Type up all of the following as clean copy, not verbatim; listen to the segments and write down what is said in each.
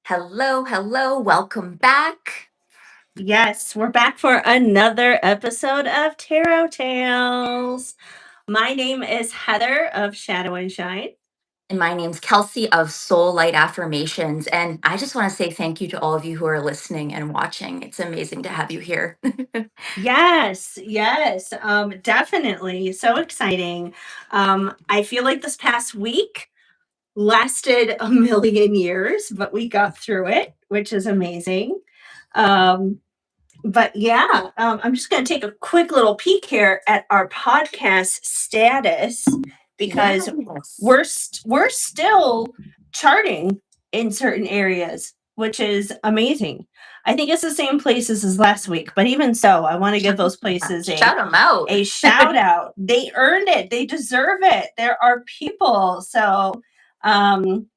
Hello, hello, welcome back. Yes, we're back for another episode of Tarot Tales. My name is Heather of Shadow and Shine. And my name's Kelsey of Soul Light Affirmations. And I just want to say thank you to all of you who are listening and watching. It's amazing to have you here. Yes, definitely. So exciting. I feel like this past week lasted a million years, but we got through it, which is amazing. Um, I'm just going to take a quick little peek here at our podcast status because Yes. we're still charting in certain areas, which is amazing. I think it's the same places as last week, but even so, I want to give those places Shout them out. a shout out. They earned it. They deserve it. There are people. Um,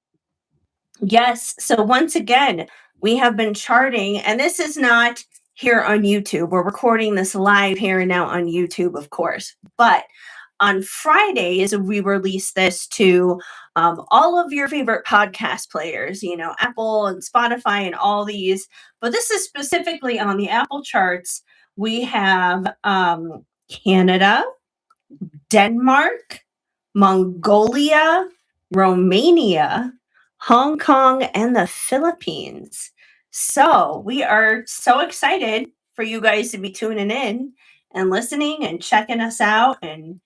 yes. So once again, we have been charting, and this is not here on YouTube. We're recording this live here and now on YouTube, of course. But on Fridays, we release this to all of your favorite podcast players, Apple and Spotify and all these. But this is specifically on the Apple charts. We have Canada, Denmark, Mongolia, Romania, Hong Kong, and the Philippines. So we are so excited for you guys to be tuning in and listening and checking us out and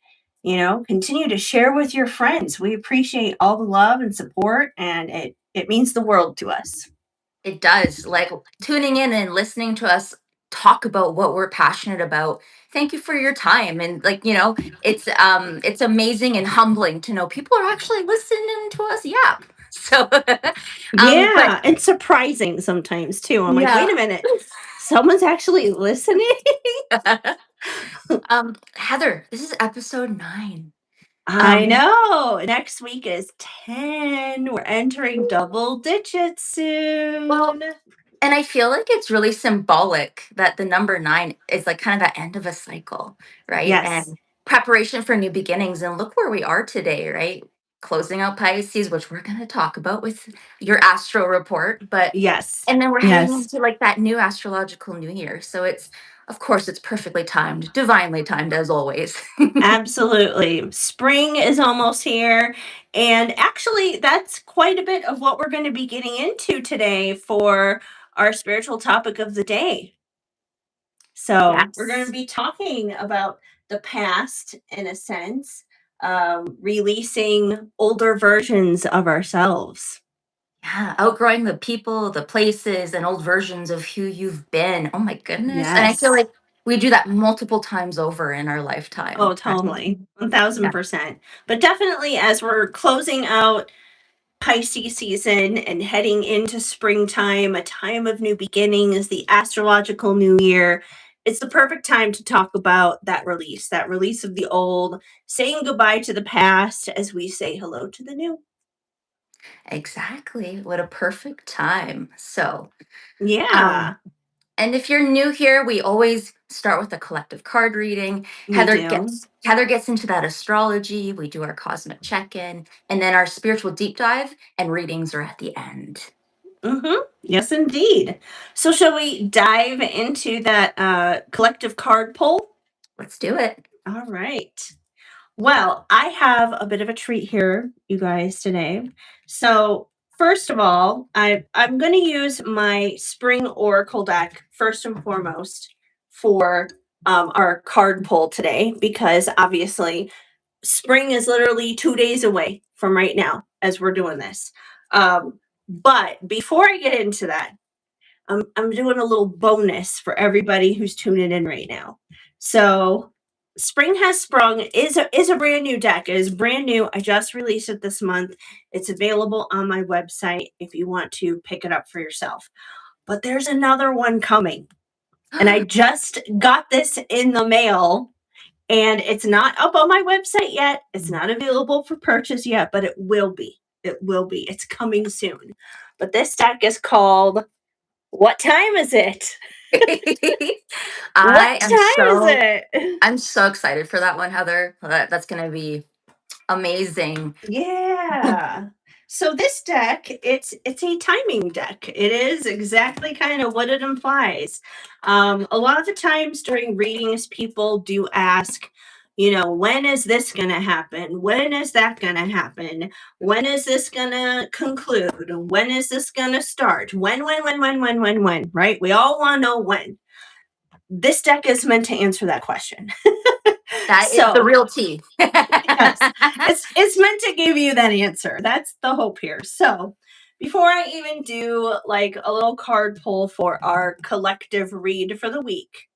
continue to share with your friends. We appreciate all the love and support, and it means the world to us. It does. Like tuning in and listening to us talk about what we're passionate about. Thank you for your time. And it's amazing and humbling to know people are actually listening to us yap. So but And surprising sometimes too. I'm like, yeah. wait a minute, someone's actually listening. Heather, this is episode 9. I know. Next week is 10. We're entering double digits soon. Well, and I feel like it's really symbolic that the number 9 is like kind of the end of a cycle, right? Yes. And preparation for new beginnings. And look where we are today, right? Closing out Pisces, which we're going to talk about with your astro report. But Yes. and then we're heading Yes. into like that new astrological new year. So of course, it's perfectly timed, divinely timed as always. Absolutely. Spring is almost here. And actually, that's quite a bit of what we're going to be getting into today for our spiritual topic of the day. So, we're going to be talking about the past in a sense, releasing older versions of ourselves. Yeah, outgrowing the people, the places, and old versions of who you've been. Oh my goodness. And I feel Yes. like we do that multiple times over in our lifetime. Oh, totally. 1000%. But definitely, as we're closing out Pisces season and heading into springtime, a time of new beginnings, the astrological new year, it's the perfect time to talk about that release of the old, saying goodbye to the past as we say hello to the new. Exactly. What a perfect time. So, Yeah, and if you're new here, we always start with a collective card reading. we do. Heather gets into that astrology. We do our cosmic check-in, and then our spiritual deep dive and readings are at the end. Yes, indeed. So, shall we dive into that collective card pull? Let's do it. All right. Well, I have a bit of a treat here, you guys, today. So, first of all, I'm going to use my Spring Oracle deck first and foremost for our card pull today, because obviously spring is literally 2 days away from right now as we're doing this. But before I get into that, I'm doing a little bonus for everybody who's tuning in right now. So, Spring Has Sprung is a brand new deck. It is brand new. I just released it this month. It's available on my website if you want to pick it up for yourself. But there's another one coming. And I just got this in the mail, and it's not up on my website yet. It's not available for purchase yet, but it will be. It will be. It's coming soon. But this deck is called What Time Is It? I'm so excited for that one, Heather. That's going to be amazing. Yeah. So this deck, it's a timing deck. It is exactly kind of what it implies. A lot of the times during readings, people do ask, when is this going to happen? When is that going to happen? When is this going to conclude? When is this going to start? When, right? We all want to know when. This deck is meant to answer that question. That is the real tea. Yes, it's meant to give you that answer. That's the hope here. So before I even do like a little card pull for our collective read for the week,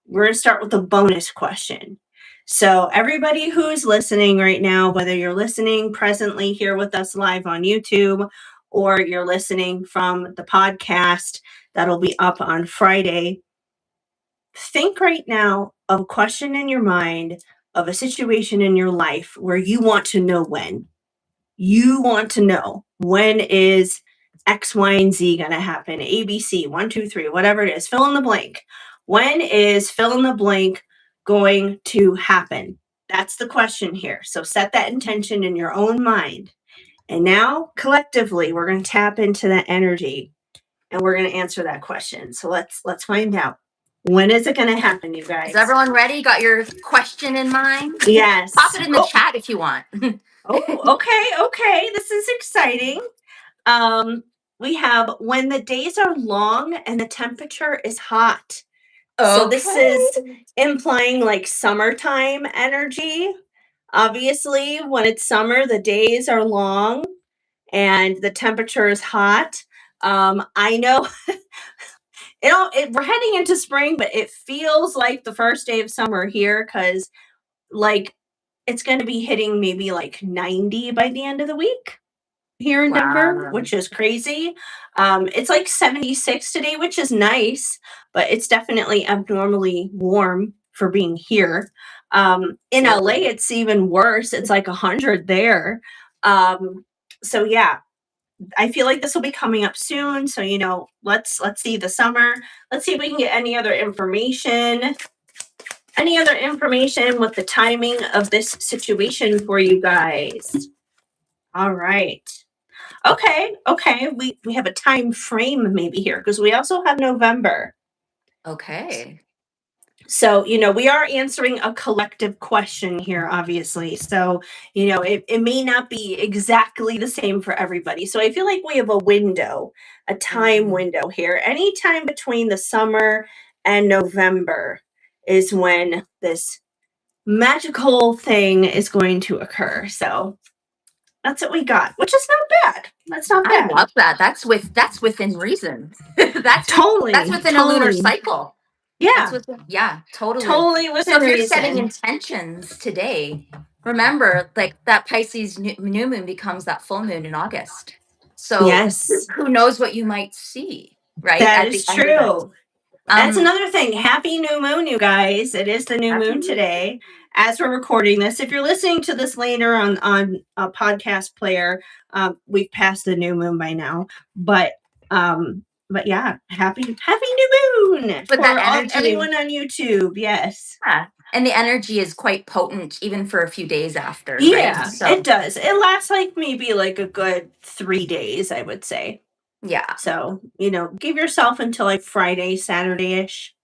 we're going to start with a bonus question. So everybody who's listening right now, whether you're listening presently here with us live on YouTube or you're listening from the podcast that'll be up on Friday, think right now of a question in your mind of a situation in your life where you want to know when. You want to know when is X, Y, and Z going to happen? ABC, 1, 2, 3, whatever it is. Fill in the blank. When is fill in the blank going to happen? That's the question here. So set that intention in your own mind. And now, collectively, we're going to tap into that energy and we're going to answer that question. So let's find out. When is it going to happen, you guys? Is everyone ready? Got your question in mind? Yes. Pop it in the chat if you want. Okay. This is exciting. We have when the days are long and the temperature is hot. Okay. So this is implying like summertime energy. Obviously, when it's summer, the days are long and the temperature is hot. I know we're heading into spring, but it feels like the first day of summer here because like it's going to be hitting maybe like 90 by the end of the week here in Denver, which is crazy. It's like 76 today, which is nice, but it's definitely abnormally warm for being here. In LA, it's even worse. It's like 100 there. So yeah, I feel like this will be coming up soon. So, let's see the summer. Let's see if we can get any other information with the timing of this situation for you guys. All right. Okay. We have a time frame maybe here because we also have November. Okay. So, we are answering a collective question here, obviously. So, it may not be exactly the same for everybody. So I feel like we have a time window here. Anytime between the summer and November is when this magical thing is going to occur. So that's what we got, which is not bad. That's not bad. I love that. That's within reason. that's Totally. within a lunar cycle. Yeah. Totally. Totally within So if you're reason. setting intentions today, remember like that Pisces new moon becomes that full moon in August. So yes, who knows what you might see, right? That is true. That's another thing. Happy new moon, you guys. It is the new moon today as we're recording this. If you're listening to this later on a podcast player, we've passed the new moon by now. But yeah, happy new moon but for everyone on YouTube. Yes. Yeah. And the energy is quite potent even for a few days after. Yeah, right? So, it does. It lasts like maybe like a good 3 days, I would say. Yeah. So, give yourself until like Friday, Saturday-ish.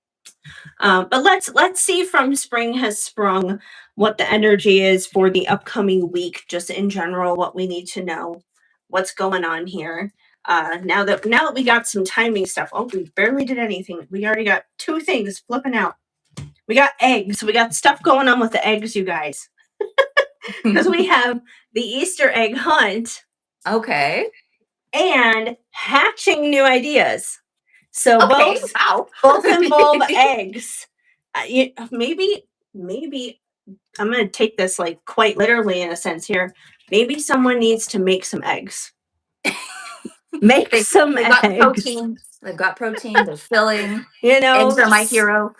But let's see from Spring Has Sprung what the energy is for the upcoming week, just in general, what we need to know, what's going on here. Now that we got some timing stuff. Oh, we barely did anything. We already got 2 things flipping out. We got eggs. We got stuff going on with the eggs, you guys. Because we have the Easter egg hunt. Okay. And hatching new ideas. So both involve eggs. Maybe I'm going to take this like quite literally in a sense here. Maybe someone needs to make some eggs. Make some eggs. They've got protein. They're filling. Eggs are my hero.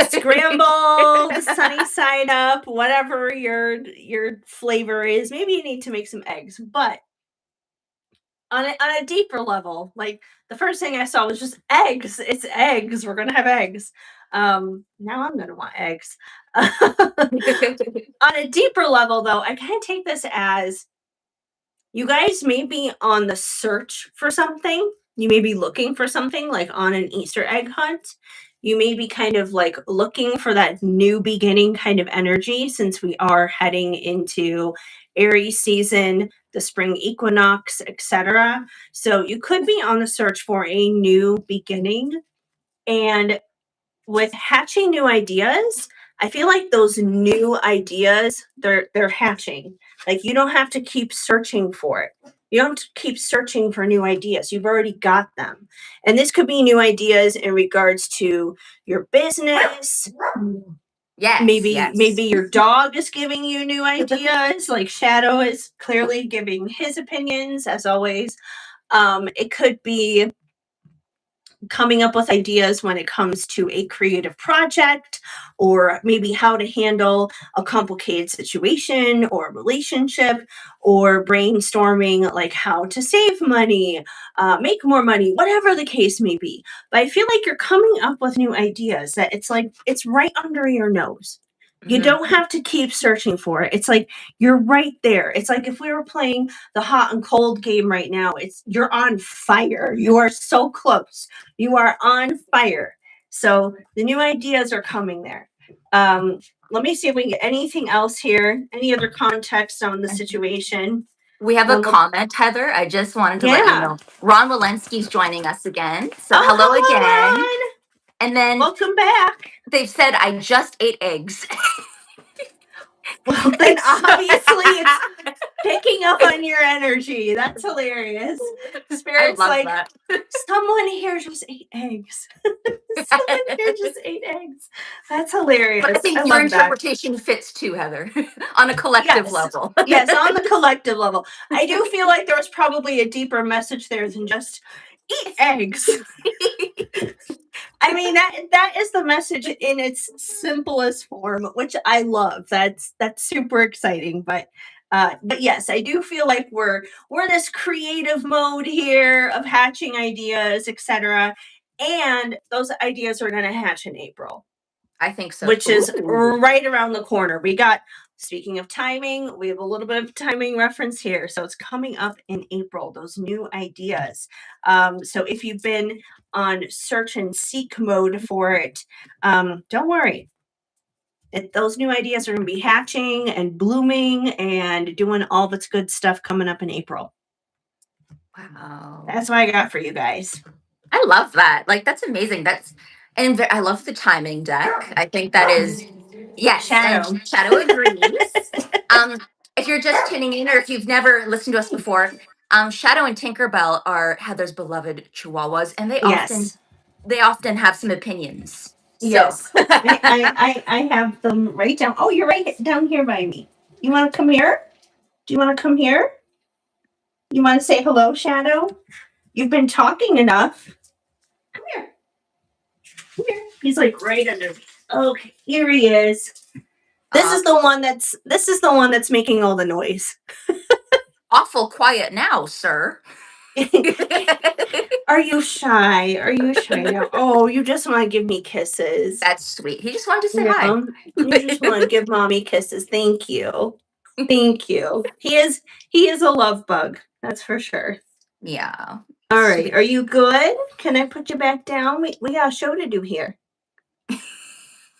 Scramble the sunny side up, whatever your flavor is. Maybe you need to make some eggs, but on a deeper level, like the first thing I saw was just eggs. It's eggs. We're gonna have eggs. Now I'm gonna want eggs. On a deeper level, though, I kind of take this as You guys may be on the search for something. You may be looking for something like on an Easter egg hunt. You may be kind of like looking for that new beginning kind of energy since we are heading into Aries season, the spring equinox, etc. So you could be on the search for a new beginning. And with hatching new ideas, I feel like those new ideas, they're hatching. Like you don't have to keep searching for it. You don't have to keep searching for new ideas. You've already got them. And this could be new ideas in regards to your business. Yes, Maybe your dog is giving you new ideas. Like Shadow is clearly giving his opinions as always. It could be coming up with ideas when it comes to a creative project, or maybe how to handle a complicated situation or a relationship, or brainstorming like how to save money, make more money, whatever the case may be. But I feel like you're coming up with new ideas that it's like it's right under your nose. You Mhm. don't have to keep searching for it. It's like you're right there. It's like if we were playing the hot and cold game right now, it's you're on fire. You are so close. You are on fire. So the new ideas are coming there. Let me see if we can get anything else here. Any other context on the situation? We have a comment, Heather. I just wanted to let you Yeah. know. Ron Walensky's joining us again. So Oh, hello hello, again. Ron. And then Welcome back. they've said, I just ate eggs. Well, then obviously it's picking up on your energy. That's hilarious. I Spirit's love like, that. someone here just ate eggs. Someone here just ate eggs. That's hilarious. But I think I your love that. interpretation fits too, Heather, on a collective Yes. level. Yes, on the collective level. I do feel like there was probably a deeper message there than just eat eggs. I mean that is the message in its simplest form, which I love. That's super exciting. But yes, I do feel like we're in this creative mode here of hatching ideas, etc. And those ideas are going to hatch in April, I think so. which is Ooh. right around the corner. We got, speaking of timing, we have a little bit of timing reference here. So it's coming up in April, those new ideas. So if you've been on search and seek mode for it, don't worry. Those new ideas are going to be hatching and blooming and doing all of its good stuff coming up in April. Wow. That's what I got for you guys. I love that. Like, that's amazing. And I love the timing deck. I think that is, yes. Shadow. And Shadow agrees. If you're just tuning in or if you've never listened to us before, Shadow and Tinkerbell are Heather's beloved chihuahuas, and Yes. they often have some opinions. So Yes. I have them right down. Oh, you're right down here by me. You want to come here? Do you want to come here? You want to say hello, Shadow? You've been talking enough. Come here. Come here. He's like right under me. Okay, here he is. This is the one that's making all the noise. awful quiet now, sir. Are you shy? Are you shy now? Oh, you just want to give me kisses. That's sweet. He just wanted to say hi. You just want to give mommy kisses. Thank you. Thank you. He is a love bug. That's for sure. Yeah. All right. Are you good? Can I put you back down? We got a show to do here.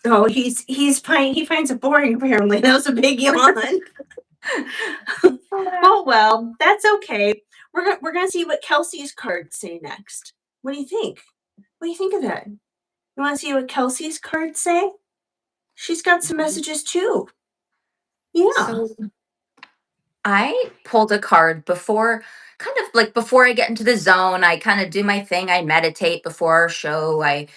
Oh, he finds it boring apparently. That was a big yawn. Oh well, that's okay. We're gonna see what Kelsey's cards say next. What do you think? What do you think of that? You want to see what Kelsey's cards say? She's got some messages too. Yeah. So I pulled a card before, kind of like before I get into the zone. I kind of do my thing. I meditate before our show. I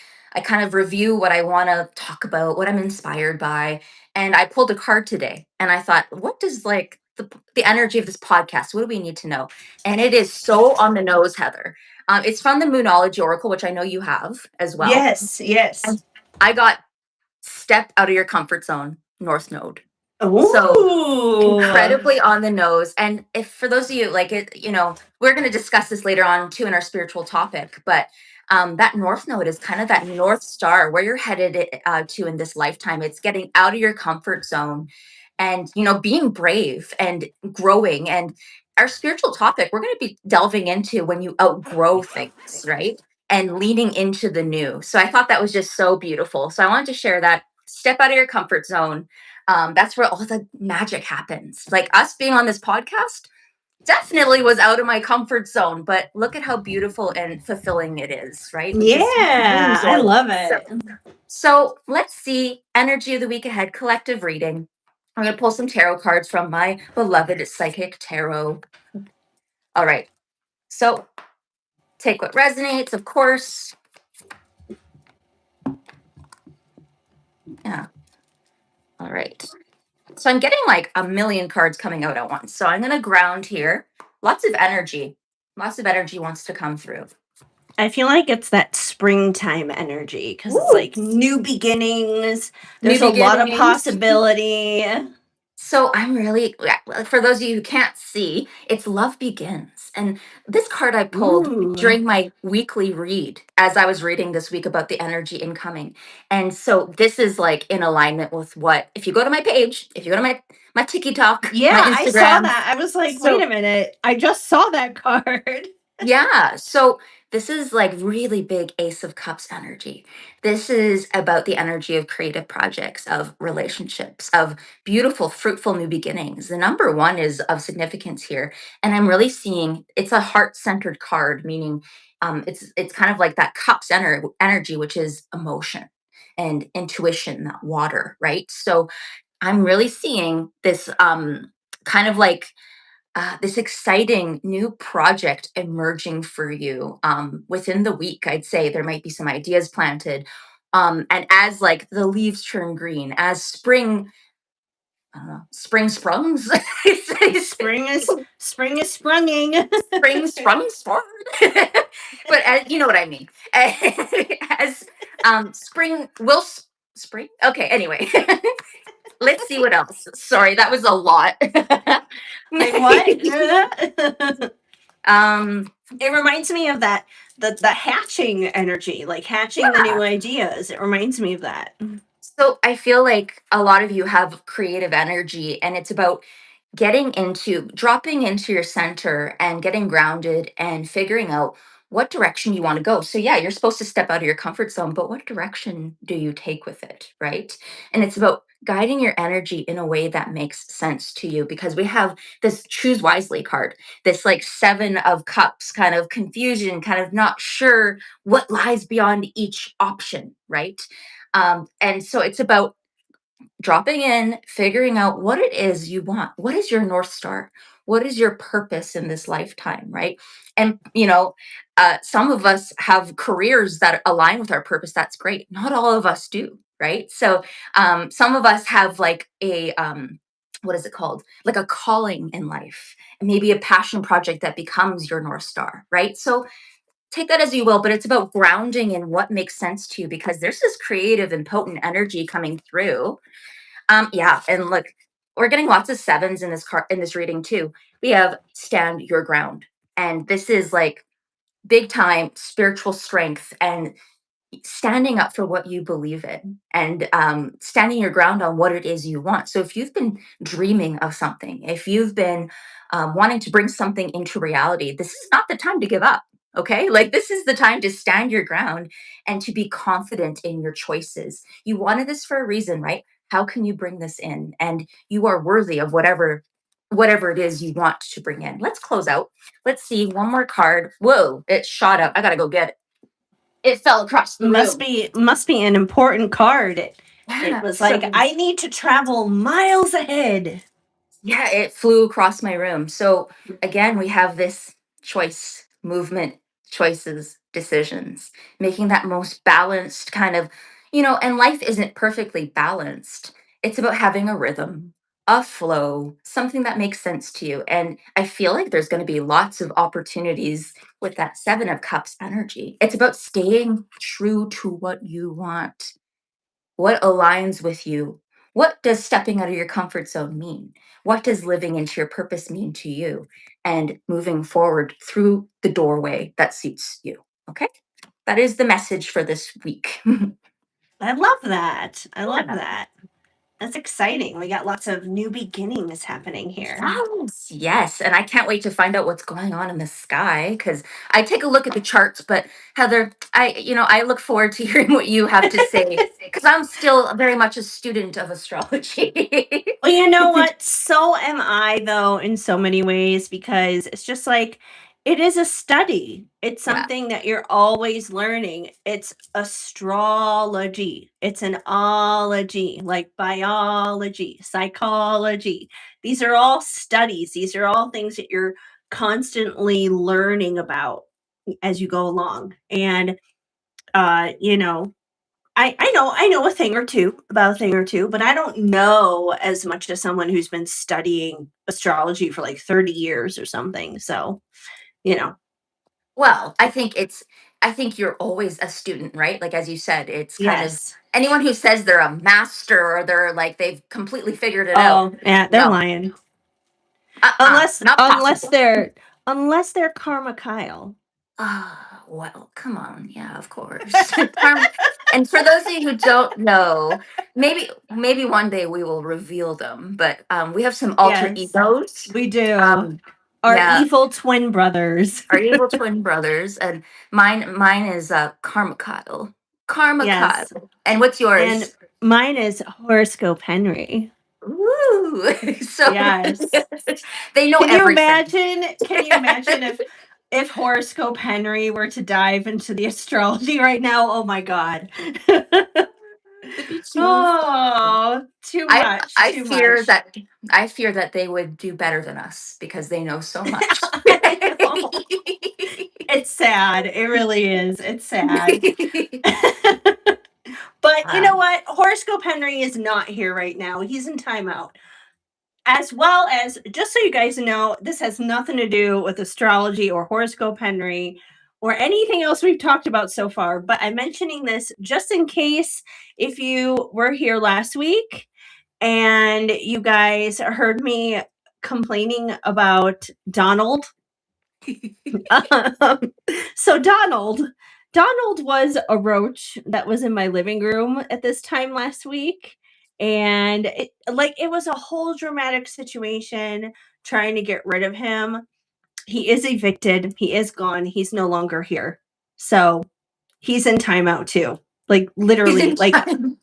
kind of review what I want to talk about, what I'm inspired by. And I pulled a card today, and I thought, what does like the energy of this podcast? What do we need to know? And it is so on the nose, Heather. It's from the Moonology Oracle, which I know you have as well. Yes. And I got step out of your comfort zone, North Node. Oh, so incredibly on the nose. And if for those of you like it, we're going to discuss this later on too in our spiritual topic, but that North Node is kind of that North Star where you're headed to in this lifetime. It's getting out of your comfort zone and being brave and growing. And our spiritual topic, we're going to be delving into when you outgrow things, right? And leaning into the new. So I thought that was just so beautiful. So I wanted to share that. Step out of your comfort zone. That's where all the magic happens. Like us being on this podcast definitely was out of my comfort zone, but look at how beautiful and fulfilling it is, right? We just Yeah, I enjoy love it. it. So let's see energy of the week ahead, collective reading. I'm going to pull some tarot cards from my beloved psychic tarot. All right. So take what resonates, of course. Yeah. All right. So I'm getting like a million cards coming out at once. So I'm going to ground here. Lots of energy. Lots of energy wants to come through. I feel like it's that springtime energy because it's like new beginnings. There's New a lot of beginnings. possibility. So I'm really, for those of you who can't see, it's Love Begins. And this card I pulled Ooh. during my weekly read as I was reading this week about the energy incoming. And so this is like in alignment with what, if you go to my page, if you go to my TikTok, Yeah, my I saw Instagram. that. I was like, So wait a minute. I just saw that card. yeah. So this is like really big Ace of Cups energy. This is about the energy of creative projects, of relationships, of beautiful, fruitful new beginnings. The number one is of significance here. And I'm really seeing it's a heart-centered card, meaning it's kind of like that cups energy, which is emotion and intuition, that water, right? So I'm really seeing this kind of like this exciting new project emerging for you within the week. I'd say there might be some ideas planted. And as like the leaves turn green, as spring, I don't know, spring sprungs, Spring is sprunging. spring sprung forward. But as, you know what I mean. As spring will spring. Okay, anyway. Let's see what else. Sorry, that was a lot. Like what? It reminds me of that the hatching energy, like hatching the Yeah. new ideas. It reminds me of that. So I feel like a lot of you have creative energy, and it's about dropping into your center and getting grounded and figuring out what direction you want to go. So yeah, you're supposed to step out of your comfort zone, but what direction do you take with it, right? And it's about guiding your energy in a way that makes sense to you, because we have this choose wisely card, this like 7 of cups kind of confusion, kind of not sure what lies beyond each option, right? And so it's about dropping in, figuring out what it is you want. What is your North Star? What is your purpose in this lifetime, right? And, some of us have careers that align with our purpose. That's great. Not all of us do, right? So, some of us have like what is it called? Like a calling in life, maybe a passion project that becomes your North Star, right? So, take that as you will, but it's about grounding in what makes sense to you, because there's this creative and potent energy coming through. Yeah, and look, we're getting lots of sevens in this reading too. We have stand your ground. And this is like big time spiritual strength and standing up for what you believe in, and standing your ground on what it is you want. So if you've been dreaming of something, if you've been wanting to bring something into reality, this is not the time to give up. Okay, like this is the time to stand your ground and to be confident in your choices. You wanted this for a reason, right? How can you bring this in? And you are worthy of whatever it is you want to bring in. Let's close out. Let's see one more card. Whoa, it shot up. I gotta go get it. It fell across the Must room. be an important card. It was like, So, I need to travel miles ahead. yeah, it flew across my room. So again, we have this choice, movement, choices, decisions, making that most balanced kind of, and life isn't perfectly balanced. It's about having a rhythm, a flow, something that makes sense to you. And I feel like there's going to be lots of opportunities with that 7 of Cups energy. It's about staying true to what you want. What aligns with you? What does stepping out of your comfort zone mean? What does living into your purpose mean to you? And moving forward through the doorway that suits you. Okay. That is the message for this week. I love that. I love Yeah. that. That's exciting. We got lots of new beginnings happening here. Yes, yes. And I can't wait to find out what's going on in the sky because I take a look at the charts. But Heather, I look forward to hearing what you have to say because I'm still very much a student of astrology. Well, you know what? So am I, though, in so many ways, because it's just like it is a study. It's Yeah. something that you're always learning. It's astrology, it's an ology, like biology, psychology. These are all studies, these are all things that you're constantly learning about as you go along. And, you know, I know a thing or two about a thing or two, but I don't know as much as someone who's been studying astrology for like 30 years or something. So, you know, Well, I think you're always a student, right? Like as you said, it's kind of yes. anyone who says they're a master or they're like they've completely figured it out. Oh, yeah, they're No, lying. uh-uh, Unless not unless possible. they're unless they're Karma Kyle. Ah, well, come on. Yeah, of course. And for those of you who don't know, maybe one day we will reveal them, but we have some alter Yes, egos. we do. Um, Our yeah, evil twin brothers. our evil twin brothers, and mine is Karma Kyle. Karma Yes. Kyle. And what's And yours? mine is Horoscope Henry. Ooh, so Yes. they know everything. Can you imagine if Horoscope Henry were to dive into the astrology right now? Oh my god. It'd be too fun. Oh, too I much, I too fear much. that I fear that they would do better than us because they know so much. I know. It's sad. It really is. It's sad. But you know um, what? Horoscope Henry is not here right now. He's in timeout. As well as, just so you guys know, this has nothing to do with astrology or horoscope Henry or anything else we've talked about so far. But I'm mentioning this just in case if you were here last week and you guys heard me complaining about Donald. Um, so Donald was a roach that was in my living room at this time last week, and it was a whole dramatic situation trying to get rid of him. He is evicted. He is gone. He's no longer here. So he's in timeout too. Like he's literally, in like time.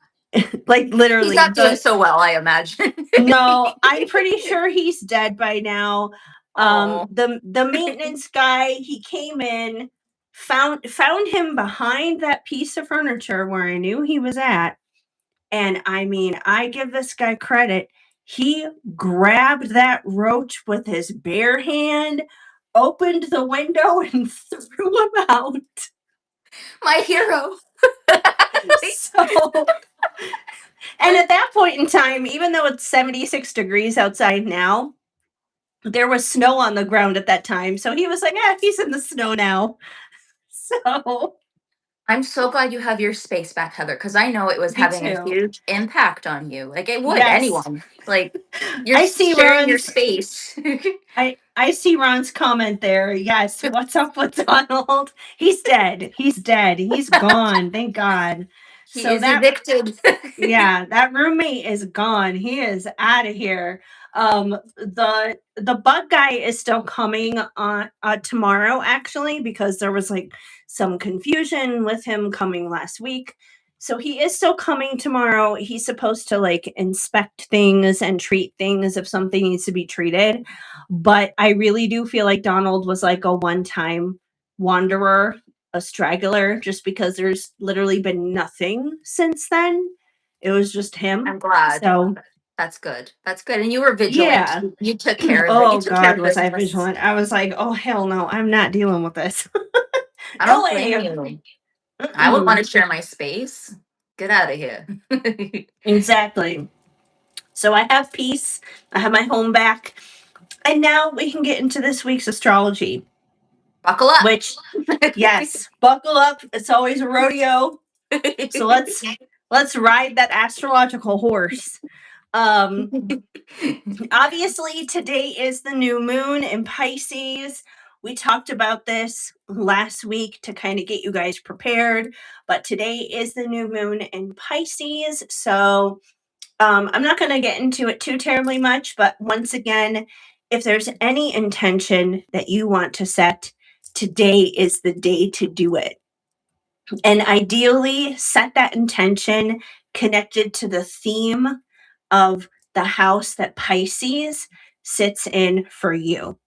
like He's literally not doing the so well, I imagine. no, I'm pretty sure he's dead by now. Oh, The maintenance guy, he came in, found him behind that piece of furniture where I knew he was at. And I mean, I give this guy credit. He grabbed that roach with his bare hand, opened the window, and threw him out. my hero. So, and at that point in time, even though it's 76 degrees outside now, there was snow on the ground at that time. So he was like, "Yeah, he's in the snow now." So I'm so glad you have your space back, Heather, because I know it was me having a too. huge impact on you. Like it would Yes. anyone. Like you're I see sharing your Ron's space. I see Ron's comment there. Yes. What's up with Donald? He's dead. He's dead. He's gone. Thank God. He So is that evicted. yeah, that roommate is gone. He is out of here. The bug guy is still coming on tomorrow actually because there was like some confusion with him coming last week. So he is still coming tomorrow. He's supposed to like inspect things and treat things if something needs to be treated. But I really do feel like Donald was like a one-time wanderer, a straggler, just because there's literally been nothing since then. It was just him. I'm glad. So That's good. That's good. And you were vigilant. yeah. You took care of it. You Oh took care God, of was I business. vigilant? I was like, oh hell no, I'm not dealing with this. I No don't blame way. you. I wouldn't want Mm-mm. to share my space. Get out of here. Exactly. So I have peace. I have my home back. And now we can get into this week's astrology, Buckle up. which yes, buckle up. It's always a rodeo. So let's ride that astrological horse. Um Obviously, today is the new moon in Pisces. We talked about this last week to kind of get you guys prepared, but today is the new moon in Pisces. So, I'm not going to get into it too terribly much, but once again, if there's any intention that you want to set, today is the day to do it. And ideally, set that intention connected to the theme of the house that Pisces sits in for you.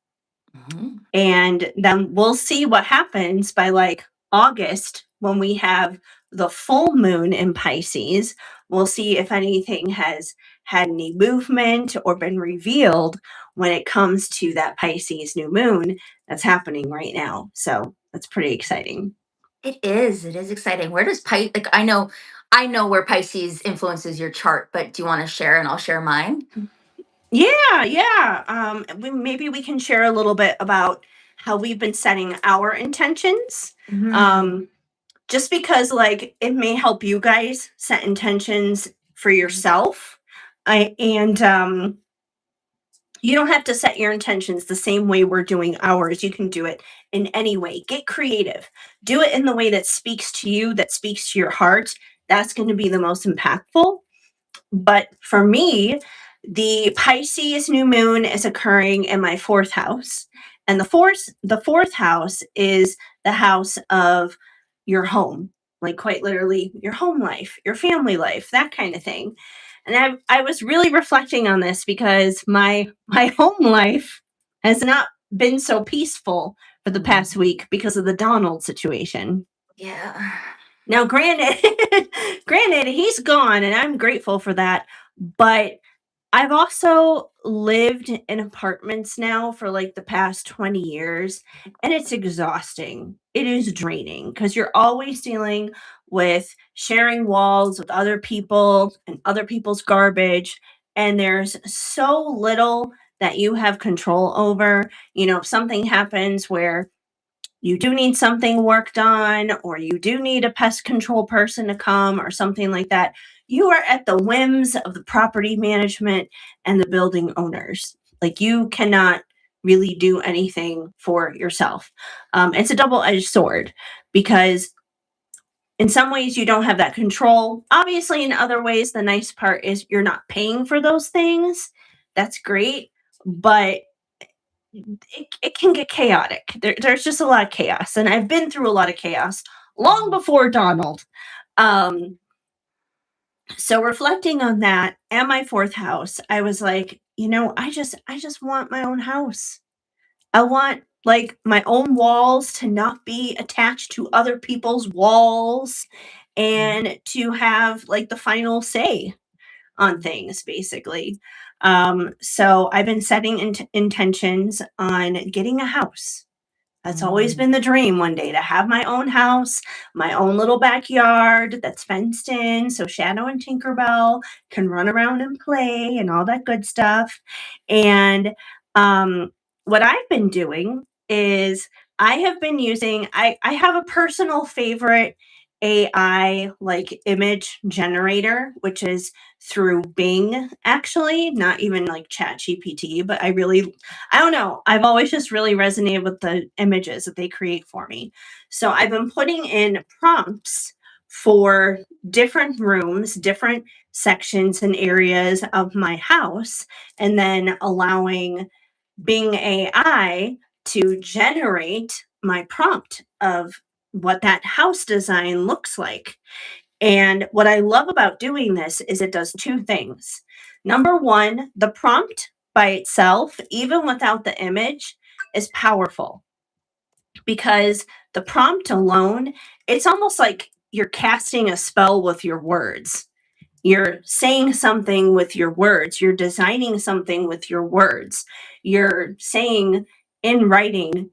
Mhm. And then we'll see what happens by like August when we have the full moon in Pisces. We'll see if anything has had any movement or been revealed when it comes to that Pisces new moon that's happening right now. So that's pretty exciting. It is. It is exciting. Where does Pisces, like, I know where Pisces influences your chart, but do you want to share and I'll share mine? Yeah, yeah. Maybe we can share a little bit about how we've been setting our intentions. Mhm. Um, just because like it may help you guys set intentions for yourself. And you don't have to set your intentions the same way we're doing ours. You can do it in any way. Get creative. Do it in the way that speaks to you, that speaks to your heart. That's going to be the most impactful. But for me, the Pisces new moon is occurring in my fourth house. And the fourth house is the house of your home, like quite literally your home life, your family life, that kind of thing. And I was really reflecting on this because my home life has not been so peaceful for the past week because of the Donald situation. Yeah. Now, granted, granted, he's gone, and I'm grateful for that. But I've also lived in apartments now for like the past 20 years, and it's exhausting. It is draining because you're always dealing with sharing walls with other people and other people's garbage, and there's so little that you have control over. If something happens where you do need something worked on, or you do need a pest control person to come, or something like that, you are at the whims of the property management and the building owners. Like, you cannot really do anything for yourself. It's a double edged sword because in some ways you don't have that control. Obviously, in other ways, the nice part is you're not paying for those things. That's great. But it can get chaotic. There's just a lot of chaos, and I've been through a lot of chaos long before Donald. Um, so reflecting on that and my fourth house, I was like, I just want my own house. I want like my own walls to not be attached to other people's walls and to have like the final say on things, basically. So I've been setting intentions on getting a house. That's always Mhm. been the dream one day, to have my own house, my own little backyard that's fenced in so Shadow and Tinkerbell can run around and play and all that good stuff. And what I've been doing is I have been using, I have a personal favorite AI like image generator, which is through Bing, actually, not even like Chat GPT, but I don't know. I've always just really resonated with the images that they create for me. So I've been putting in prompts for different rooms, different sections and areas of my house, and then allowing Bing AI to generate my prompt of what that house design looks like. And what I love about doing this is it does two things. Number one, the prompt by itself, even without the image, is powerful because the prompt alone, it's almost like you're casting a spell with your words. You're saying something with your words. You're designing something with your words. You're saying in writing,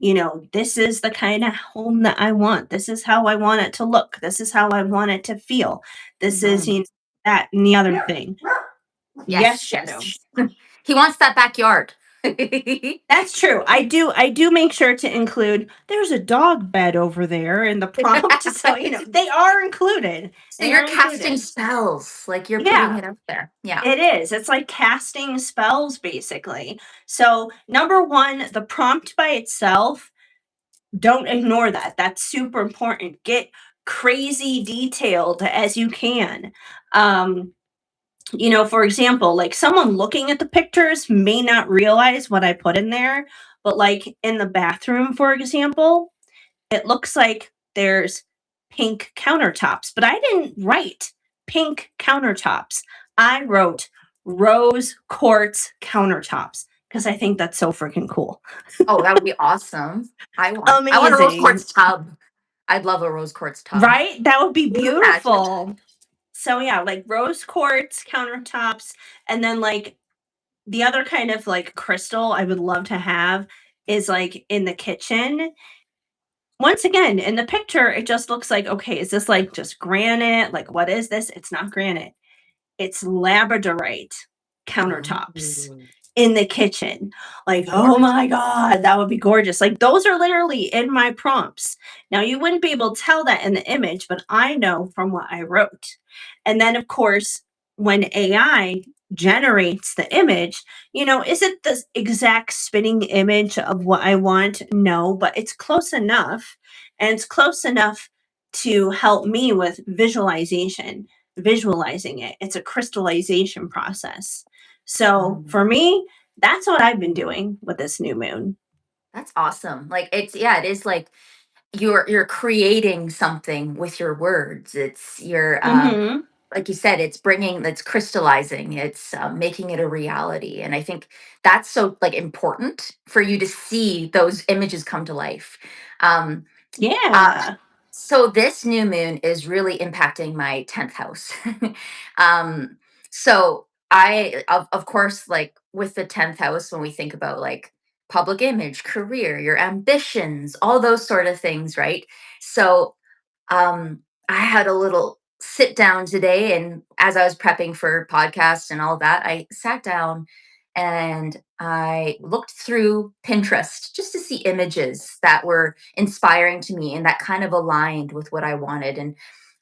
this is the kind of home that I want. This is how I want it to look. This is how I want it to feel. This is, Mhm. that and the other thing. Yes, Yes, Shadow. yes. He wants that backyard. That's true. I do make sure to include there's a dog bed over there in the prompt. So, they are included. So They you're are casting included. spells, like you're putting Yeah. it up there. Yeah. It is. It's like casting spells, basically. So, number one, the prompt by itself, don't ignore that. That's super important. Get crazy detailed as you can. Um, For example, like someone looking at the pictures may not realize what I put in there, but like in the bathroom, for example, it looks like there's pink countertops, but I didn't write pink countertops. I wrote rose quartz countertops because I think that's so freaking cool. Oh, that would be awesome. I want a rose Amazing, quartz tub. I'd love a rose quartz tub. right? That would be Can you imagine? beautiful. So yeah, like rose quartz countertops, and then like the other kind of like crystal I would love to have is like in the kitchen. Once again, in the picture, it just looks like, okay, is this like just granite? Like, what is this? It's not granite. It's labradorite countertops Ooh, in the kitchen. Like, oh gorgeous. my God, that would be gorgeous. Like, those are literally in my prompts. Now, you wouldn't be able to tell that in the image, but I know from what I wrote. And then, of course, when AI generates the image, is it the exact spitting image of what I want? No, but it's close enough. And it's close enough to help me with visualizing it. It's a crystallization process. So Mm. for me, that's what I've been doing with this new moon. That's awesome. Like it is like you're creating something with your words. It's your Mhm. like you said, it's crystallizing, it's making it a reality. And I think that's so like important for you to see those images come to life. Um, uh, Yeah. so this new moon is really impacting my 10th house. um, so of course, like with the 10th house, when we think about like public image, career, your ambitions, all those sort of things, right? So I had a little sit down today, and as I was prepping for podcasts and all that, I sat down and I looked through Pinterest just to see images that were inspiring to me and that kind of aligned with what I wanted. And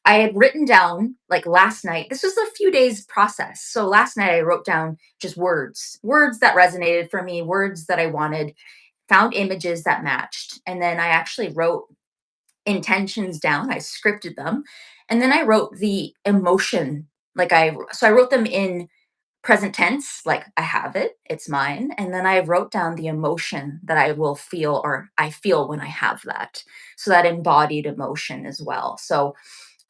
I had written down like last night, this was a few days process. So last night I wrote down just words that resonated for me, words that I wanted, found images that matched. And then I actually wrote intentions down. I scripted them. And then I wrote the emotion. So I wrote them in present tense, like I have it, it's mine. And then I wrote down the emotion that I will feel or I feel when I have that. So that embodied emotion as well. So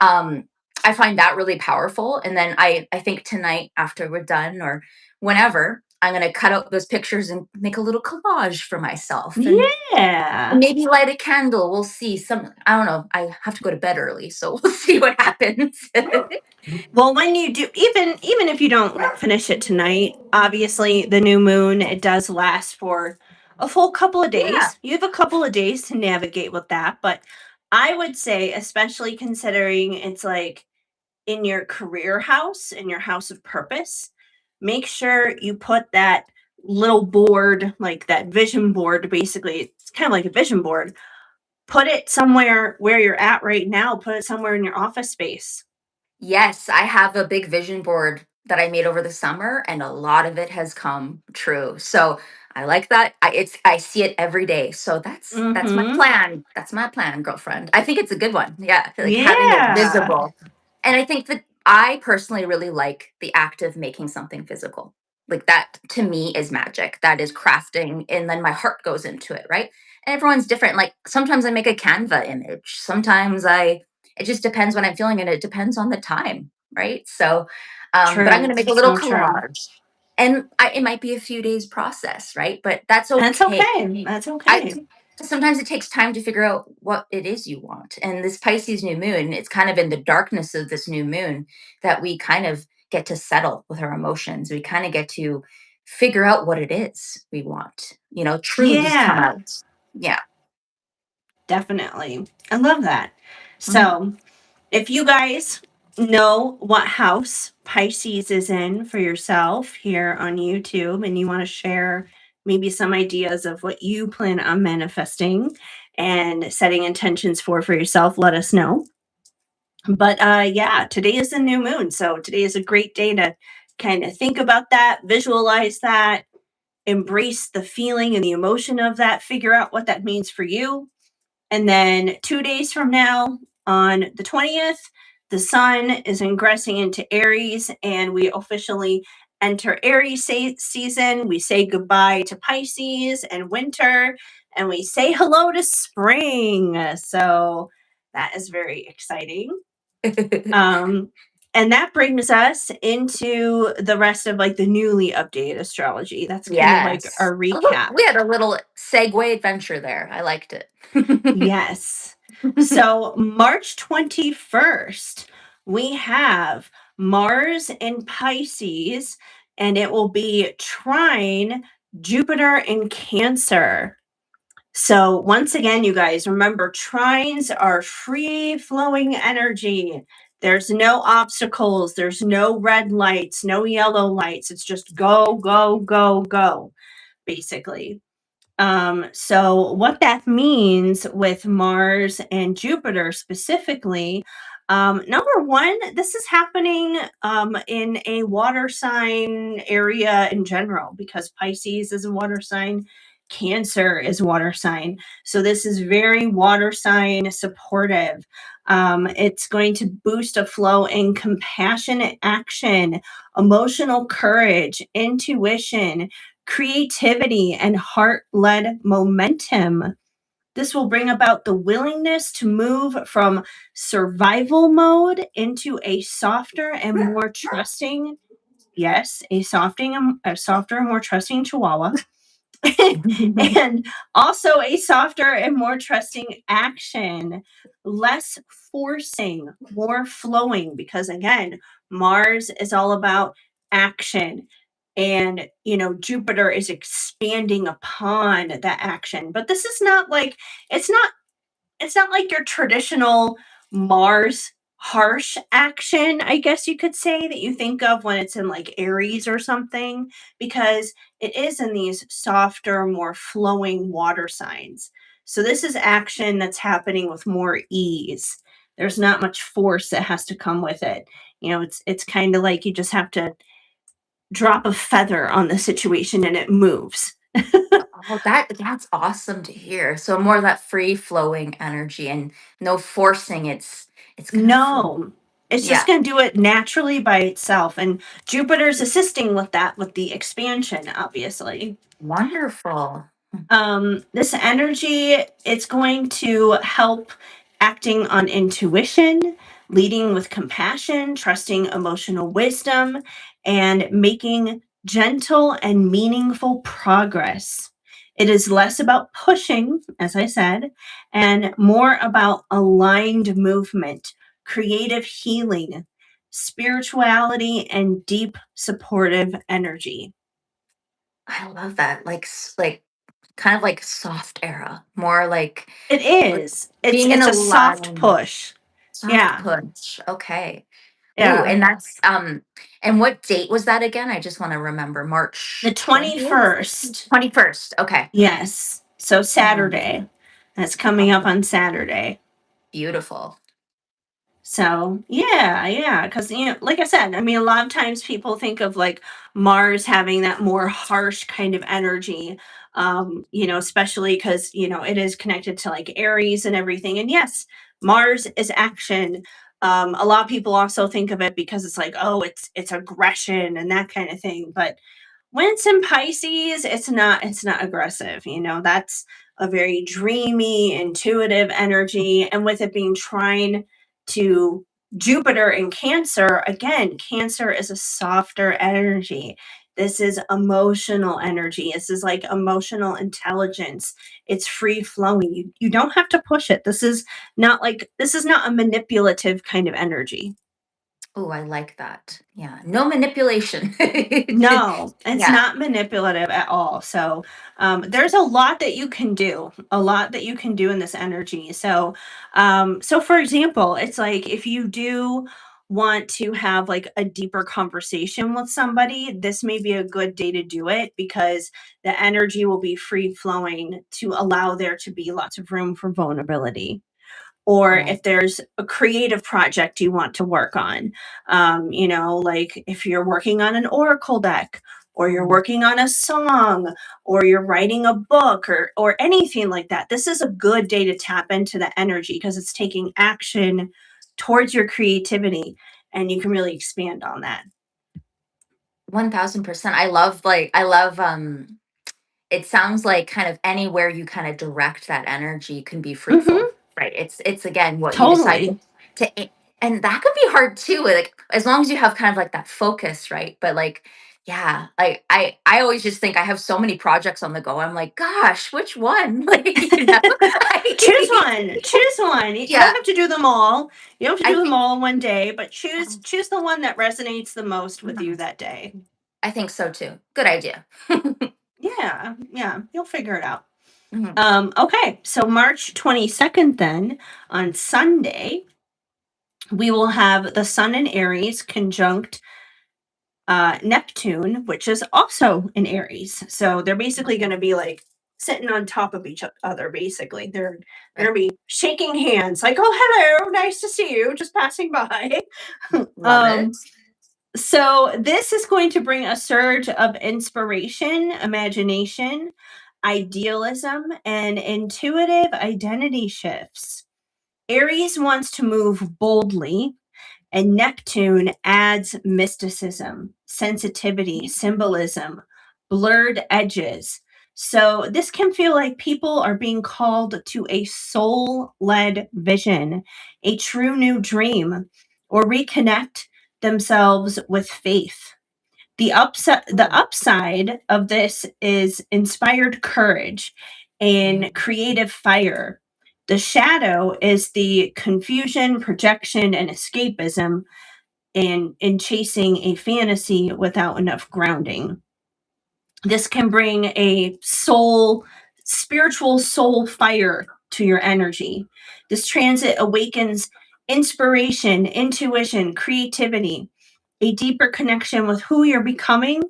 um I find that really powerful. And then I think tonight after we're done or whenever, I'm going to cut out those pictures and make a little collage for myself and Yeah. maybe light a candle. We'll see. I don't know. I have to go to bed early, so we'll see what happens. Well, when you do, even if you don't like finish it tonight, obviously the new moon, it does last for a full couple of Yeah. days. You have a couple of days to navigate with that, but I would say, especially considering it's like in your career house, in your house of purpose, make sure you put that little board, like that vision board, basically, it's kind of like a vision board. Put it somewhere where you're at right now, put it somewhere in your office space. Yes, I have a big vision board that I made over the summer, and a lot of it has come true. So I like that. I see it every day. So that's my Mhm. plan. That's my plan, girlfriend. I think it's a good one. Yeah, I feel like having it Yeah. visible. And I think that I personally really like the act of making something physical. Like that to me is magic. That is crafting, and then my heart goes into it, right? And everyone's different. Like sometimes I make a Canva image. Sometimes it just depends when I'm feeling it. It depends on the time, right? So, but I'm going to True. make a little So true. collage, and it might be a few days process, right? But that's That's okay. okay. That's I okay. sometimes it takes time to figure out what it is you want. And this Pisces new moon, it's kind of in the darkness of this new moon that we kind of get to settle with our emotions. We kind of get to figure out what it is we want. Truths come Yeah, out. Yeah. definitely. I love that. Mhm. So, if you guys know what house Pisces is in for yourself here on YouTube and you want to share maybe some ideas of what you plan on manifesting and setting intentions for yourself, let us know. But yeah, today is the new moon. So today is a great day to kind of think about that, visualize that, embrace the feeling and the emotion of that, figure out what that means for you. And then 2 days from now, on the 20th, the sun is ingressing into Aries, and we officially enter Aries season. We say goodbye to Pisces and winter, and we say hello to spring. So that is very exciting. And that brings us into the rest of like the newly updated astrology. That's kind of like Yes. our recap. We had a little segue adventure there. I liked it. Yes. So March 21st, we have Mars in Pisces, and it will be trine Jupiter in Cancer. So once again, you guys, remember trines are free flowing energy. There's no obstacles, there's no red lights, no yellow lights. It's just go, go, go, go, basically. So what that means with Mars and Jupiter specifically, number one, this is happening in a water sign area in general because Pisces is a water sign, Cancer is water sign. So this is very water sign supportive. It's going to boost a flow in compassionate action, emotional courage, intuition, creativity, and heart led momentum. This will bring about the willingness to move from survival mode into a softer and more trusting, yes, a softer and more trusting chihuahua. And also a softer and more trusting action, less forcing, more flowing, because again, Mars is all about action. And Jupiter is expanding upon that action. But this is not like it's not like your traditional Mars harsh action, I guess you could say, that you think of when it's in like Aries or something, because it is in these softer, more flowing water signs. So this is action that's happening with more ease. There's not much force that has to come with it. It's kind of like you just have to drop a feather on the situation and it moves. Oh, that's awesome to hear. So more of that free flowing energy and no forcing. It's gonna flow. No, it's just Yeah. going to do it naturally by itself. And Jupiter's assisting with that, with the expansion, obviously. Wonderful. This energy, it's going to help acting on intuition, leading with compassion, trusting emotional wisdom, and making gentle and meaningful progress. It is less about pushing, as I said, and more about aligned movement, creative healing, spirituality, and deep supportive energy. I love that. Like kind of like soft era. More It like is. It's being in it's a a soft line. push. Soft Yeah. push. Okay. Ooh, Yeah. and that's and what date was that again? I just want to remember. The March 20th? 21st. 21st. Okay. Yes. So Oh, Saturday. That's coming up okay. on Saturday. Beautiful. So yeah, because like I said, I mean, a lot of times people think of like Mars having that more harsh kind of energy, especially because it is connected to like Aries and everything. And yes, Mars is action. A lot of people also think of it because it's like, oh, it's aggression and that kind of thing. But when it's in Pisces, it's not aggressive. That's a very dreamy, intuitive energy. And with it being trine to Jupiter in Cancer, again, Cancer is a softer energy. This is emotional energy. This is like emotional intelligence. It's free flowing. You don't have to push it. This is not a manipulative kind of energy. Oh, I like that. Yeah. No manipulation. No, it's Yeah. not manipulative at all. So there's a lot that you can do, a lot that you can do in this energy. So for example, it's like if you do want to have like a deeper conversation with somebody, this may be a good day to do it because the energy will be free flowing to allow there to be lots of room for vulnerability. Or Right. if there's a creative project you want to work on, like if you're working on an oracle deck, or you're Mm. working on a song, or you're writing a book, or anything like that, this is a good day to tap into the energy because it's taking action towards your creativity, and you can really expand on that. 1000%. It sounds like kind of anywhere you kind of direct that energy can be Hmm. fruitful, right? It's again what you decide Totally. and that could be hard too, like as long as you have kind of like that focus, right? But like, yeah, like I always just think I have so many projects on the go. I'm like, gosh, which one? Like, Choose one. Choose one. You Yeah, don't have to do them all. You don't have to I do them think all in one day, but choose um, choose the one that resonates the most with you mhm, that day. I think so too. Good idea. Yeah, yeah, you'll figure it out. Mhm. Okay, so March 22nd, then on Sunday, we will have the Sun in Aries conjunct Neptune, which is also in Aries. So they're basically going to be like sitting on top of each other. Basically, they're going to Right. be shaking hands, like, "Oh, hello, nice to see you, just passing by." Love um, it. so this is going to bring a surge of inspiration, imagination, idealism, and intuitive identity shifts. Aries wants to move boldly, and Neptune adds mysticism, sensitivity, symbolism, blurred edges. So this can feel like people are being called to a soul led vision, a true new dream, or reconnect themselves with faith. The Mm, upside of this is inspired courage and mm, creative fire. The shadow is the confusion, projection, and escapism and in chasing a fantasy without enough grounding. This can bring a spiritual soul fire to your energy. This transit awakens inspiration, intuition, creativity, a deeper connection with who you're becoming,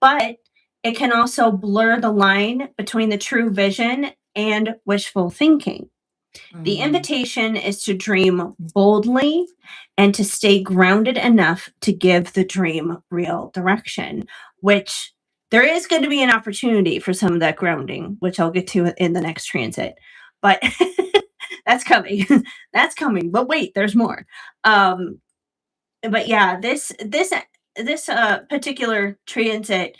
but it can also blur the line between the true vision and wishful thinking. The mm. invitation is to dream boldly and to stay grounded enough to give the dream real direction, which there is going to be an opportunity for some of that grounding, which I'll get to in the next transit. But that's coming. That's coming. But wait, there's more. Um, but yeah, this particular transit,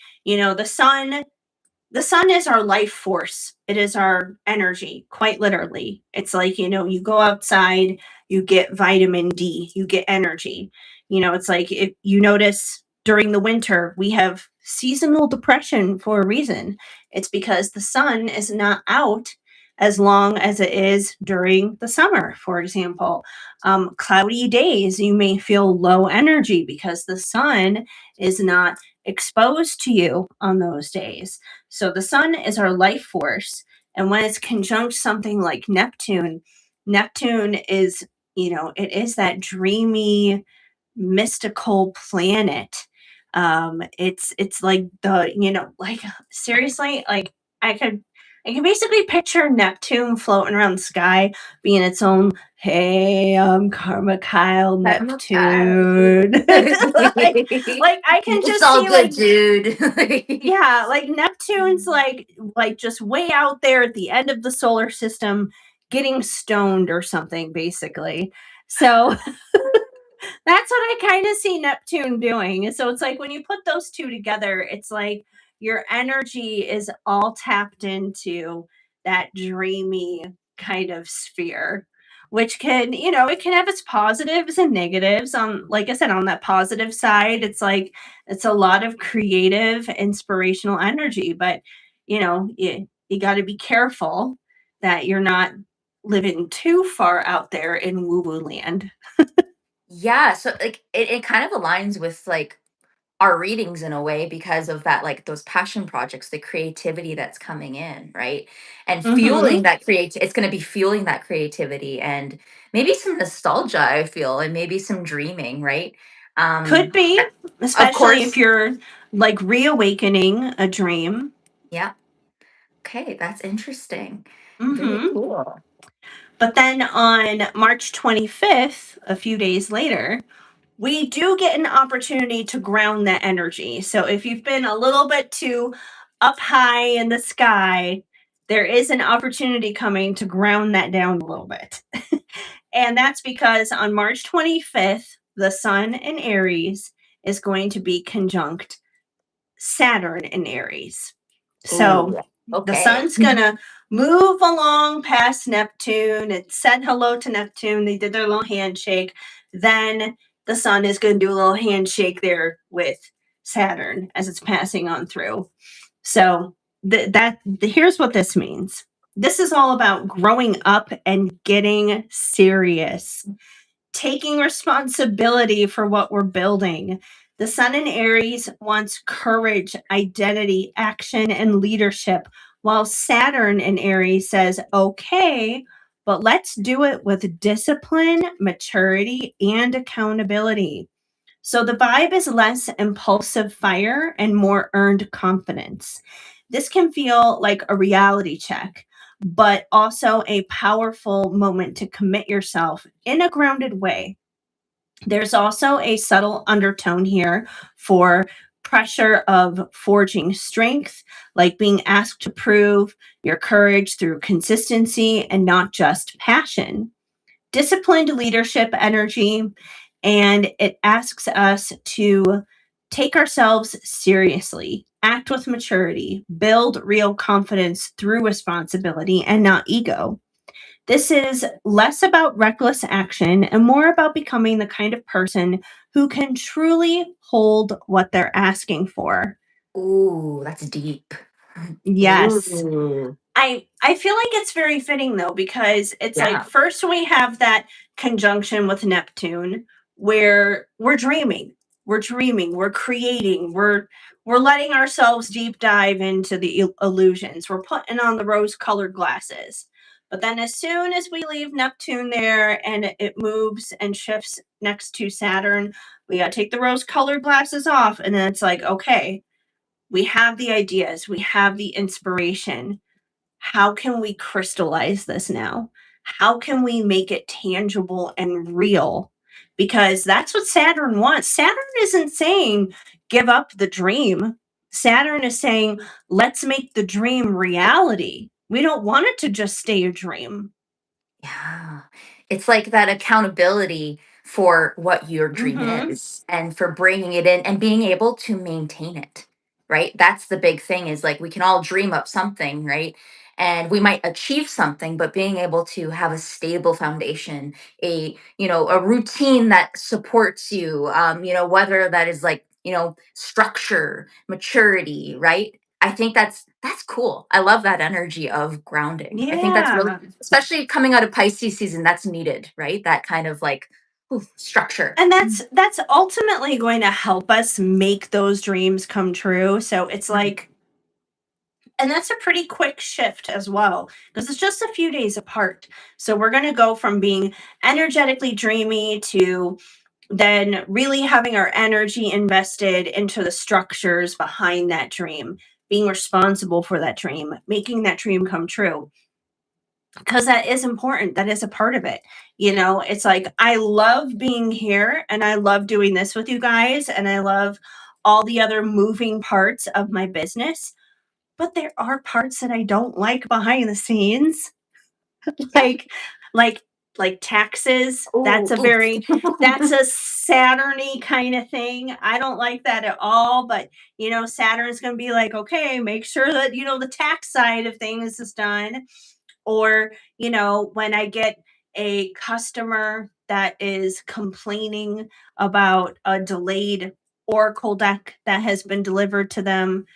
the sun is our life force. It is our energy, quite literally. It's like, you go outside, you get vitamin D, you get energy. It's like if you notice during the winter, we have seasonal depression for a reason. It's because the sun is not out as long as it is during the summer, for example. Cloudy days, you may feel low energy because the sun is not exposed to you on those days. So the sun is our life force. And when it's conjunct something like Neptune, Neptune is, it is that dreamy, mystical planet. It's like like seriously, like I could I can basically picture Neptune floating around the sky, being its own, "Hey, I'm Karma Kyle I'm okay. Neptune." like I can It's just all see good, like dude. yeah, like Neptune's like just way out there at the end of the solar system getting stoned or something basically. So that's what I kind of see Neptune doing. So it's like when you put those two together, it's like your energy is all tapped into that dreamy kind of sphere, which can, it can have its positives and negatives. Like I said, on that positive side, it's like it's a lot of creative, inspirational energy, but you got to be careful that you're not living too far out there in woo woo land. Yeah, so like it kind of aligns with like our readings in a way because of that, like those passion projects, the creativity that's coming in, right? And fueling Hmm. that it's going to be fueling that creativity and maybe some nostalgia, I feel, and maybe some dreaming, right? Could Um be, of especially if course, you're like reawakening a dream. yeah. Okay, that's interesting. Very Hmm. cool. But then on March 25th, a few days later, we do get an opportunity to ground that energy. So if you've been a little bit too up high in the sky, there is an opportunity coming to ground that down a little bit. And that's because on March 25th, the sun in Aries is going to be conjunct Saturn in Aries. So Ooh, the okay. sun's going to move along past Neptune. It said hello to Neptune. They did their little handshake. Then the sun is going to do a little handshake there with Saturn as it's passing on through. So here's what this means. This is all about growing up and getting serious, taking responsibility for what we're building. The sun in Aries wants courage, identity, action, and leadership, while Saturn in Aries says, okay, but let's do it with discipline, maturity, and accountability. So the vibe is less impulsive fire and more earned confidence. This can feel like a reality check, but also a powerful moment to commit yourself in a grounded way. There's also a subtle undertone here for pressure of forging strength, like being asked to prove your courage through consistency and not just passion. Disciplined leadership energy, and it asks us to take ourselves seriously, act with maturity, build real confidence through responsibility and not ego. This is less about reckless action and more about becoming the kind of person who can truly hold what they're asking for. Ooh, that's deep. Yes. Ooh, I feel like it's very fitting though, because it's like yeah. first we have that conjunction with Neptune where we're creating, we're letting ourselves deep dive into the illusions. We're putting on the rose colored glasses. But then as soon as we leave Neptune there and it moves and shifts next to Saturn, we got to take the rose colored glasses off, and then it's like, okay, we have the ideas, we have the inspiration. How can we crystallize this now? How can we make it tangible and real? Because that's what Saturn wants. Saturn isn't saying give up the dream. Saturn is saying let's make the dream reality. We don't want it to just stay a dream. Yeah. It's like that accountability for what your dream Mhm. is and for bringing it in and being able to maintain it, right? That's the big thing is like we can all dream up something, right? And we might achieve something, but being able to have a stable foundation, a routine that supports you, whether that is like, structure, maturity, right? I think that's cool. I love that energy of grounding. I think that's really, Yeah. especially coming out of Pisces season, that's needed, right? That kind of like structure. And that's ultimately going to help us make those dreams come true. So it's Mhm. like, and that's a pretty quick shift as well, because it's just a few days apart. So we're going to go from being energetically dreamy to then really having our energy invested into the structures behind that dream, being responsible for that dream, making that dream come true. Because that is important. That is a part of it. It's like I love being here and I love doing this with you guys and I love all the other moving parts of my business, but there are parts that I don't like behind the scenes, Yeah. like like like taxes. Oh, That's a Saturny kind of thing. I don't like that at all, but Saturn's going to be like, "Okay, make sure that the tax side of things is done." Or, when I get a customer that is complaining about a delayed Oracle deck that has been delivered to them,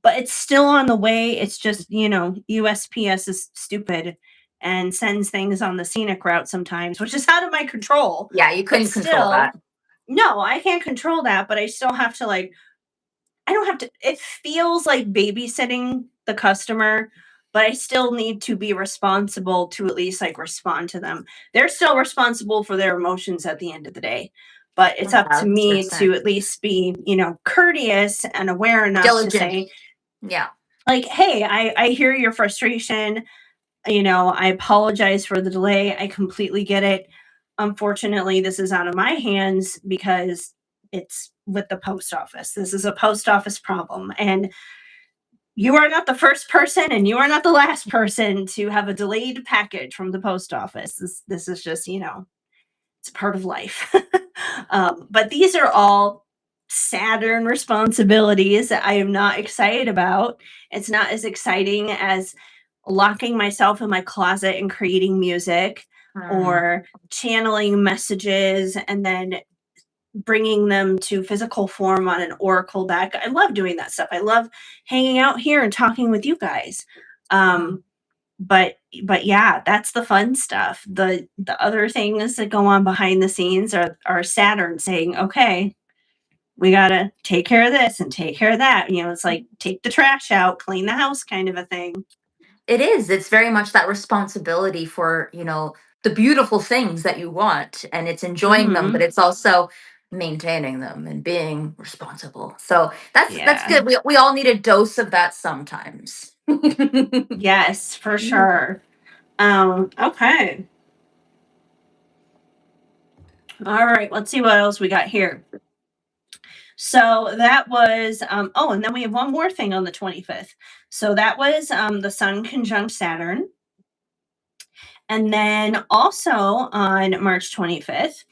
but it's still on the way. It's just, USPS is stupid and sends things on the scenic route sometimes, which is out of my control. yeah, you But couldn't control still, that. no, I can't control that, but I still have to like I don't have to, it feels like babysitting the customer, but I still need to be responsible to at least like respond to them. They're still responsible for their emotions at the end of the day. But it's up to me 1,000%. to at least be, courteous and aware enough to Diligent. say, Yeah. like, hey, I hear your frustration. I apologize for the delay. I completely get it. Unfortunately, this is out of my hands because it's with the post office. This is a post office problem. And you are not the first person and you are not the last person to have a delayed package from the post office. This is just, it's part of life. But these are all Saturn responsibilities that I am not excited about. It's not as exciting as locking myself in my closet and creating music Hmm. or channeling messages and then bringing them to physical form on an oracle deck. I love doing that stuff. I love hanging out here and talking with you guys. Wow. Um, but yeah, that's the fun stuff. The other things that go on behind the scenes are Saturn saying, okay, we gotta take care of this and take care of that. It's like take the trash out, clean the house kind of a thing. It is. It's very much that responsibility for, the beautiful things that you want, and it's enjoying them, but Hmm. it's also maintaining them and being responsible. So that's Yeah. good. We all need a dose of that sometimes. Yes, for sure. Okay. All right, let's see what else we got here. So that was, oh, and then we have one more thing on the 25th. So that was the Sun conjunct Saturn. And then also on March 25th,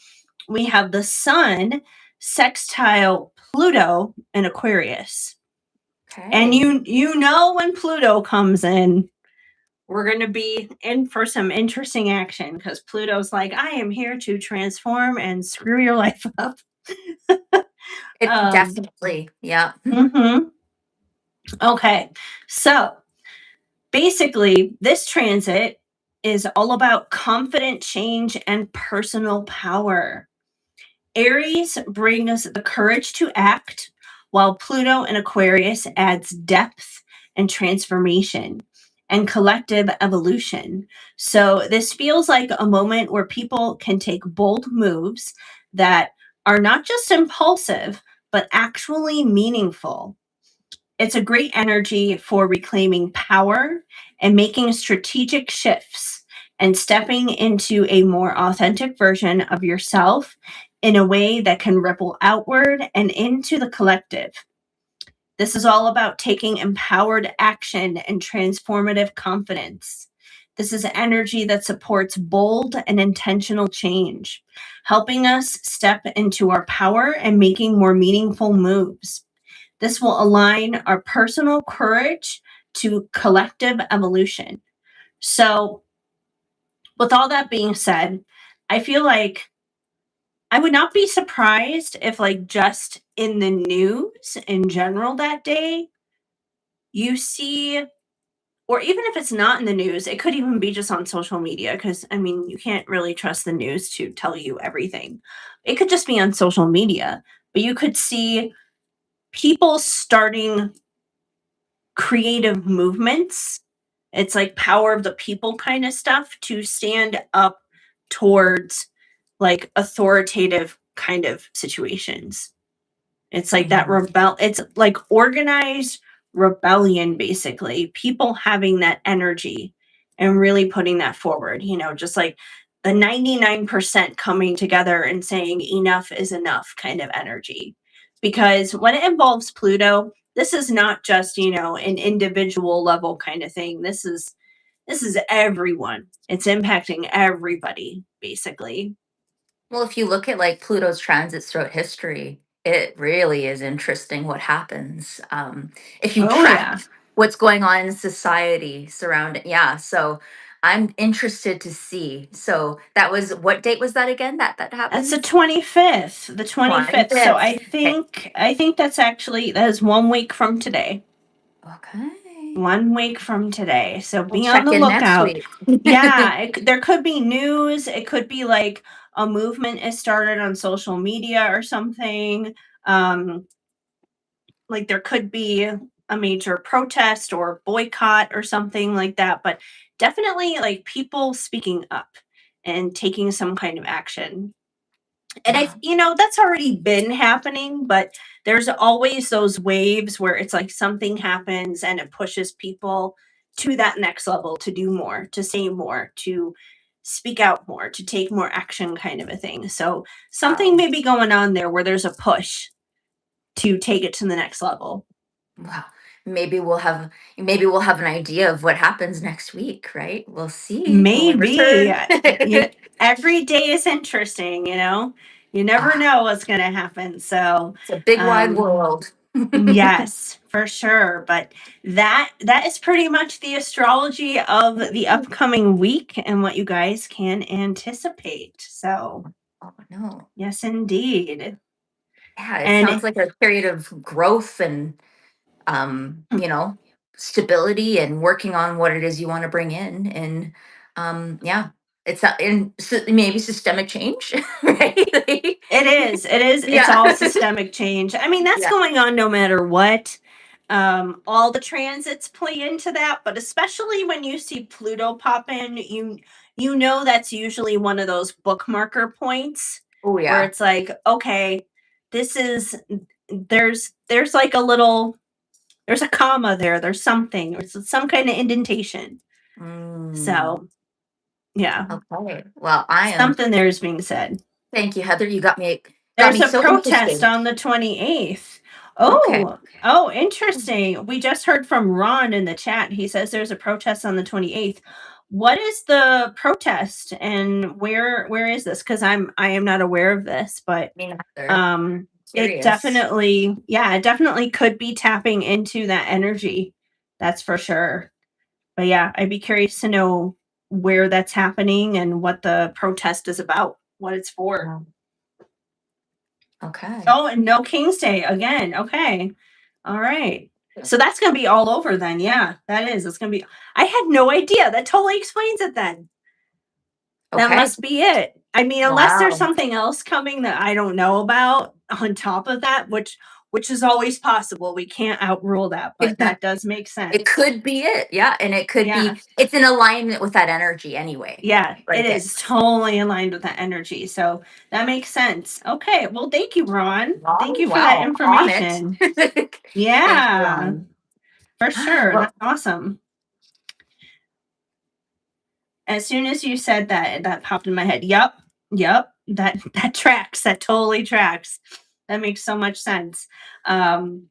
we have the Sun sextile Pluto in Aquarius. And Okay. when Pluto comes in, we're going to be in for some interesting action because Pluto's like, I am here to transform and screw your life up. It um, definitely, yeah. mhm. Okay. So basically, this transit is all about confident change and personal power. Aries brings the courage to act, while Pluto in Aquarius adds depth and transformation and collective evolution. So, this feels like a moment where people can take bold moves that are not just impulsive, but actually meaningful. It's a great energy for reclaiming power and making strategic shifts and stepping into a more authentic version of yourself in a way that can ripple outward and into the collective. This is all about taking empowered action and transformative confidence. This is energy that supports bold and intentional change, helping us step into our power and making more meaningful moves. This will align our personal courage to collective evolution. So, with all that being said, I feel like I would not be surprised if, like, just in the news in general that day, you see, or even if it's not in the news, it could even be just on social media. Because, I mean, you can't really trust the news to tell you everything. It could just be on social media, but you could see people starting creative movements. It's like power of the people kind of stuff to stand up towards like authoritative kind of situations. It's like that Mhm. it's like organized rebellion, basically. People having that energy and really putting that forward, just like the 99% coming together and saying enough is enough kind of energy. Because when it involves Pluto, this is not just, an individual level kind of thing. This is everyone. It's impacting everybody, basically. Well, if you look at like Pluto's transits throughout history, it really is interesting what happens. If you Oh track yeah. what's going on in society surrounding, yeah. So I'm interested to see. So that was, what date was that again? That That's the happened. 25th. The 25th. So 25th. I Okay. think I think that is 1 week from today. Okay. 1 week from today. So We'll be on check the in next lookout. week. Yeah, there could be news. It could be like a movement is started on social media or something. Um, like there could be a major protest or boycott or something like that. But definitely like people speaking up and taking some kind of action. And Wow. that's already been happening, but there's always those waves where it's like something happens and it pushes people to that next level to do more, to say more, to speak out more, to take more action kind of a thing. So something Wow. may be going on there where there's a push to take it to the next level. Wow. maybe we'll have an idea of what happens next week, right? We'll see when we Maybe. return. Every day is interesting, you know? You never Ah, know what's going to happen. So, it's a big wide um, world. yes, for sure. But that is pretty much the astrology of the upcoming week and what you guys can anticipate. So, Oh no. yes, indeed. Yeah, it And sounds like a period of growth and you know, stability and working on what it is you want to bring in. And yeah, it's in maybe systemic change, right? Like, it is. It is. It's all yeah. systemic change. I mean, that's Yeah. going on no matter what. All the transits play into that, but especially when you see Pluto pop in, you know that's usually one of those bookmarker points Oh where yeah. it's like, okay, this is there's like a little there's a comma there, there's something, there's some kind of indentation. Mm, So yeah, okay. Well, I am. something there is being said. Thank you, Heather. You got There's me a so protest interested. on the 28th. Okay. Oh, interesting. We just heard from Ron in the chat. He says there's a protest on the 28th. What is the protest and where is this? Because I am not aware of this, but Me neither. um it Curious. definitely, yeah, it definitely could be tapping into that energy. That's for sure. But yeah, I'd be curious to know where that's happening and what the protest is about, what it's for. Wow. Okay. Oh, and no King's Day again. Okay. All right. So that's going to be all over then. Yeah, that is. It's going to be. I had no idea. That totally explains it then. That Okay. must be it. I mean, unless there's Wow. something else coming that I don't know about on top of that, which is always possible. We can't outrule that, but that does make It sense. could be it. Yeah. And it could Yeah. be, it's in alignment with that energy anyway. Yeah, it Right there. is totally aligned with that energy. So that makes sense. Okay. Well, thank you, Ron. Thank Oh, you for that wow. On it. information. Thank you, Yeah. Ron. For Ah, sure. well, That's awesome. As soon as you said that, that popped in my head. Yep. Yep. That tracks. That totally tracks. That makes so much sense. Um,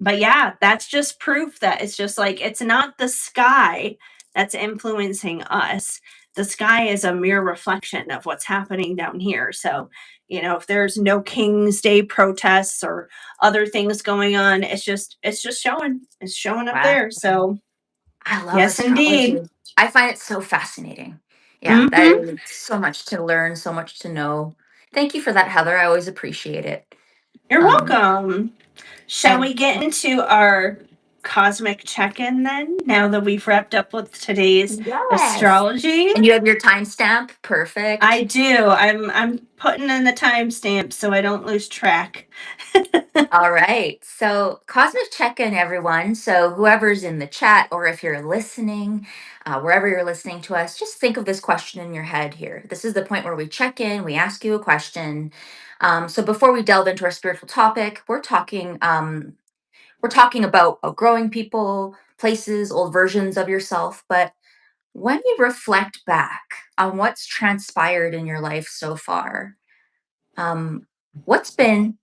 but yeah, that's just proof that it's just like it's not the sky that's influencing us. The sky is a mere reflection of what's happening down here. So, you know, if there's no King's Day protests or other things going on, it's just showing. It's showing up wow. there. So I love yes, indeed. astrology. I find it so fascinating. Yeah, that Mhm. is so much to learn, so much to know. Thank you for that, Heather. I always appreciate it. You're Um, welcome. Shall and we get into our cosmic check-in then, now that we've wrapped up with today's yes. astrology? And you have your timestamp. I Perfect. do. I'm putting in the timestamp so I don't lose track. All right. So, cosmic check in, everyone. So, whoever's in the chat or if you're listening, wherever you're listening to us, just think of this question in your head here. This is the point where we check in, we ask you a question. So, before we delve into our spiritual topic, we're talking about outgrowing people, places, old versions of yourself. But when you reflect back on what's transpired in your life so far, um, what's been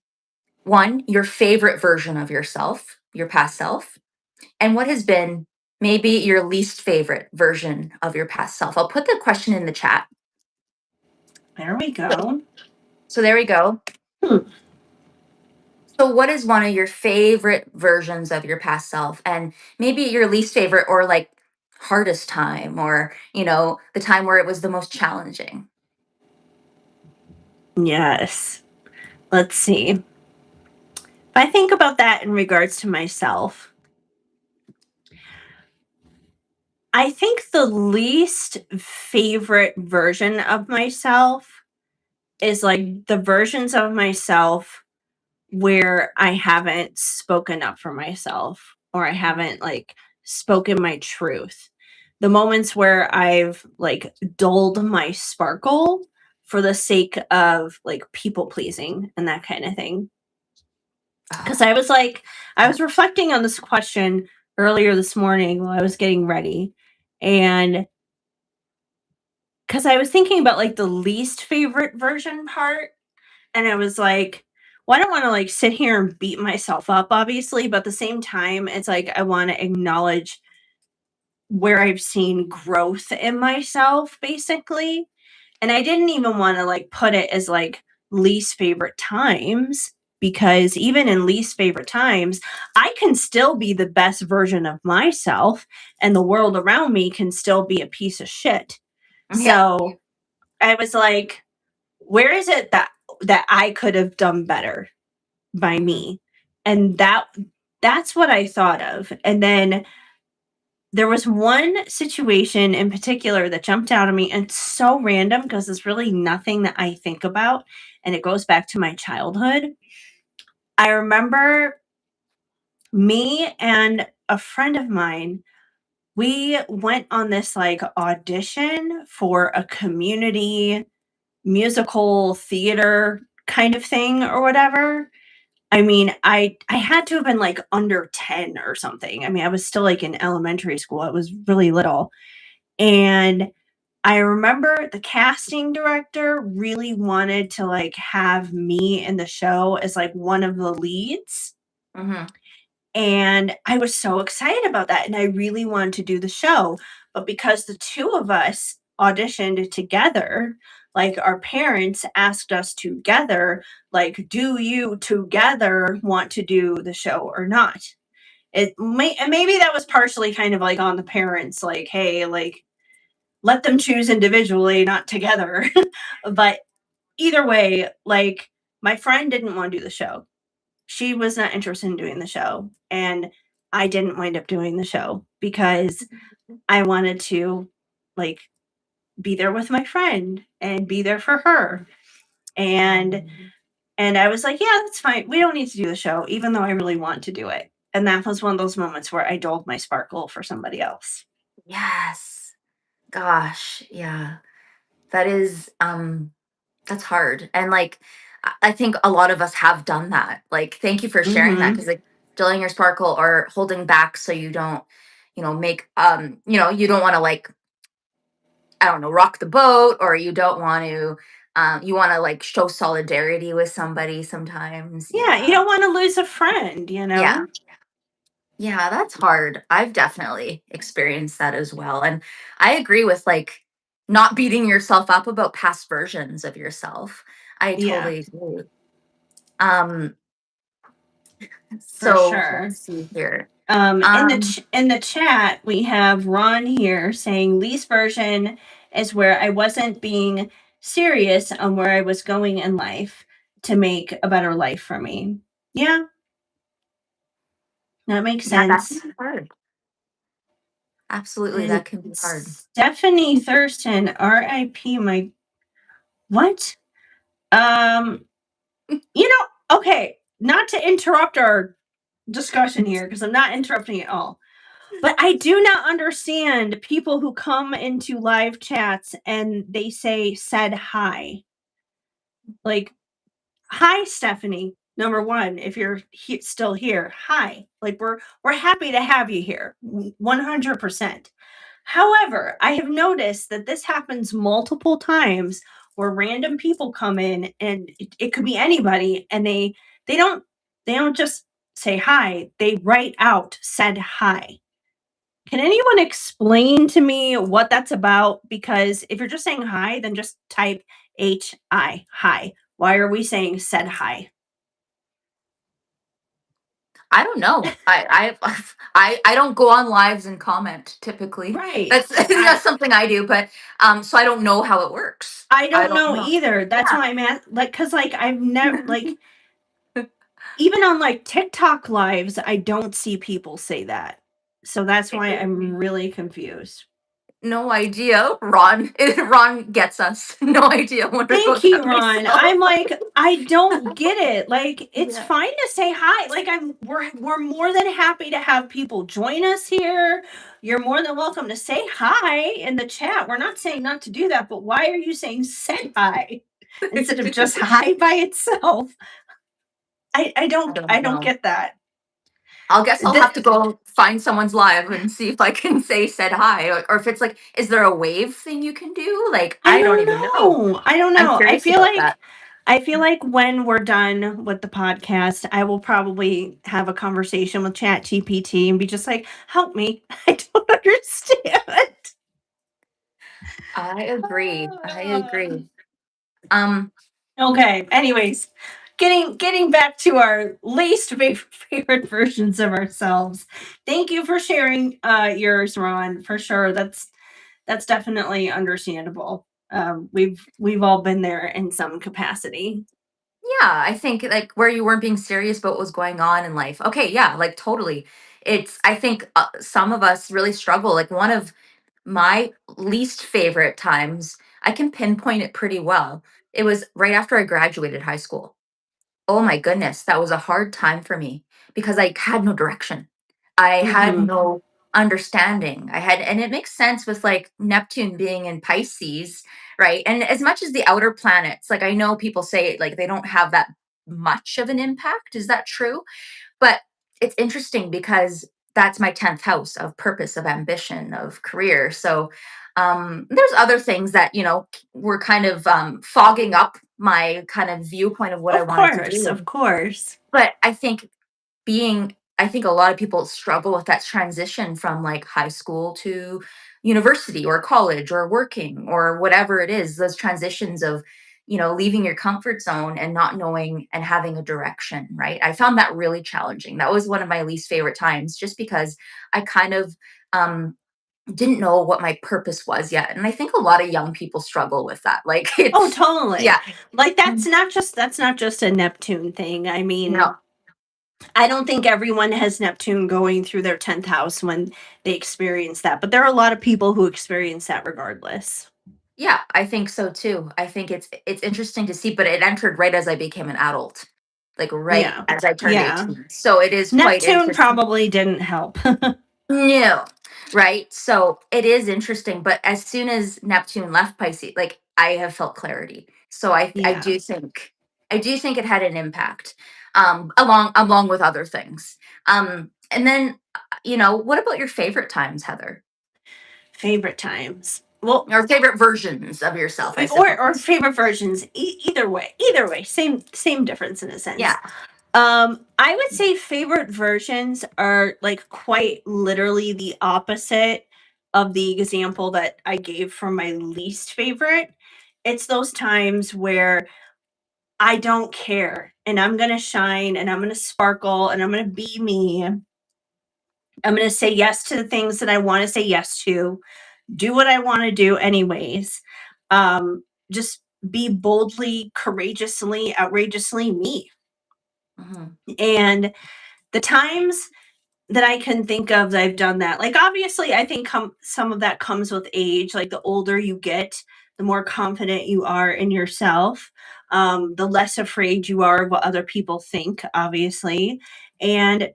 one, your favorite version of yourself, your past self, and what has been maybe your least favorite version of your past self? I'll put the question in the chat. There we go. So there we go. Hmm. So, what is one of your favorite versions of your past self, and maybe your least favorite or like hardest time, or the time where it was the most challenging? Yes. Let's see. If I think about that in regards to myself, I think the least favorite version of myself is like the versions of myself where I haven't spoken up for myself or I haven't like spoken my truth. The moments where I've like dulled my sparkle for the sake of like people pleasing and that kind of thing. Because Oh, I was reflecting on this question earlier this morning while I was getting ready. And because I was thinking about like the least favorite version part, and I was like, well, I don't want to like sit here and beat myself up, obviously, but at the same time, it's like I want to acknowledge where I've seen growth in myself, basically. And I didn't even want to like put it as like least favorite times, because even in least favorite times, I can still be the best version of myself and the world around me can still be a piece of shit. Yeah. So I was like, where is it that I could have done better by Mhm. me? And that's what I thought of. And then there was one situation in particular that jumped out at me, and it's so random because it's really nothing that I think about, and it goes back to my childhood. I remember me and a friend of mine, we went on this like audition for a community musical theater kind of thing or whatever. I mean, I had to have been like under 10 or something. I mean, I was still like in elementary school. I was really little. And I remember the casting director really wanted to like have me in the show as like one of the leads. Mhm. And I was so excited about that. And I really wanted to do the show. But because the two of us auditioned together, like our parents asked us together, like, do you together want to do the show or not? And maybe that was partially kind of like on the parents, like, hey, like, let them choose individually, not together. But either way, like, my friend didn't want to do the show. She was not interested in doing the show. And I didn't wind up doing the show because I wanted to like be there with my friend and be there for her. And Um, and I was like, yeah, that's fine. We don't need to do the show, even though I really want to do it. And that was one of those moments where I doled my sparkle for somebody else. yes. Gosh, yeah. That is that's hard. And like I think a lot of us have done that. Like thank you for sharing that, Mm-hmm. cuz like dulling your sparkle or holding back so you don't, make you don't want to like I don't know, rock the boat, or you don't want to you want to like show solidarity with somebody sometimes. Yeah, you Yeah. don't want to lose a friend, you Yeah. know? Yeah, that's hard. I've definitely experienced that as well. And I agree with like not beating yourself up about past versions of yourself. I Yeah, totally agree. Um, for so sure. let's see here. In Um, in the chat, we have Ron here saying least version is where I wasn't being serious on where I was going in life to make a better life for me. Yeah, that makes yeah, that can sense. be hard. Absolutely, And that can be hard. Stephanie Thurston, R.I.P. My what? Um, okay, not to interrupt our discussion here because I'm not interrupting at all. But I do not understand people who come into live chats and they say said hi. Like, hi Stephanie. Number 1, if you're still here, hi. Like we're happy to have you here. 100%. However, I have noticed that this happens multiple times where random people come in and it could be anybody and they don't they don't just say hi. They write out said hi. Can anyone explain to me what that's about? Because if you're just saying hi, then just type HI, hi. Why are we saying said hi? I don't know. I don't go on lives and comment typically. Right. That's it's not something I do, but so I don't know how it works. I I don't don't know know. either. That's Yeah. why I'm at like cuz like I've never like even on like TikTok lives, I don't see people say that. So that's why I'm really confused. No idea. Ron Ron gets us. No idea. Wonder Thank about you, that Ron. myself. I'm like, I don't get it. Like, it's Yeah. fine to say hi. Like, we're more than happy to have people join us here. You're more than welcome to say hi in the chat. We're not saying not to do that, but why are you saying say hi instead of just hi by itself? I I don't don't know. get that. I'll guess I'll have to The, go find someone's live and see if I can say said hi, or if it's like, is there a wave thing you can do? Like, I I don't don't even know. know. I don't I'm know. I curious feel about like that. I feel like when we're done with the podcast, I will probably have a conversation with ChatGPT and be just like, help me. I don't understand. I agree. I agree. Um, Okay. Anyways, getting back to our least favorite versions of ourselves. Thank you for sharing yours, Ron. For sure, that's definitely understandable. We've all been there in some capacity. yeah, I think like where you weren't being serious about what was going on in life. Okay, yeah, like totally. I think some of us really struggle. Like one of my least favorite times, I can pinpoint it pretty well. It was right after I graduated high school. Oh my goodness, that was a hard time for me because I had no direction. I had Hmm. no understanding. And it makes sense with like Neptune being in Pisces, right? And as much as the outer planets, like I know people say like they don't have that much of an impact. Is that true? But it's interesting because that's my 10th house of purpose, of ambition, of career. So there's other things that, were kind of fogging up my kind of viewpoint of what I Of wanted to course, of do. course. But I think a lot of people struggle with that transition from like high school to university or college or working or whatever it is, those transitions of, leaving your comfort zone and not knowing and having a direction, right? I found that really challenging. That was one of my least favorite times just because I kind of um, didn't know what my purpose was yet. And I think a lot of young people struggle with that. Like Oh, it's, totally. yeah, Like that's not just a Neptune thing. I mean, no, I don't think everyone has Neptune going through their 10th house when they experience that, but there are a lot of people who experience that regardless. yeah, I think so too. I think it's interesting to see, but it entered right as I became an adult, like right Yeah. as I turned Yeah. 18. So it is quite Neptune interesting. probably didn't help. No, right? So it is interesting, but as soon as Neptune left Pisces, like I have felt clarity. So Yeah. I do think it had an impact, along with other things. And then what about your favorite times, Heather? Favorite times. Well, Or favorite versions of yourself, I or suppose. favorite versions. Either way, same difference in a sense. Yeah. I would say favorite versions are like quite literally the opposite of the example that I gave for my least favorite. It's those times where I don't care and I'm going to shine and I'm going to sparkle and I'm going to be me. I'm going to say yes to the things that I want to say yes to, do what I want to do anyways. Just be boldly, courageously, outrageously me. Mhm. And the times that I can think of that I've done that. Like obviously, I think some of that comes with age. Like the older you get, the more confident you are in yourself. The less afraid you are of what other people think, obviously. And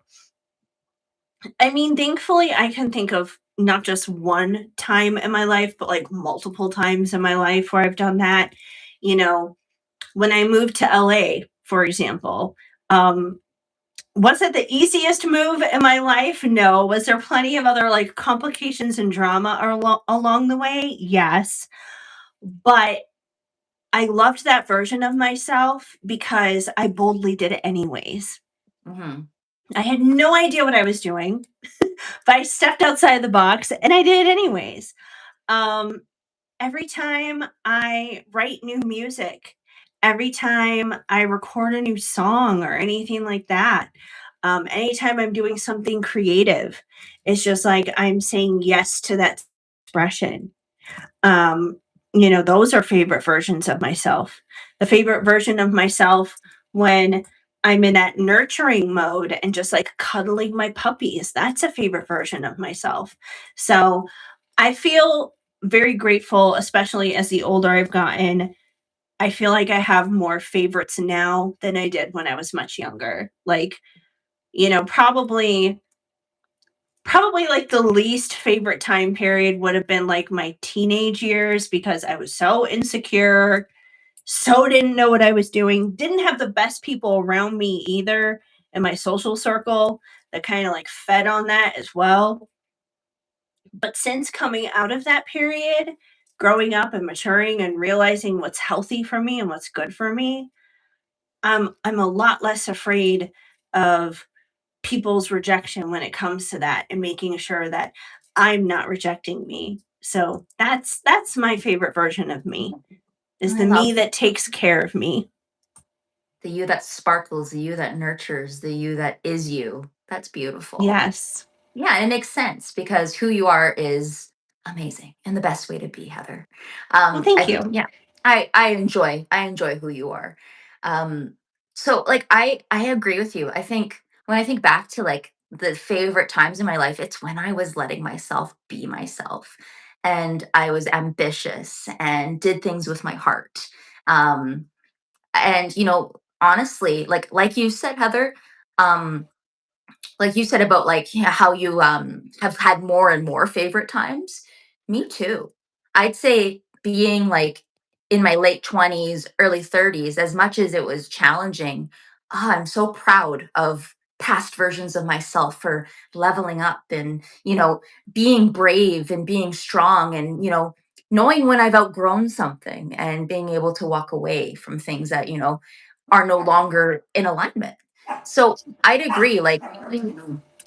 I mean, thankfully, I can think of not just one time in my life, but like multiple times in my life where I've done that. You know, when I moved to LA, for example, um, was it the easiest move in my life? No. Was there plenty of other like complications and drama along the way? Yes. But I loved that version of myself because I boldly did it anyways. Mhm. I had no idea what I was doing, but I stepped outside the box and I did it anyways. Um, every time I write new music, every time I record a new song or anything like that, anytime I'm doing something creative, it's just like I'm saying yes to that expression. Um, those are favorite versions of myself. The favorite version of myself when I'm in that nurturing mode and just like cuddling my puppies, that's a favorite version of myself. So I feel very grateful, especially as the older I've gotten. I feel like I have more favorites now than I did when I was much younger. Like, probably like the least favorite time period would have been like my teenage years because I was so insecure, so didn't know what I was doing, didn't have the best people around me either in my social circle that kind of like fed on that as well. But since coming out of that period, growing up and maturing and realizing what's healthy for me and what's good for me, I'm a lot less afraid of people's rejection when it comes to that, and making sure that I'm not rejecting me. So that's my favorite version of me, is I the me love that takes care of me. the you that sparkles, the you that nurtures, the you that is you. That's beautiful. Yes. Yeah, and it makes sense because who you are is amazing and the best way to be, Heather. Well, I thank think you. yeah, I enjoy who you are. Um, so like I agree with you. I think when I think back to like the favorite times in my life, it's when I was letting myself be myself, and I was ambitious and did things with my heart. Um, and honestly, like you said, Heather. Um, like you said about like how you have had more and more favorite times. Me too. I'd say being like in my late 20s, early 30s, as much as it was challenging, I'm so proud of past versions of myself for leveling up and being brave and being strong and knowing when I've outgrown something and being able to walk away from things that are no longer in alignment. So I'd agree. Like,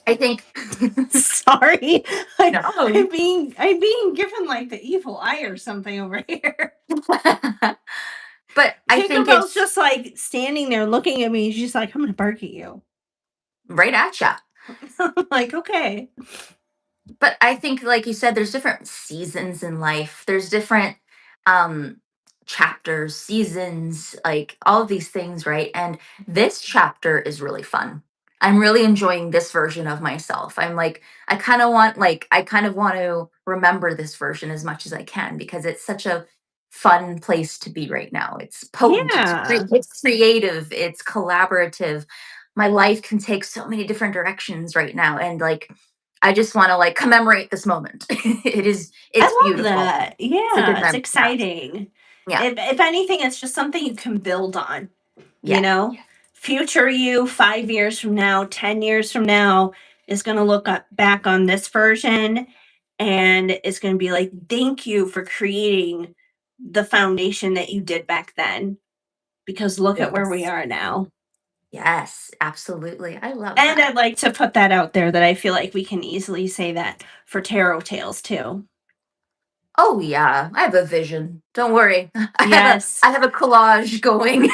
I think, Sorry. I, no, I'm being given like the evil eye or something over here. but I think Tinkerbell's it's just like standing there looking at me. She's like, I'm gonna bark at you. right at you. I'm like, okay. But I think, like you said, there's different seasons in life. There's different um chapters, seasons, like all of these things, right? And this chapter is really fun. I'm really enjoying this version of myself. I'm like, I kind of want to remember this version as much as I can because it's such a fun place to be right now. It's potent, Yeah. it's creative, it's collaborative. My life can take so many different directions right now, and like I just want to like commemorate this moment. It's I love beautiful. that. It's a good Yeah, it's memory. Yeah. exciting. Yeah. If anything, it's just something you can build on, you Yeah. know? Future you 5 years from now, 10 years from now is going to look back on this version, and it's going to be like, thank you for creating the foundation that you did back then, because look at where we Yes. are now. Yes, absolutely. I love And that. I'd like to put that out there, that I feel like we can easily say that for tarot tales too. Oh yeah, I have a vision. Don't worry. I have a Yes. I have a collage going.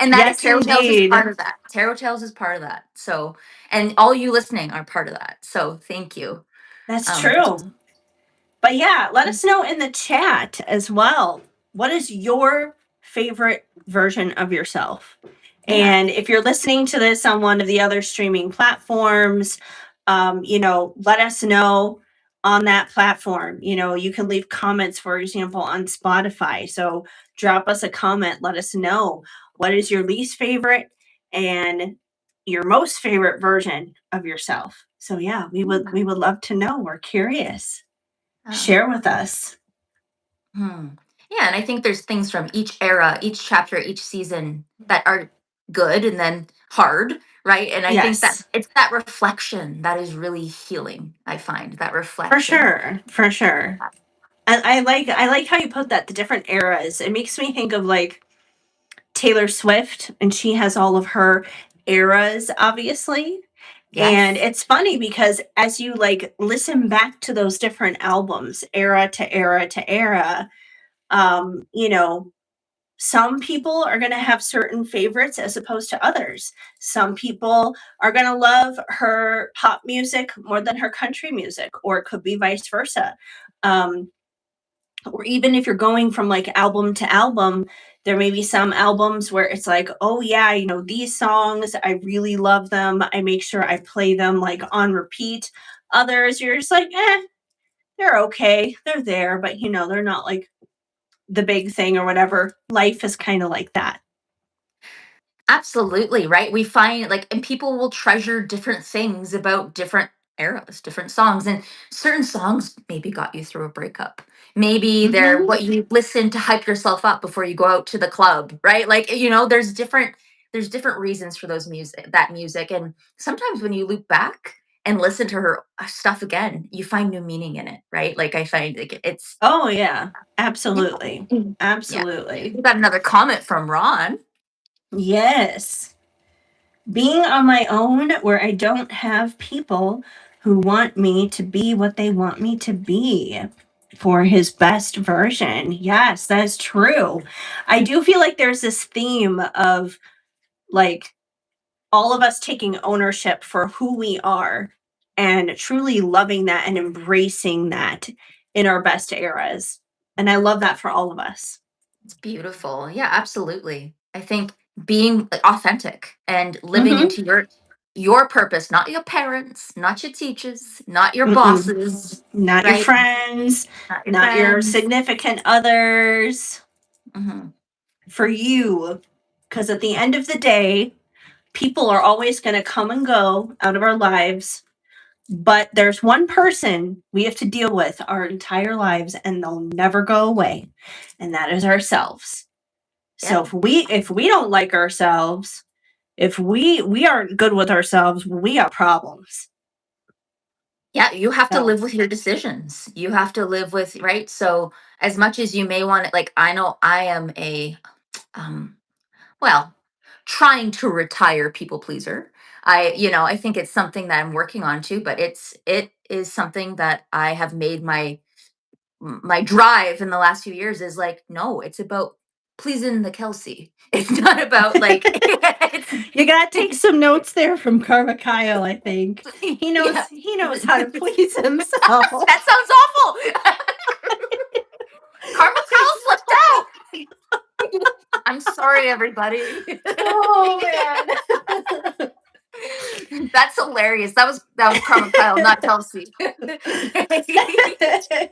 And that Yes, Tarot Tales is part indeed. of that. Tarot Tales is part of that. So, and all you listening are part of that. So, thank you. That's Um true. But yeah, let us know in the chat as well. What is your favorite version of yourself? yeah. And if you're listening to this on one of the other streaming platforms, let us know on that platform. You can leave comments, for example, on Spotify. So drop us a comment. Let us know what is your least favorite and your most favorite version of yourself. So yeah, we would love to know. We're curious. Yeah. Share with us. Hmm. Yeah, and I think there's things from each era, each chapter, each season that are good and then hard, right? And I think that Yes, it's that reflection that is really healing. I find that for reflection. sure, for sure. I like how you put that, the different eras. It makes me think of like Taylor Swift, and she has all of her eras, obviously. And Yes. it's funny because as you like listen back to those different albums, era to era to era, um, you know, some people are going to have certain favorites as opposed to others. Some people are going to love her pop music more than her country music, or it could be vice versa. Um, or even if you're going from like album to album, there may be some albums where it's like, oh yeah, these songs, I really love them. I make sure I play them like on repeat. Others, you're just like, they're okay. They're there, but they're not like the big thing or whatever. Life is kind of like that. Absolutely, right? We find like and people will treasure different things about different eras, different songs, and certain songs maybe got you through a breakup. Maybe they're Hmm. what you listen to hype yourself up before you go out to the club, right? Like, there's different reasons for those music, and sometimes when you loop back, and listen to her stuff again, you find new meaning in it, right? Like I find like it's Oh, yeah. yeah. Absolutely. Mm. Yeah. Absolutely. We got another comment from Ron. Yes. Being on my own where I don't have people who want me to be what they want me to be for his best version. Yes, that's true. I do feel like there's this theme of like all of us taking ownership for who we are and truly loving that and embracing that in our best eras. And I love that for all of us. It's beautiful. Yeah, absolutely. I think being authentic and living Mm-hmm. into your purpose, not your parents, not your teachers, not your Mm-mm. bosses, Not your right? friends, Not your not your friends. significant others, Hmm. for you. Because at the end of the day, people are always going to come and go out of our lives. But there's one person we have to deal with our entire lives and they'll never go away. And that is ourselves. So Yeah. if we don't like ourselves, if we aren't good with ourselves, we got problems. Yeah, you have to So live with your decisions. You have to live with, right? So as much as you may want to, like, I know I am a um well, trying to retire people pleaser. I think it's something that I'm working on too, but it is something that I have made my drive in the last few years is like, no, it's about pleasing the Kelsey. It's not about like it's you gotta take some notes there from Karma Kyle, I think. He knows yeah. he knows how to please That himself. sounds awful. Karma Kyle slipped out. I'm sorry, everybody. Oh man. That's hilarious. That was Karma Kyle, not Kelsey.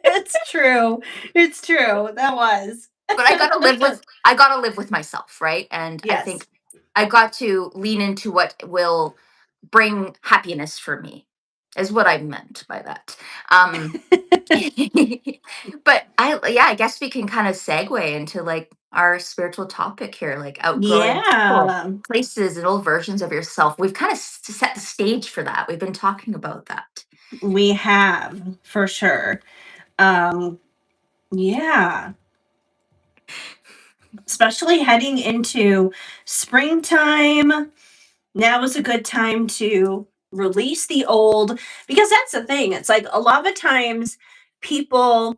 It's true. It's true. That was. But I gotta live with myself, right? And I Yes. think I got to lean into what will bring happiness for me, is what I meant by that. But I guess we can kind of segue into like our spiritual topic here, like outgrowing people, Yeah, places, and old versions of yourself. We've kind of set the stage for that. We've been talking about that. we have for sure. Um, yeah, especially heading into springtime. Now is a good time to release the old because that's the thing. It's like a lot of times people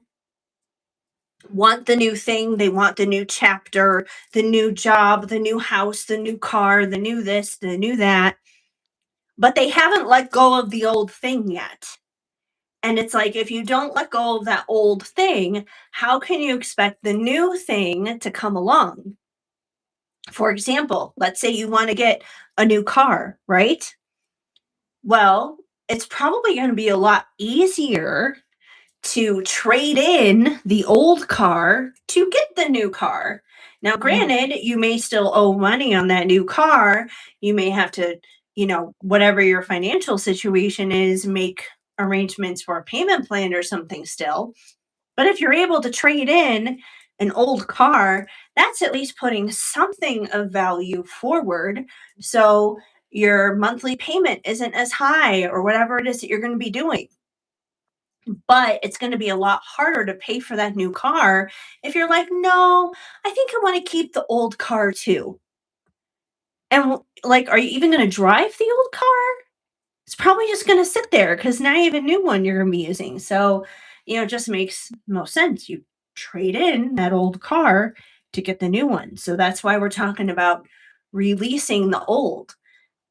want the new thing, they want the new chapter, the new job, the new house, the new car, the new this, the new that, but they haven't let go of the old thing yet. And it's like, if you don't let go of that old thing, how can you expect the new thing to come along? For example, let's say you want to get a new car, right? Well, it's probably going to be a lot easier to trade in the old car to get the new car. Now, Mhm. granted, you may still owe money on that new car. You may have to, whatever your financial situation is, make arrangements for a payment plan or something still. But if you're able to trade in an old car, that's at least putting something of value forward. So your monthly payment isn't as high or whatever it is that you're going to be doing. But it's going to be a lot harder to pay for that new car if you're like, no, I think I want to keep the old car too. And like, are you even going to drive the old car? It's probably just going to sit there because now you have a new one you're going to be using. So, it just makes most sense. You trade in that old car to get the new one. So that's why we're talking about releasing the old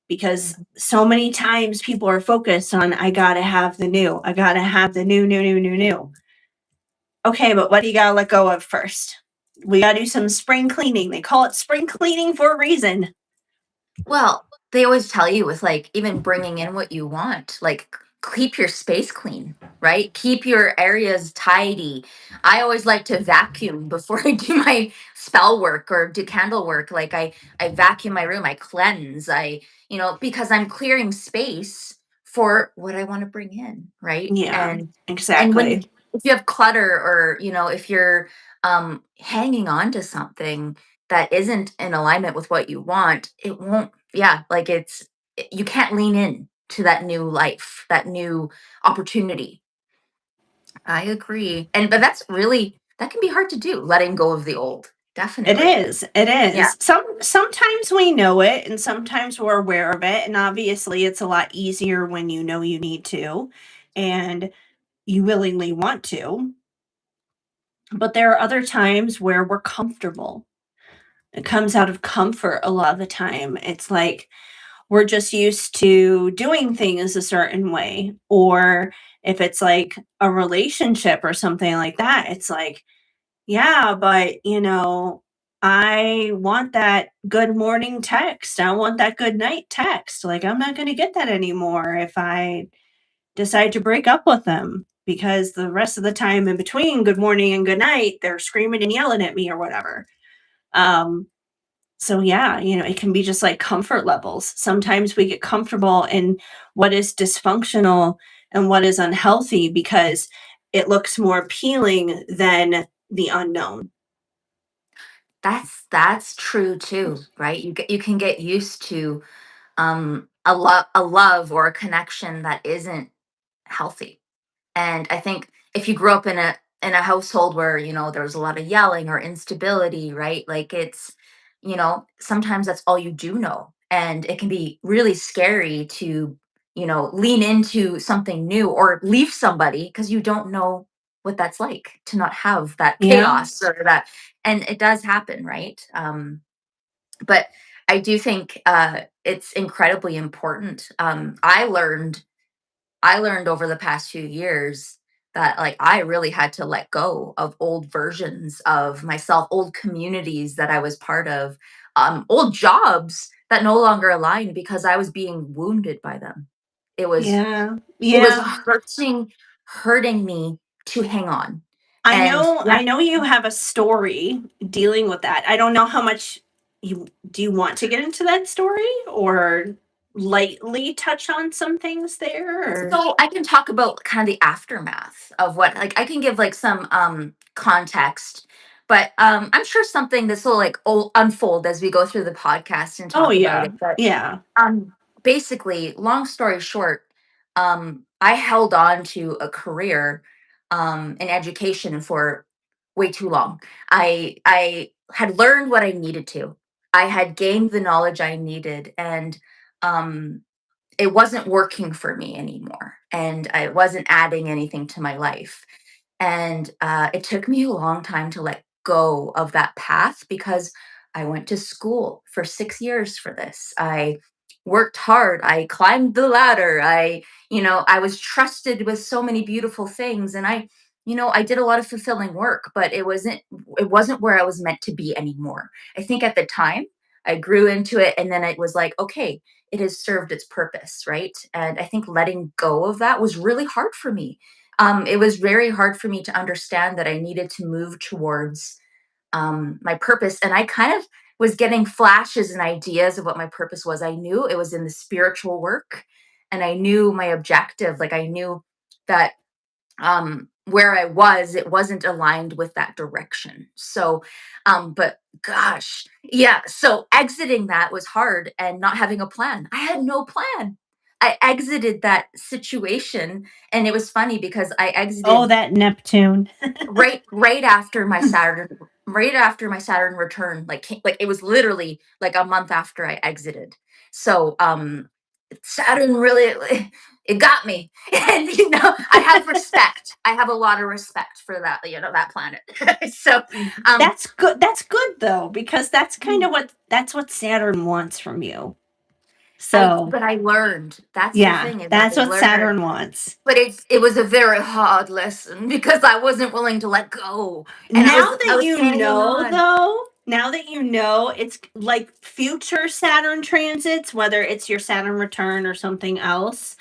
because so many times people are focused on, I got to have the new, I got to have the new, new, new, new, new. Okay, but what do you got to let go of first? We got to do some spring cleaning. They call it spring cleaning for a reason. Well, they always tell you with like even bringing in what you want, like keep your space clean, right? Keep your areas tidy. I always like to vacuum before I do my spell work or do candle work. Like I vacuum my room, I cleanse, because I'm clearing space for what I want to bring in, right? Yeah, And when exactly. if you have clutter or if you're hanging on to something that isn't in alignment with what you want, it won't, yeah, like you can't lean in to that new life, that new opportunity. I agree. And but that's really that can be hard to do, letting go of the old. It Definitely. is. It Yeah. is. Sometimes we know it and sometimes we're aware of it. And obviously it's a lot easier when you know you need to and you willingly want to. But there are other times where we're comfortable. It comes out of comfort a lot of the time. It's like we're just used to doing things a certain way. Or if it's like a relationship or something like that, it's like, yeah, but I want that good morning text. I want that good night text. Like, I'm not going to get that anymore if I decide to break up with them because the rest of the time in between good morning and good night, they're screaming and yelling at me or whatever. Um, so yeah, it can be just like comfort levels. Sometimes we get comfortable in what is dysfunctional and what is unhealthy because it looks more appealing than the unknown. That's true too, right? You can get used to a love or a connection that isn't healthy. And I think if you grew up in a household where, there was a lot of yelling or instability, right? Like it's, sometimes that's all you do know. And it can be really scary to, lean into something new or leave somebody because you don't know what that's like to not have that Yeah. chaos or that. And it does happen, right? But I do think it's incredibly important. I learned over the past few years that like I really had to let go of old versions of myself, old communities that I was part of, old jobs that no longer aligned because I was being wounded by them. It was Yeah. it was Yeah. hurting me to hang on. I And know yeah, I know you have a story dealing with that. I don't know how much you want to get into that story or lightly touch on some things there or so I can talk about kind of the aftermath of what like I can give like some context, but I'm sure something this will like unfold as we go through the podcast and Oh talk about yeah. it. But Yeah. basically, long story short, I held on to a career in education for way too long. I had learned what I needed to. I had gained the knowledge I needed, and um it wasn't working for me anymore, and I wasn't adding anything to my life. And it took me a long time to let go of that path because I went to school for 6 years for this. I worked hard. I climbed the ladder. I was trusted with so many beautiful things. And I did a lot of fulfilling work, but it wasn't where I was meant to be anymore. I think at the time I grew into it and then it was like, okay, it has served its purpose, right? And I think letting go of that was really hard for me. It was very hard for me to understand that I needed to move towards my purpose. And I kind of was getting flashes and ideas of what my purpose was. I knew it was in the spiritual work, and I knew my objective. Like I knew that where I was, it wasn't aligned with that direction. So, but gosh, yeah. So exiting that was hard and not having a plan. I had no plan. I exited that situation, and it was funny because I Oh, exited that Neptune. right after my Saturn return, like it was literally like a month after I exited. So Saturn really it got me. And I have respect. I have a lot of respect for that planet. So um That's good. That's good though because that's kind mm, of what Saturn wants from you. I So, but I learned. That's the yeah, thing is that's I what learned. Saturn wants. But it was a very hard lesson because I wasn't willing to let go. And I Now was I that was you hanging know, on. though, now that you know, it's like future Saturn transits, whether it's your Saturn return or something else.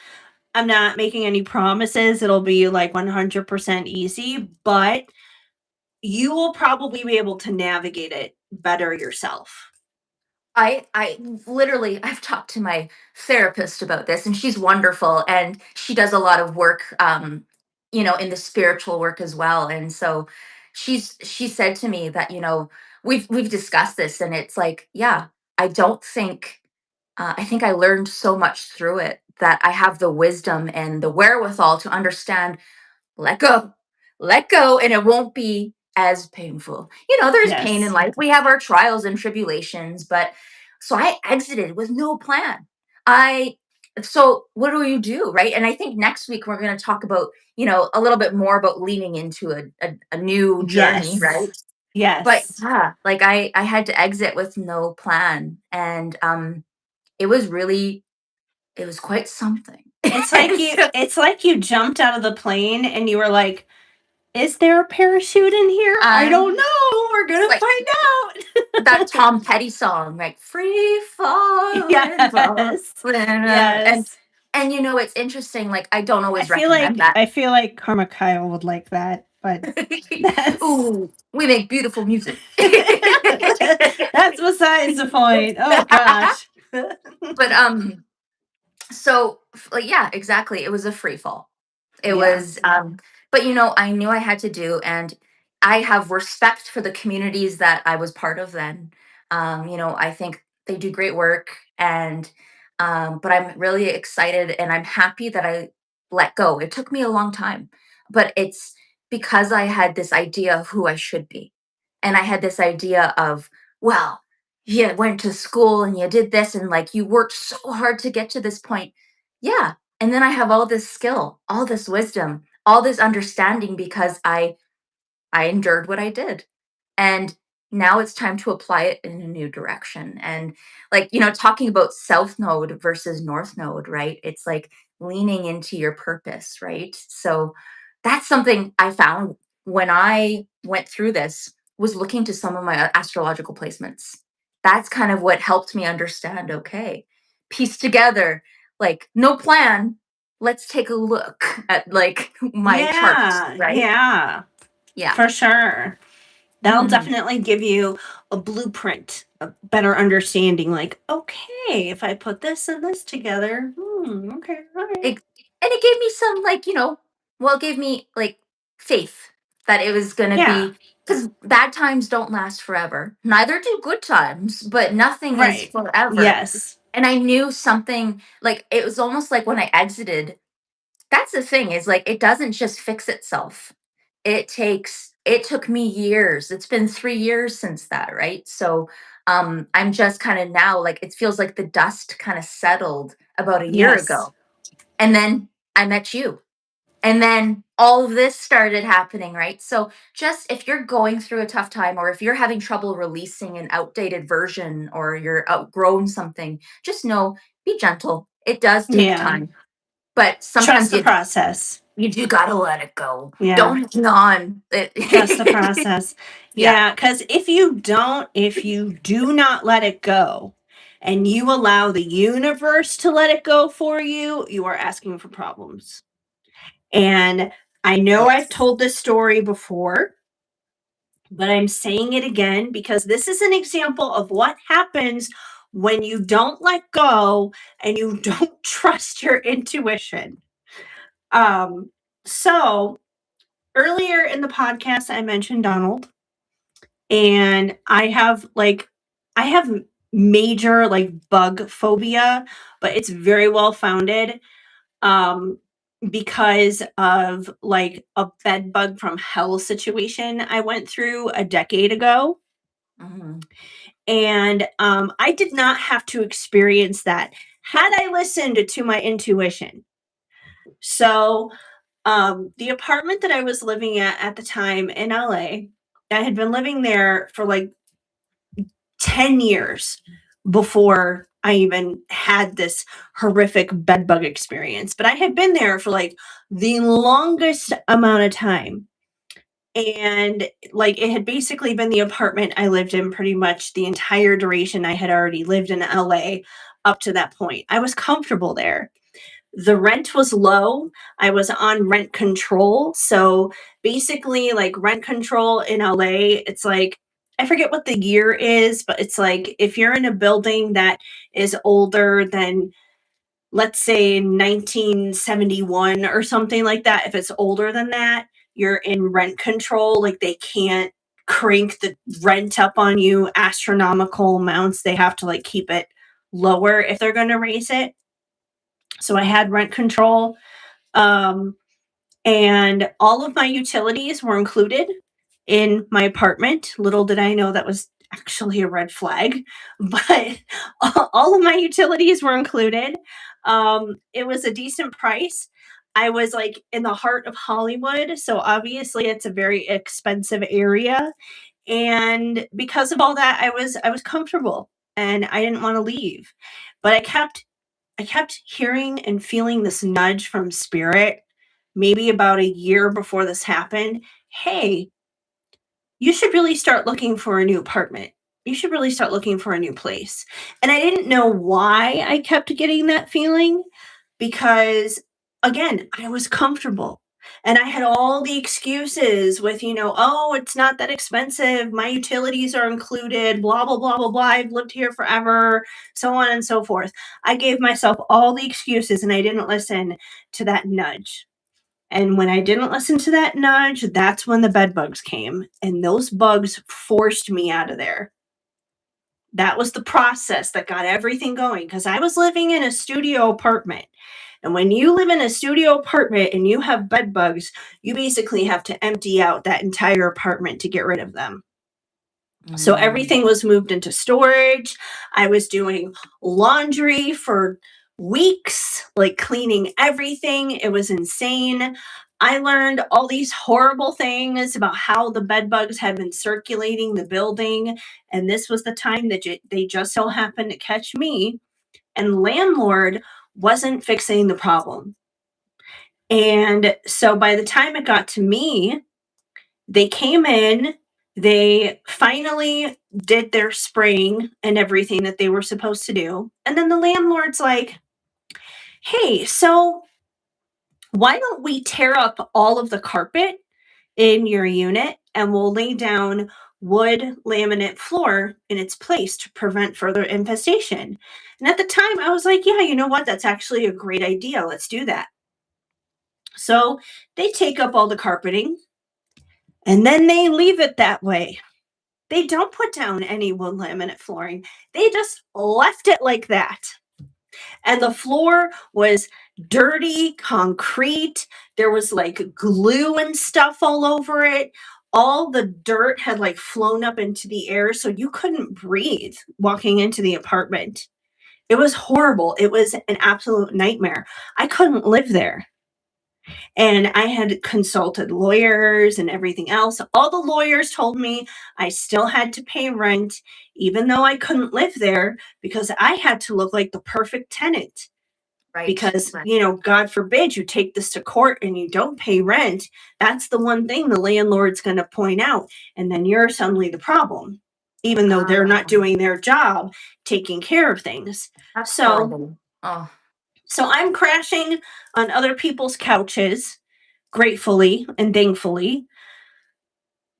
I'm not making any promises. It'll be like 100% easy, but you will probably be able to navigate it better yourself. I literally I've talked to my therapist about this, and she's wonderful, and she does a lot of work in the spiritual work as well. And so she said to me that we've discussed this, and it's like, yeah, I don't think I think I learned so much through it that I have the wisdom and the wherewithal to understand, let go, let go, and it won't be as painful. There's pain in Yes. life. We have our trials and tribulations, but so I exited with no plan. I so what do you do, right? And I think next week we're going to talk about, a little bit more about leaning into a new journey, Yes. right? But Yes. yeah, like I had to exit with no plan, and it was really it was quite something. And so, It's like you jumped out of the plane and you were like, is there a parachute in here? I don't um know. We're gonna like find that out. Tom Petty song, like free falling, Yes. falling, Yes. and it's interesting. Like I don't always recommend that. I feel like Karma Kyle would like that, but that's Ooh, we make beautiful music. that's besides the point. Oh gosh. But so like yeah, exactly. It was a free fall. It Yeah. was, but I knew I had to do, and I have respect for the communities that I was part of then. I think they do great work, and but I'm really excited and I'm happy that I let go. It took me a long time, but it's because I had this idea of who I should be, and I had this idea of, well, you went to school and you did this, and like you worked so hard to get to this point. Yeah, and then I have all this skill, all this wisdom, all this understanding because I endured what I did. And now it's time to apply it in a new direction. And like, talking about south node versus north node, right? It's like leaning into your purpose, right? So that's something I found when I went through this, was looking to some of my astrological placements. That's kind of what helped me understand, okay, piece together, like no plan. Let's take a look at like my chart, Yeah. right? Yeah. Yeah. For sure. That'll Mhm. definitely give you a blueprint, a better understanding. Like, okay, if I put this and this together, okay, all right. It, and it gave me some, like, well, it gave me like faith that it was going to Yeah, be, because bad times don't last forever. Neither do good times, but nothing is right. forever. Yes, And I knew something, like, it was almost like when I exited, that's the thing, is like, it doesn't just fix itself. It took me years. It's been 3 years since that, right? So I'm just kind of now, like, it feels like the dust kind of settled about a year yes, ago. And then I met you. And then all of this started happening, right? So just if you're going through a tough time, or if you're having trouble releasing an outdated version, or you're outgrown something, just know, be gentle. It does take yeah. time. But Trust sometimes the you process. you do gotta let it go. Yeah, Don't hang on. trust the process. Yeah. Yeah, because if you do not let it go and you allow the universe to let it go for you, you are asking for problems. And I know I've Yes. told this story before, but I'm saying it again because this is an example of what happens when you don't let go and you don't trust your intuition. Um, so earlier in the podcast, I mentioned Donald, and I have major like bug phobia, but it's very well founded. Um, because of like a bed bug from hell situation I went through a decade ago. Mhm. And I did not have to experience that had I listened to my intuition. So, the apartment that I was living at the time in LA, I had been living there for like 10 years before I even had this horrific bed bug experience. But I had been there for like the longest amount of time. And like it had basically been the apartment I lived in pretty much the entire duration I had already lived in LA up to that point. I was comfortable there. The rent was low. I was on rent control. So basically, like rent control in LA, it's like, I forget what the year is, but it's like if you're in a building that is older than, let's say, 1971 or something like that, if it's older than that, you're in rent control. Like they can't crank the rent up on you astronomical amounts. They have to like keep it lower if they're going to raise it. So I had rent control. Um, and all of my utilities were included in my apartment. Little did I know that was actually a red flag, but all of my utilities were included. It was a decent price. I was like in the heart of Hollywood, so obviously it's a very expensive area. And because of all that, I was comfortable and I didn't want to leave. But I kept hearing and feeling this nudge from spirit, maybe about a year before this happened. Hey, you should really start looking for a new apartment. You should really start looking for a new place. And I didn't know why I kept getting that feeling because, again, I was comfortable. And I had all the excuses with, oh, it's not that expensive. My utilities are included, blah, blah, blah, blah, blah. I've lived here forever, so on and so forth. I gave myself all the excuses and I didn't listen to that nudge. And when I didn't listen to that nudge, that's when the bed bugs came. And those bugs forced me out of there. That was the process that got everything going because I was living in a studio apartment. And when you live in a studio apartment and you have bed bugs, you basically have to empty out that entire apartment to get rid of them. So everything was moved into storage. I was doing laundry for weeks, like cleaning everything. It was insane. I learned all these horrible things about how the bed bugs had been circulating the building. And this was the time that they just so happened to catch me. And landlord wasn't fixing the problem. And so by the time it got to me, they came in, they finally did their spraying and everything that they were supposed to do. And then the landlord's like, hey, so why don't we tear up all of the carpet in your unit and we'll lay down wood laminate floor in its place to prevent further infestation. And at the time, I was like, yeah, you know what? That's actually a great idea. Let's do that. So they take up all the carpeting and then they leave it that way. They don't put down any wood laminate flooring. They just left it like that. And the floor was dirty concrete. There was like glue and stuff all over it. All the dirt had like flown up into the air, so you couldn't breathe walking into the apartment. It was horrible. It was an absolute nightmare. I couldn't live there. And I had consulted lawyers and everything else. All the lawyers told me I still had to pay rent, even though I couldn't live there, because I had to look like the perfect tenant. Right. Because, God forbid you take this to court and you don't pay rent. That's the one thing the landlord's going to point out. And then you're suddenly the problem, even though they're not doing their job taking care of things. That's So, horrible. Oh, so I'm crashing on other people's couches, gratefully and thankfully.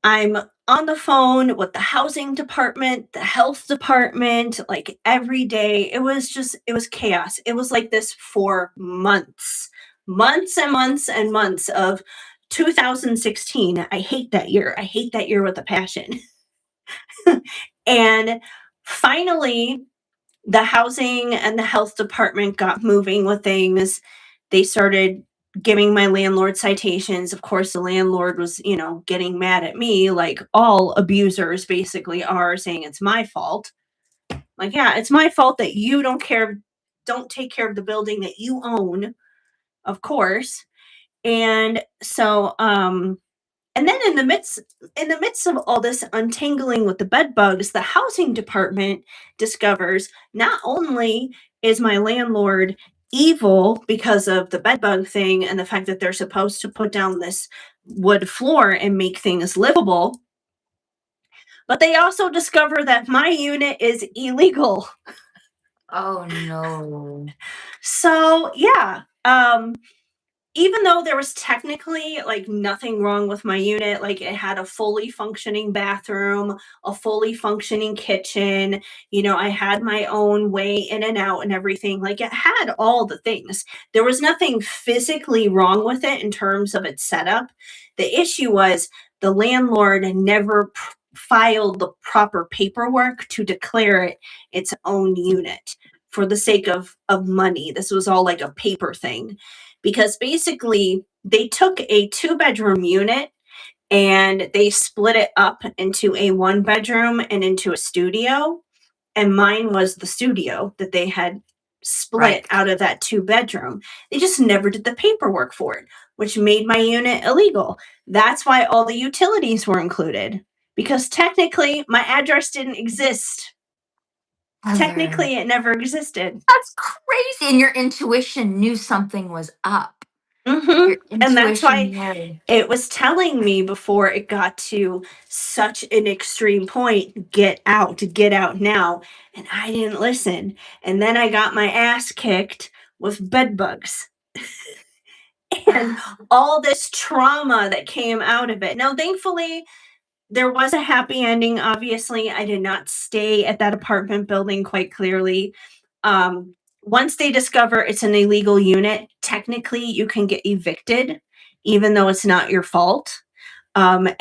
I'm on the phone with the housing department, the health department, like every day. It was chaos. It was like this for months and months and months of 2016. I hate that year. I hate that year with a passion. And finally, the housing and the health department got moving with things. They started giving my landlord citations. Of course, the landlord was, getting mad at me like all abusers basically are, saying it's my fault. Like, yeah, it's my fault that you don't take care of the building that you own, of course. And so, and then in the midst of all this untangling with the bed bugs, the housing department discovers not only is my landlord evil because of the bed bug thing and the fact that they're supposed to put down this wood floor and make things livable, but they also discover that my unit is illegal. oh no. So yeah, even though there was technically like nothing wrong with my unit, like it had a fully functioning bathroom, a fully functioning kitchen, I had my own way in and out and everything. Like it had all the things. There was nothing physically wrong with it in terms of its setup. The issue was the landlord never filed the proper paperwork to declare it its own unit. for the sake of money. This was all like a paper thing because basically they took a two-bedroom unit and they split it up into a one bedroom and into a studio, and mine was the studio that they had split Right. out of that two bedroom. They just never did the paperwork for it, which made my unit illegal. That's why all the utilities were included because technically my address didn't exist. Heather, Technically, it never existed. that's crazy. And your intuition knew something was up. Your And that's intuition why knew. it was telling me before it got to such an extreme point, get out now. And I didn't listen. And then I got my ass kicked with bed bugs and all this trauma that came out of it. Now, thankfully, there was a happy ending. Obviously, I did not stay at that apartment building quite clearly. Once they discover it's an illegal unit, technically you can get evicted, even though it's not your fault.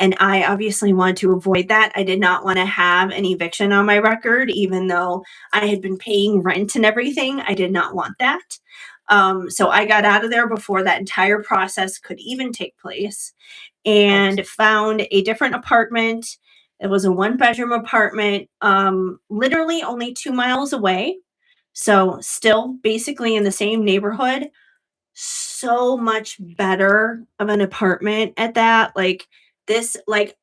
And I obviously wanted to avoid that. I did not want to have an eviction on my record, even though I had been paying rent and everything. I did not want that. So I got out of there before that entire process could even take place Right. and found a different apartment. It was a one bedroom apartment, literally only 2 miles away. So, still basically in the same neighborhood. So much better of an apartment at that. Like,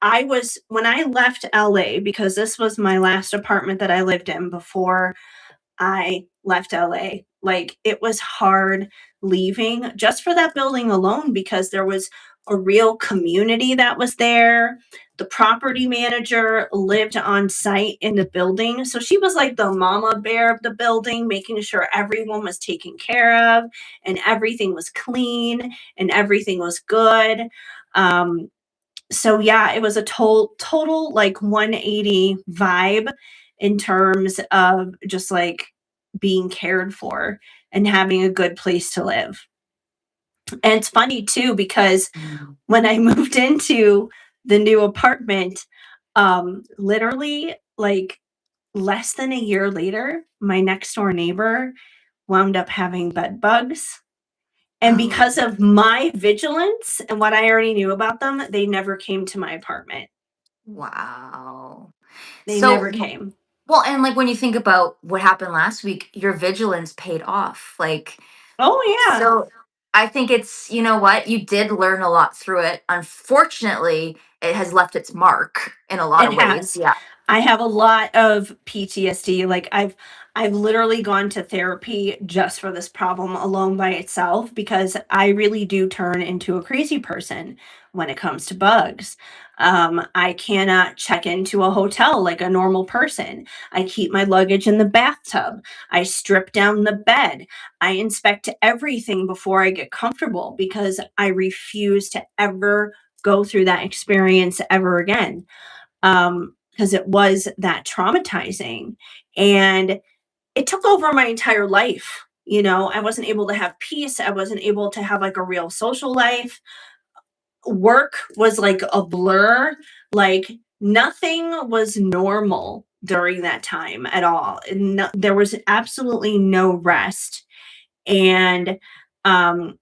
I was, when I left LA, because this was my last apartment that I lived in before I left LA. Like it was hard leaving just for that building alone because there was a real community that was there. The property manager lived on site in the building. So she was like the mama bear of the building, making sure everyone was taken care of and everything was clean and everything was good. Um, so yeah, it was a total like 180 vibe in terms of just like being cared for and having a good place to live. And it's funny too because Mm. when I moved into the new apartment, literally like less than a year later, my next door neighbor wound up having bed bugs. And Oh, because of my vigilance and what I already knew about them, they never came to my apartment. wow. They So, never came. well, and like when you think about what happened last week, your vigilance paid off. Like, Oh, yeah. so I think it's, you know what, you did learn a lot through it. Unfortunately, it has left its mark in a lot It of ways. has. Yeah. I have a lot of PTSD. Like I've literally gone to therapy just for this problem alone by itself because I really do turn into a crazy person when it comes to bugs. I cannot check into a hotel like a normal person. I keep my luggage in the bathtub. I strip down the bed. I inspect everything before I get comfortable because I refuse to ever go through that experience ever again because it was that traumatizing and it took over my entire life. You know, I wasn't able to have peace. I wasn't able to have like a real social life. Work was like a blur. Like nothing was normal during that time at all. And there was absolutely no rest. And um,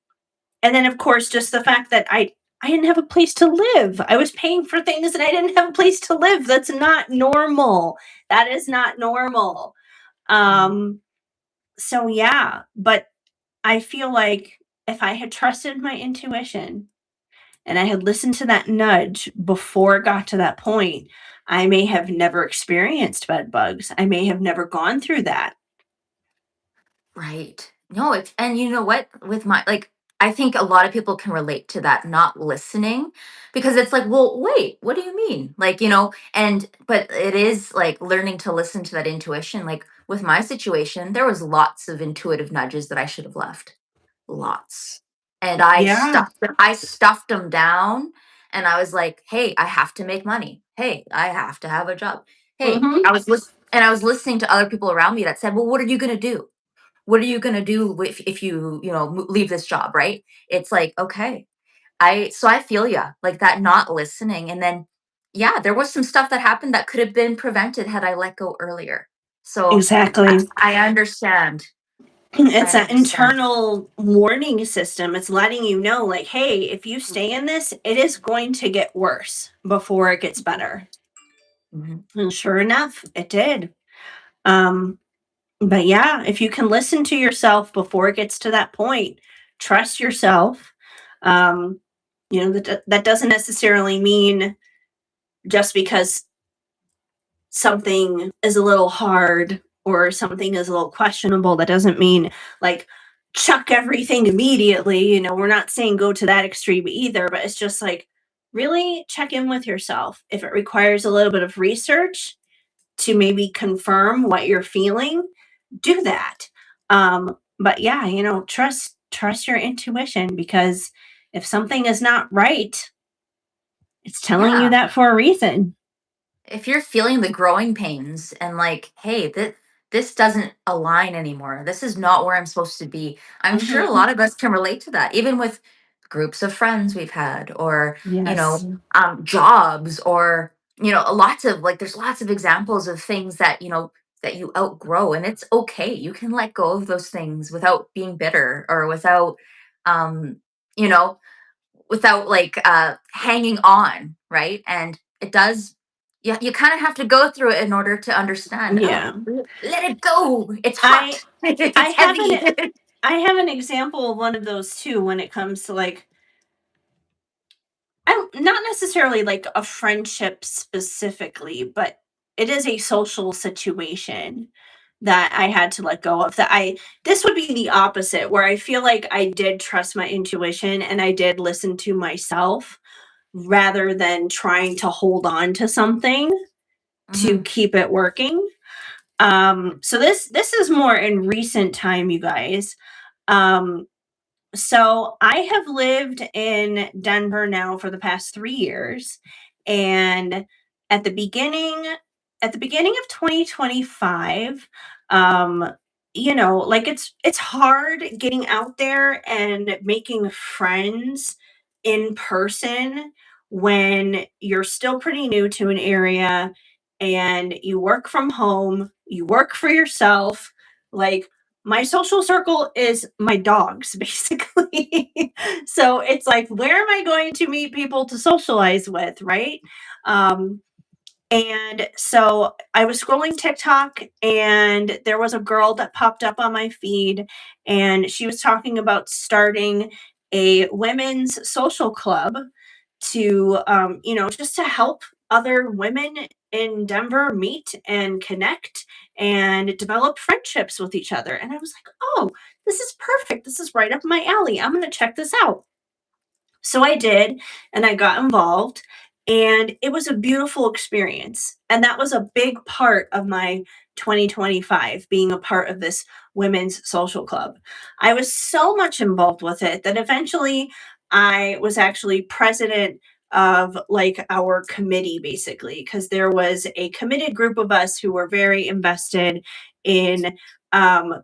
and then of course just the fact that I didn't have a place to live. I was paying for things and I didn't have a place to live. That's not normal. That is not normal. Mm. Um so yeah, but I feel like if I had trusted my intuition and I had listened to that nudge before it got to that point, I may have never experienced bed bugs. I may have never gone through that. Right. No, it's, and you know what? With my, like, I think a lot of people can relate to that not listening because it's like, well, wait, what do you mean? Like, and, but it is like learning to listen to that intuition. Like with my situation, there was lots of intuitive nudges that I should have left. Lots. And Yeah. I stuffed them down and I was like, "Hey, I have to make money. Hey, I have to have a job. Hey, Mhm. I was listening to other people around me that said, "Well, what are you going to do? What are you going to do if you, leave this job, right?" It's like, "Okay." I feel ya. Like that not listening and then yeah, there was some stuff that happened that could have been prevented had I let go earlier. So Exactly. I understand. I It's that understand. internal warning system. It's letting you know, like, hey, if you stay in this, it is going to get worse before it gets better. Mhm. And sure enough, it did. Um, but yeah, if you can listen to yourself before it gets to that point, trust yourself. Um, that doesn't necessarily mean just because something is a little hard or something is a little questionable, that doesn't mean like chuck everything immediately. We're not saying go to that extreme either, but it's just like really check in with yourself. If it requires a little bit of research to maybe confirm what you're feeling, do that. But yeah, trust your intuition, because if something is not right, it's telling you Yeah. that for a reason. If you're feeling the growing pains and like, hey, this doesn't align anymore. This is not where I'm supposed to be. I'm sure a Mhm. lot of us can relate to that, even with groups of friends we've had, or Yes. jobs, or lots of like, there's lots of examples of things that that you outgrow, and it's okay. You can let go of those things without being bitter, or um, you know, without like hanging on, right? And it does, you kind of have to go through it in order to understand. Oh, Yeah. let it go. It's I hot. I It's have heavy. an I have an example of one of those too, when it comes to like, I don't, not necessarily like a friendship specifically, but it is a social situation that I had to let go of. That I This would be the opposite, where I feel like I did trust my intuition and I did listen to myself rather than trying to hold on to something to Hmm. keep it working. So this is more in recent time, you guys. Um, so I have lived in Denver now for the past 3 years, and at the beginning, at the beginning of 2025, um, like it's hard getting out there and making friends in person when you're still pretty new to an area and you work from home, you work for yourself. Like, my social circle is my dogs, basically. So it's like, where am I going to meet people to socialize with, right? Um, and so I was scrolling TikTok and there was a girl that popped up on my feed, and she was talking about starting a women's social club to, just to help other women in Denver meet and connect and develop friendships with each other. And I was like, oh, this is perfect. This is right up my alley. I'm going to check this out. So I did, and I got involved, and it was a beautiful experience. And that was a big part of my 2025, being a part of this women's social club. I was so much involved with it that eventually I was actually president of like our committee, basically, because there was a committed group of us who were very invested in, um,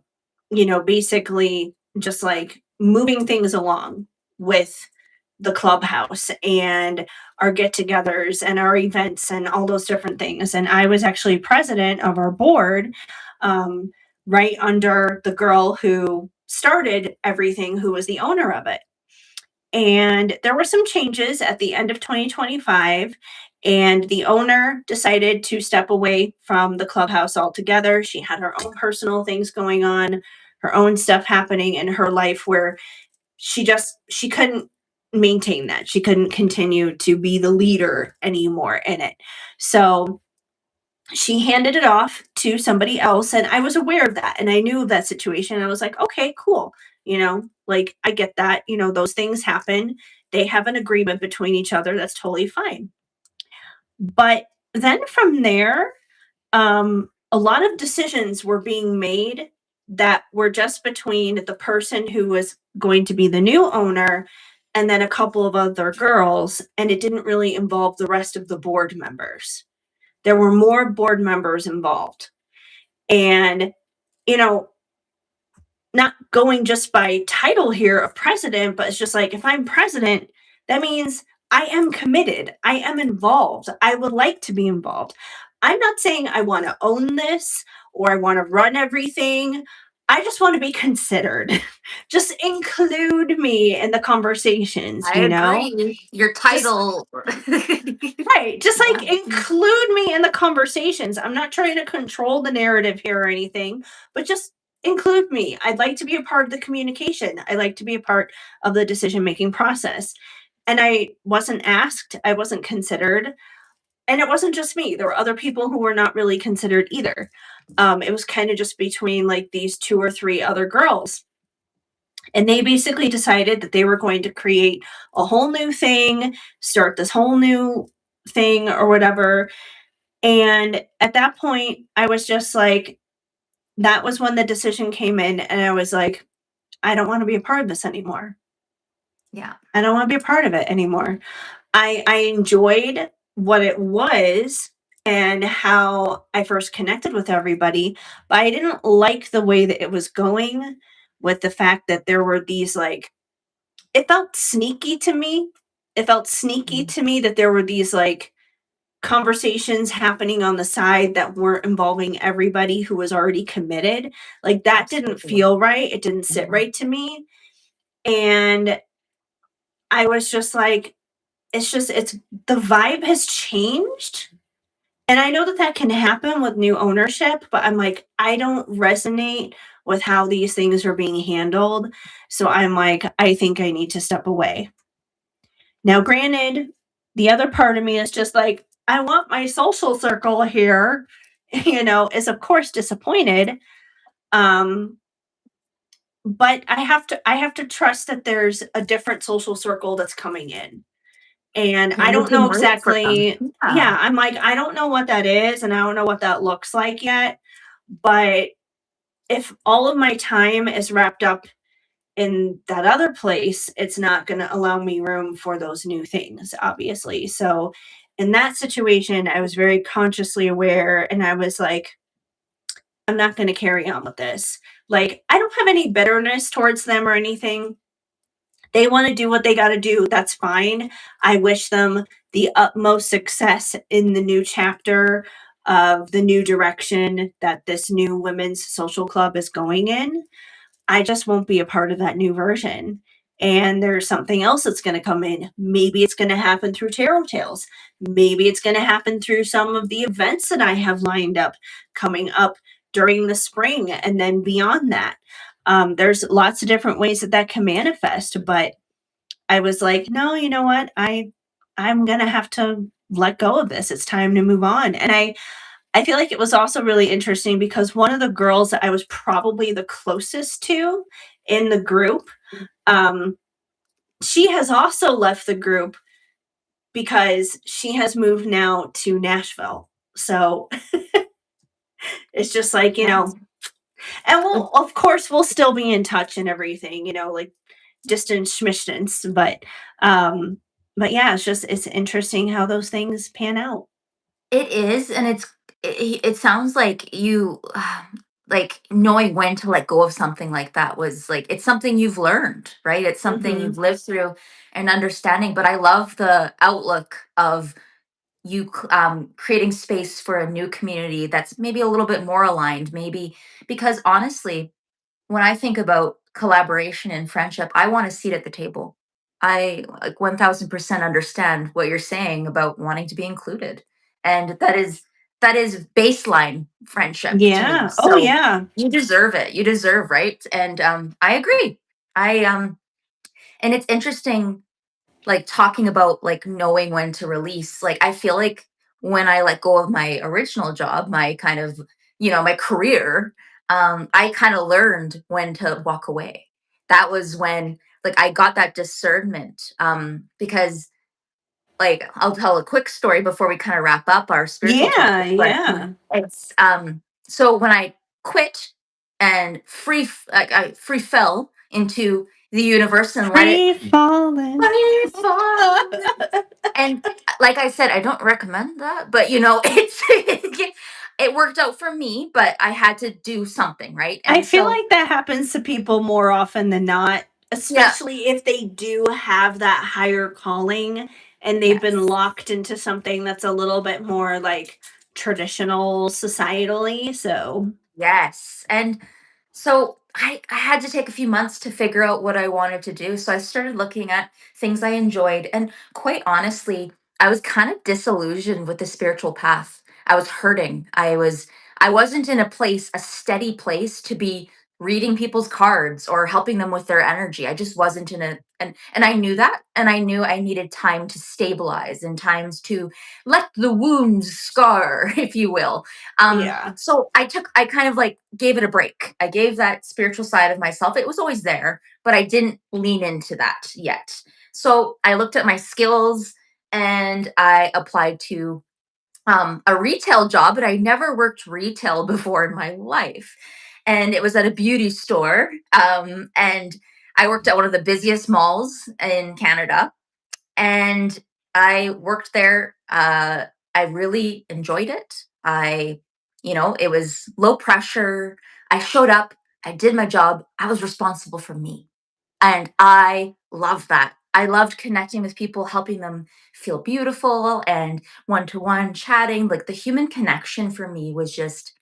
basically just like moving things along with the clubhouse and our get-togethers and our events and all those different things. And I was actually president of our board, um, right under the girl who started everything, who was the owner of it. And there were some changes at the end of 2025, and the owner decided to step away from the clubhouse altogether. She had her own personal things going on, her own stuff happening in her life, where she couldn't maintain that. She couldn't continue to be the leader anymore in it. So she handed it off to somebody else, and I was aware of that, and I knew of that situation. I was like, okay, cool. Like, I get that. Those things happen. They have an agreement between each other. That's totally fine. But then from there, a lot of decisions were being made that were just between the person who was going to be the new owner and then a couple of other girls, and it didn't really involve the rest of the board members. There were more board members involved. And, you know, not going just by title here of president, but it's just like, if I'm president, that means I am committed. I am involved. I would like to be involved. I'm not saying I want to own this or I want to run everything. I just want to be considered. Just include me in the conversations, I you know? agree. Your Just title. right, just like Yeah. include me in the conversations. I'm not trying to control the narrative here or anything, but just include me. I'd like to be a part of the communication. I like to be a part of the decision making process. And I wasn't asked, I wasn't considered. And it wasn't just me. There were other people who were not really considered either. It was kind of just between like these two or three other girls. And they basically decided that they were going to create a whole new thing, start this whole new thing or whatever. And at that point, I was just like, that was when the decision came in. And I was like, I don't want to be a part of this anymore. Yeah. I don't want to be a part of it anymore. I enjoyed what it was and how I first connected with everybody, but I didn't like the way that it was going with the fact that there were these like it felt sneaky to me. It felt sneaky Mhm. to me that there were these like conversations happening on the side that weren't involving everybody who was already committed. Like that didn't Absolutely. feel right. It didn't sit Mhm. right to me. And I was just like, it's the vibe has changed. And I know that that can happen with new ownership, but I'm like, I don't resonate with how these things are being handled. So I'm like, I think I need to step away. Now, granted, the other part of me is just like, I want my social circle here, is of course disappointed. Um, but I have to trust that there's a different social circle that's coming in. And And I you'll don't do know more for them. exactly. Yeah. Yeah, I'm like, I don't know what that is, and I don't know what that looks like yet. But if all of my time is wrapped up in that other place, it's not going to allow me room for those new things, obviously. So, in that situation, I was very consciously aware and I was like, I'm not going to carry on with this. Like, I don't have any bitterness towards them or anything. They want to do what they got to do. That's fine. I wish them the utmost success in the new chapter of the new direction that this new women's social club is going in. I just won't be a part of that new version. And there's something else that's going to come in. Maybe it's going to happen through Tarot Tales. Maybe it's going to happen through some of the events that I have lined up coming up during the spring and then beyond that. There's lots of different ways that that can manifest, but I was like, no, you know what? I'm going to have to let go of this. It's time to move on. And I feel like it was also really interesting because one of the girls that I was probably the closest to in the group, um, she has also left the group because she has moved now to Nashville. So it's just like, Yes. and we'll, of course, we'll still be in touch and everything, like distance schmistance. But yeah, it's interesting how those things pan out. It is, and it sounds like you like knowing when to let go of something like that was like it's something you've learned, right? It's something Hmm. you've lived through and understanding. But I love the outlook of creating space for a new community that's maybe a little bit more aligned, maybe because honestly, when I think about collaboration and friendship, I want a seat at the table. I like 1000% understand what you're saying about wanting to be included. And that is baseline friendship to me. Yeah. Oh, So yeah. you deserve it. You deserve, right? And I agree. I and it's interesting like talking about like knowing when to release. Like I feel like when I let go of my original job, my kind of, my career, I kind of learned when to walk away. That was when like I got that discernment. Because like I'll tell a quick story before we kind of wrap up our spiritual Yeah. topic. But Yeah. it's so when I quit and like I free fell into the universe and let it Free falling. free fall. And like I said, I don't recommend that, but it's it worked out for me, but I had to do something, right? I And feel so like that happens to people more often than not, yeah, especially if they do have that higher calling and they've been yes. locked into something that's a little bit more like traditional societally. So Yes. And so I had to take a few months to figure out what I wanted to do. So I started looking at things I enjoyed. And quite honestly, I was kind of disillusioned with the spiritual path. I was hurting. I wasn't in a place, a steady place to be reading people's cards or helping them with their energy. I just wasn't in a and I knew that, and I knew I needed time to stabilize and times to let the wounds scar, if you will. yeah. So I kind of like gave it a break. I gave that spiritual side of myself. It was always there, but I didn't lean into that yet. So I looked at my skills and I applied to a retail job, but I never worked retail before in my life. And it was at a beauty store. And I worked at one of the busiest malls in Canada, and I worked there. I really enjoyed it. It was low pressure. I showed up, I did my job, I was responsible for me. And I loved that. I loved connecting with people, helping them feel beautiful and one to one chatting. Like the human connection for me was just,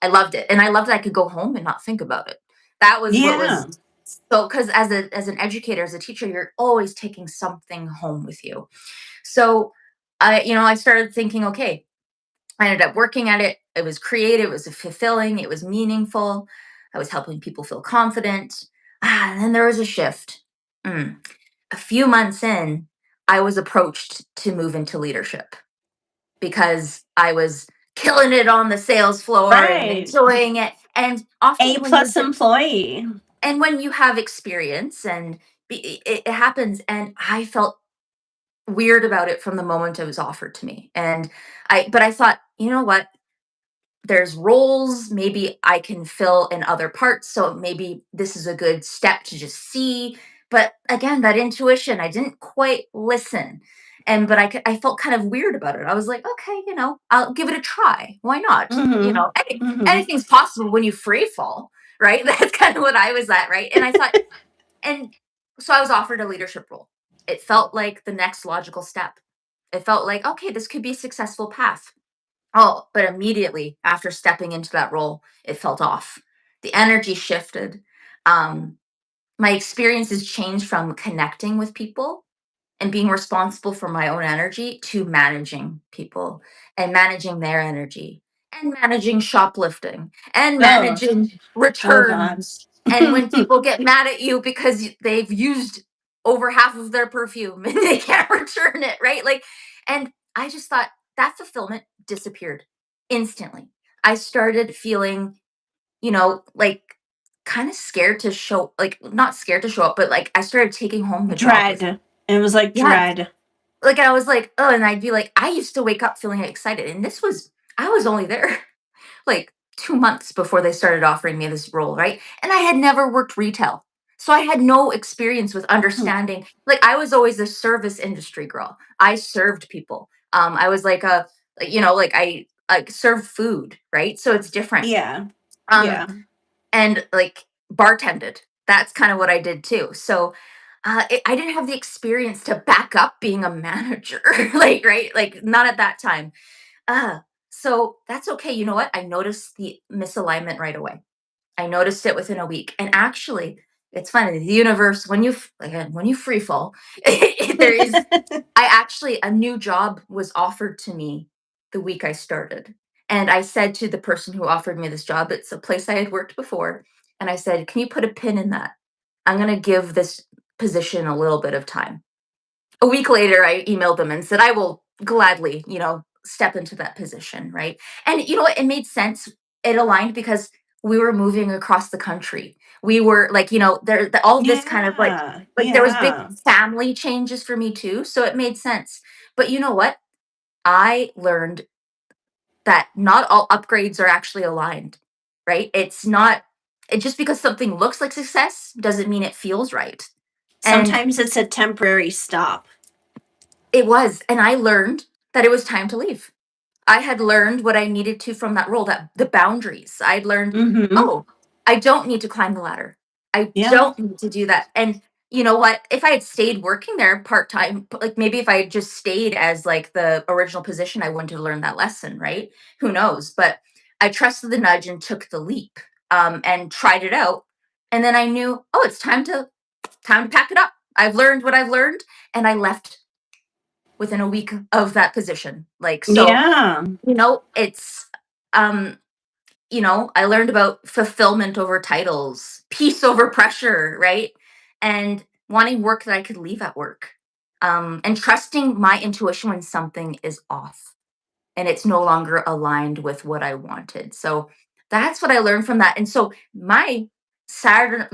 I loved it. And I loved that I could go home and not think about it. That was what Yeah. was so, because as an educator, as a teacher, you're always taking something home with you. So I started thinking, okay, I ended up working at it. It was creative, it was fulfilling, it was meaningful. I was helping people feel confident. And then there was a shift. Mm. A few months in, I was approached to move into leadership because I was killing it on the sales floor and Right. enjoying it. And often A plus employee. when you have experience and it happens, and I felt weird about it from the moment it was offered to me. And I thought, you know what? There's roles maybe I can fill in other parts. So maybe this is a good step to just see. But again, that intuition, I didn't quite listen. I felt kind of weird about it. I was like, okay, I'll give it a try. Why not? Mm-hmm. Mm-hmm. Anything's possible when you free fall, right? That's kind of what I was at, right? And I thought, and so I was offered a leadership role. It felt like the next logical step. It felt like, okay, this could be a successful path. Oh, but immediately after stepping into that role, it felt off. The energy shifted. Um, my experiences changed from connecting with people and being responsible for my own energy to managing people and managing their energy and managing shoplifting and Oh, managing oh God. returns. And when people get mad at you because they've used over half of their perfume and they can't return it, right? Like, and I just thought that fulfillment disappeared instantly. I started feeling, like kind of scared to show, like not scared to show up, but like I started taking home the job with Dread. It was like yeah, dread. like, I was like, "Oh," and I'd be like I used to wake up feeling excited, and I was only there, like, 2 months before they started offering me this role, right? And I had never worked retail. So I had no experience with Hmm. understanding, like, I was always a service industry girl. I served people. I was like, I serve food, right? So it's different. Yeah. Um, Yeah. and like bartended. That's kind of what I did too. So I didn't have the experience to back up being a manager, like right, like not at that time. Uh, so that's okay. You know what? I noticed the misalignment right away. I noticed it within a week, and actually, it's funny. The universe, again, when you free fall, there is I actually a new job was offered to me the week I started. And I said to the person who offered me this job, it's a place I had worked before, and I said, "Can you put a pin in that? I'm going to give this position a little bit of time." A week later, I emailed them and said, "I will gladly, step into that position," right? And you know what? It made sense. It aligned because we were moving across the country. We were like, all this kind of Yeah. like there was big Yeah. family changes for me too, so it made sense. But you know what? I learned that not all upgrades are actually aligned, right? It's not it just because something looks like success doesn't mean it feels right. And Sometimes it's a temporary stop. it was, and I learned that it was time to leave. I had learned what I needed to from that role, that the boundaries. I'd learned, Mm-hmm. oh, I don't need to climb the ladder. I Yeah. don't need to do that. And you know what? If I had stayed working there part time, like maybe if I had just stayed as like the original position, I wouldn't have learned that lesson, right? Who knows? But I trusted the nudge and took the leap, and tried it out. And then I knew, oh, it's time to pack it up. I've learned what I've learned, and I left within a week of that position. Like so, Yeah. it's um I learned about fulfillment over titles, peace over pressure, right? And wanting work that I could leave at work. And trusting my intuition when something is off and it's no longer aligned with what I wanted. So that's what I learned from that. And so my Saturn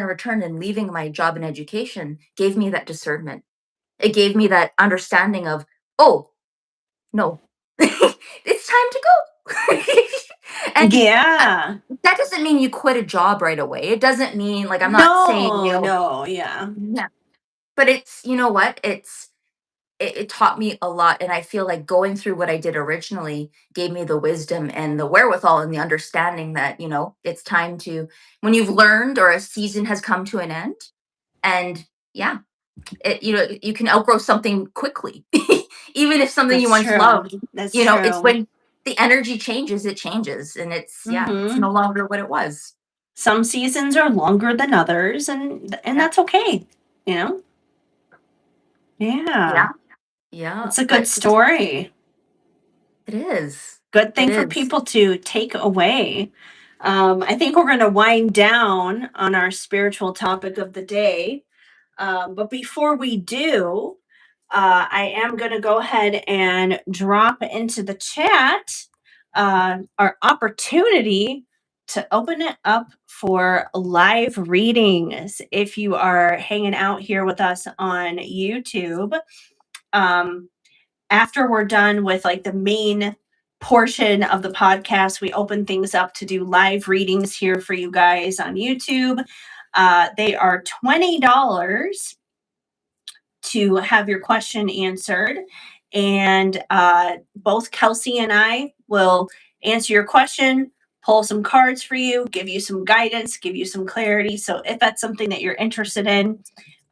return and leaving my job in education gave me that discernment. It gave me that understanding of, oh, no, it's time to go. And Yeah. that doesn't mean you quit a job right away. It doesn't mean like I'm not saying, No, yeah. yeah, but it's you know what? It taught me a lot. And I feel like going through what I did originally gave me the wisdom and the wherewithal and the understanding that, it's time to when you've learned or a season has come to an end. And yeah, you can outgrow something quickly. Even if something you That's once true. loved, That's it's true. when the energy changes, it changes. And it's Hmm. no longer what it was. Some seasons are longer than others, and Yeah. that's okay, you know? Yeah. Yeah. Yeah. It's a good But just story. it is. Good It thing for is. people to take away. I think we're going to wind down on our spiritual topic of the day. But before we do, I am going to go ahead and drop into the chat our opportunity to open it up for live readings. If you are hanging out here with us on YouTube, um, after we're done with like the main portion of the podcast, we open things up to do live readings here for you guys on YouTube. They are $20 to have your question answered. And both Kelsey and I will answer your question, pull some cards for you, give you some guidance, give you some clarity. So if that's something that you're interested in,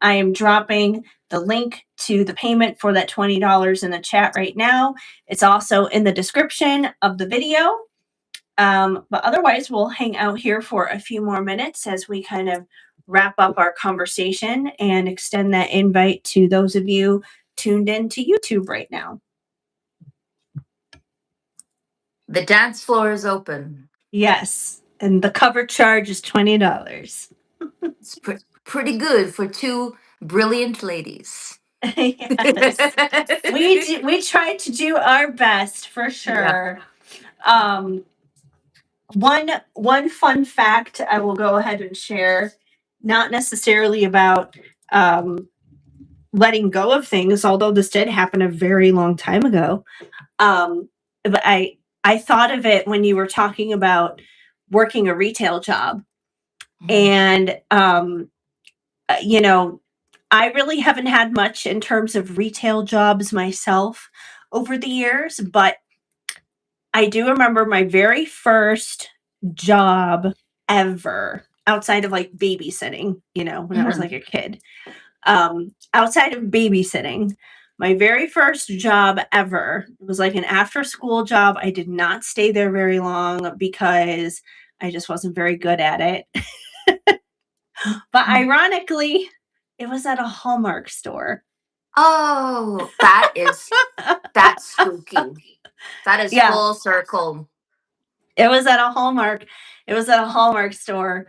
I am dropping the link to the payment for that $20 in the chat right now. It's also in the description of the video. But otherwise, we'll hang out here for a few more minutes as we kind of wrap up our conversation and extend that invite to those of you tuned in to YouTube right now. The dance floor is open. Yes. And the cover charge is $20. It's pretty good for two brilliant ladies. Yes. We tried to do our best for sure. Yeah. One fun fact I will go ahead and share, not necessarily about letting go of things, although this did happen a very long time ago. But I thought of it when you were talking about working a retail job, and I really haven't had much in terms of retail jobs myself over the years, but I do remember my very first job ever outside of like babysitting, when I was like a kid. Outside of babysitting, my very first job ever was like an after school job. I did not stay there very long because I just wasn't very good at it. But ironically, it was at a Hallmark store. Oh, that's spooky. That is Yeah, full circle. it was at a Hallmark. It was at a Hallmark store.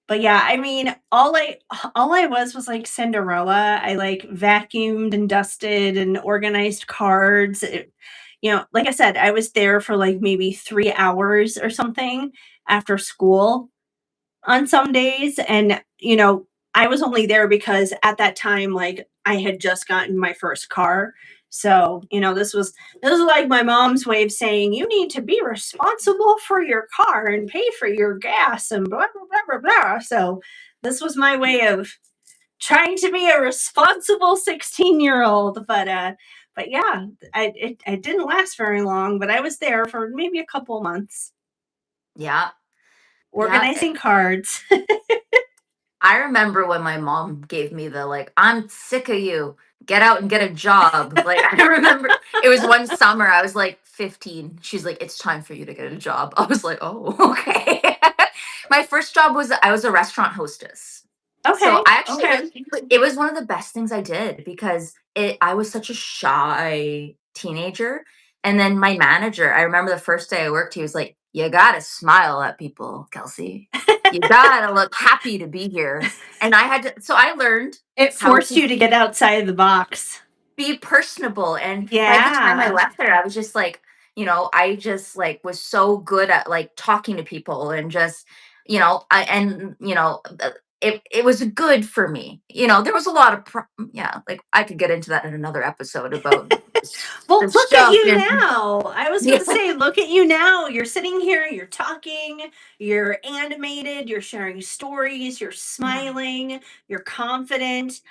But yeah, I mean, all I was like Cinderella. I like vacuumed and dusted and organized cards. Like I said, I was there for like maybe 3 hours or something after school on some days. And, I was only there because at that time, like I had just gotten my first car. So, this was like my mom's way of saying you need to be responsible for your car and pay for your gas and blah blah blah blah blah. So this was my way of trying to be a responsible 16-year-old. But yeah, I didn't last very long, but I was there for maybe a couple months Yeah. Yeah. organizing cards. I remember when my mom gave me the like, I'm sick of you. Get out and get a job. Like I remember it was one summer, I was like 15. She's like, it's time for you to get a job. I was like, oh, okay. My first job was I was a restaurant hostess. So Okay. I actually Okay. it was one of the best things I did because I was such a shy teenager. And then my manager, I remember the first day I worked, he was like, you gotta smile at people, Kelsey. You gotta look happy to be here. And I had to, so I learned It how forced to you to get outside of the box. be personable. And by the time I Yeah. left there, I was just like, I just like was so good at like talking to people and just, it was good for me. There was a lot of, yeah, like I could get into that in another episode about Well, the look at stuff. you And now. I was going yeah, to say, look at you now. You're sitting here, you're talking, you're animated, you're sharing stories, you're smiling, you're confident.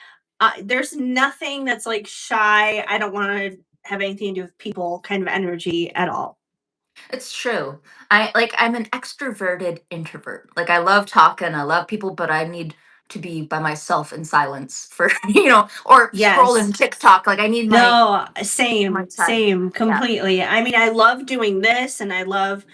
There's nothing that's like shy. I don't want to have anything to do with people kind of energy at all. it's true. I'm an extroverted introvert. Like I love talking, I love people, but I need to be by myself in silence for, or Yes. scrolling TikTok. Like I need No, my same, time. same, Yeah. completely. I mean, I love doing this and I love,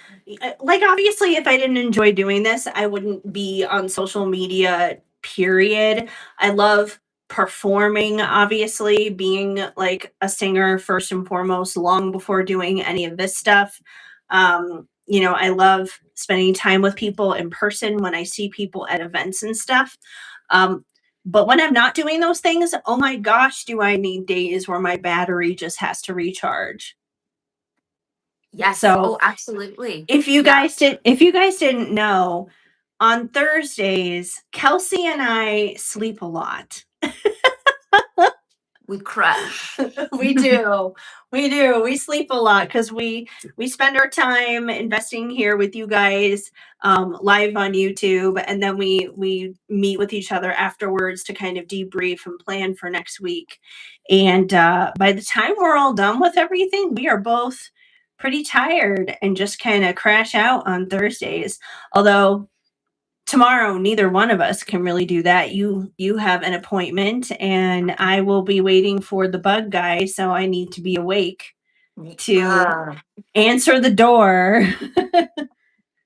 like, obviously, if I didn't enjoy doing this, I wouldn't be on social media, period. I love performing, obviously, being like a singer first and foremost, long before doing any of this stuff. I love spending time with people in person when I see people at events and stuff. Um, but when I'm not doing those things, oh my gosh, do I need days where my battery just has to recharge. Yes. So Oh, absolutely. if you Yeah. guys didn't know, on Thursdays, Kelsey and I sleep a lot. We crash. We do. We do. We sleep a lot because we spend our time investing here with you guys, live on YouTube, and then we meet with each other afterwards to kind of debrief and plan for next week. And by the time we're all done with everything, we are both pretty tired and just kind of crash out on Thursdays. Although tomorrow neither one of us can really do that. You have an appointment and I will be waiting for the bug guy, so I need to be awake to Uh, answer the door.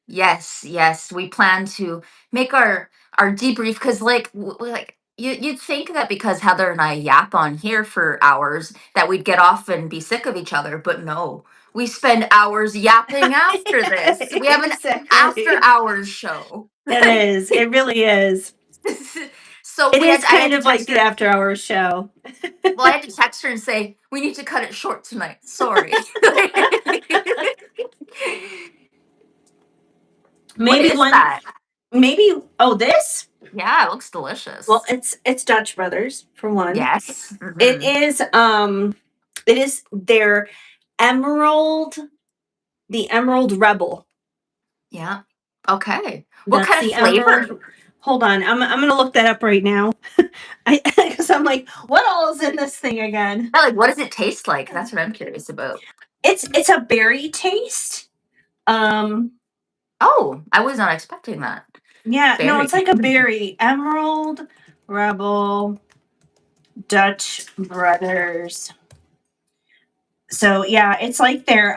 yes, yes. We plan to make our debrief because, like, like you'd think that because Heather and I yap on here for hours that we'd get off and be sick of each other, but no, we spend hours yapping after this. We have an after Exactly. hours show. It is. It really is. So It is I kind had to of like text the her. after hours show. Well, I had to text her and say we need to cut it short tonight. Sorry. What Maybe is one that? maybe oh this? Yeah, it looks Well, delicious. it's Dutch Brothers for one. Yes. It Mhm. is it is their emerald the Emerald Rebel. Yeah. Okay. What That's kind of the flavor? Emerald. Hold on, I'm gonna look that up right now. Because I'm like, what all is in this thing again? Yeah, like what does it taste like? That's what I'm curious about. It's a berry taste. Um, Oh, I was not expecting that. yeah, no, Berry. it's like a berry. Emerald Rebel Dutch Brothers. So yeah, it's like their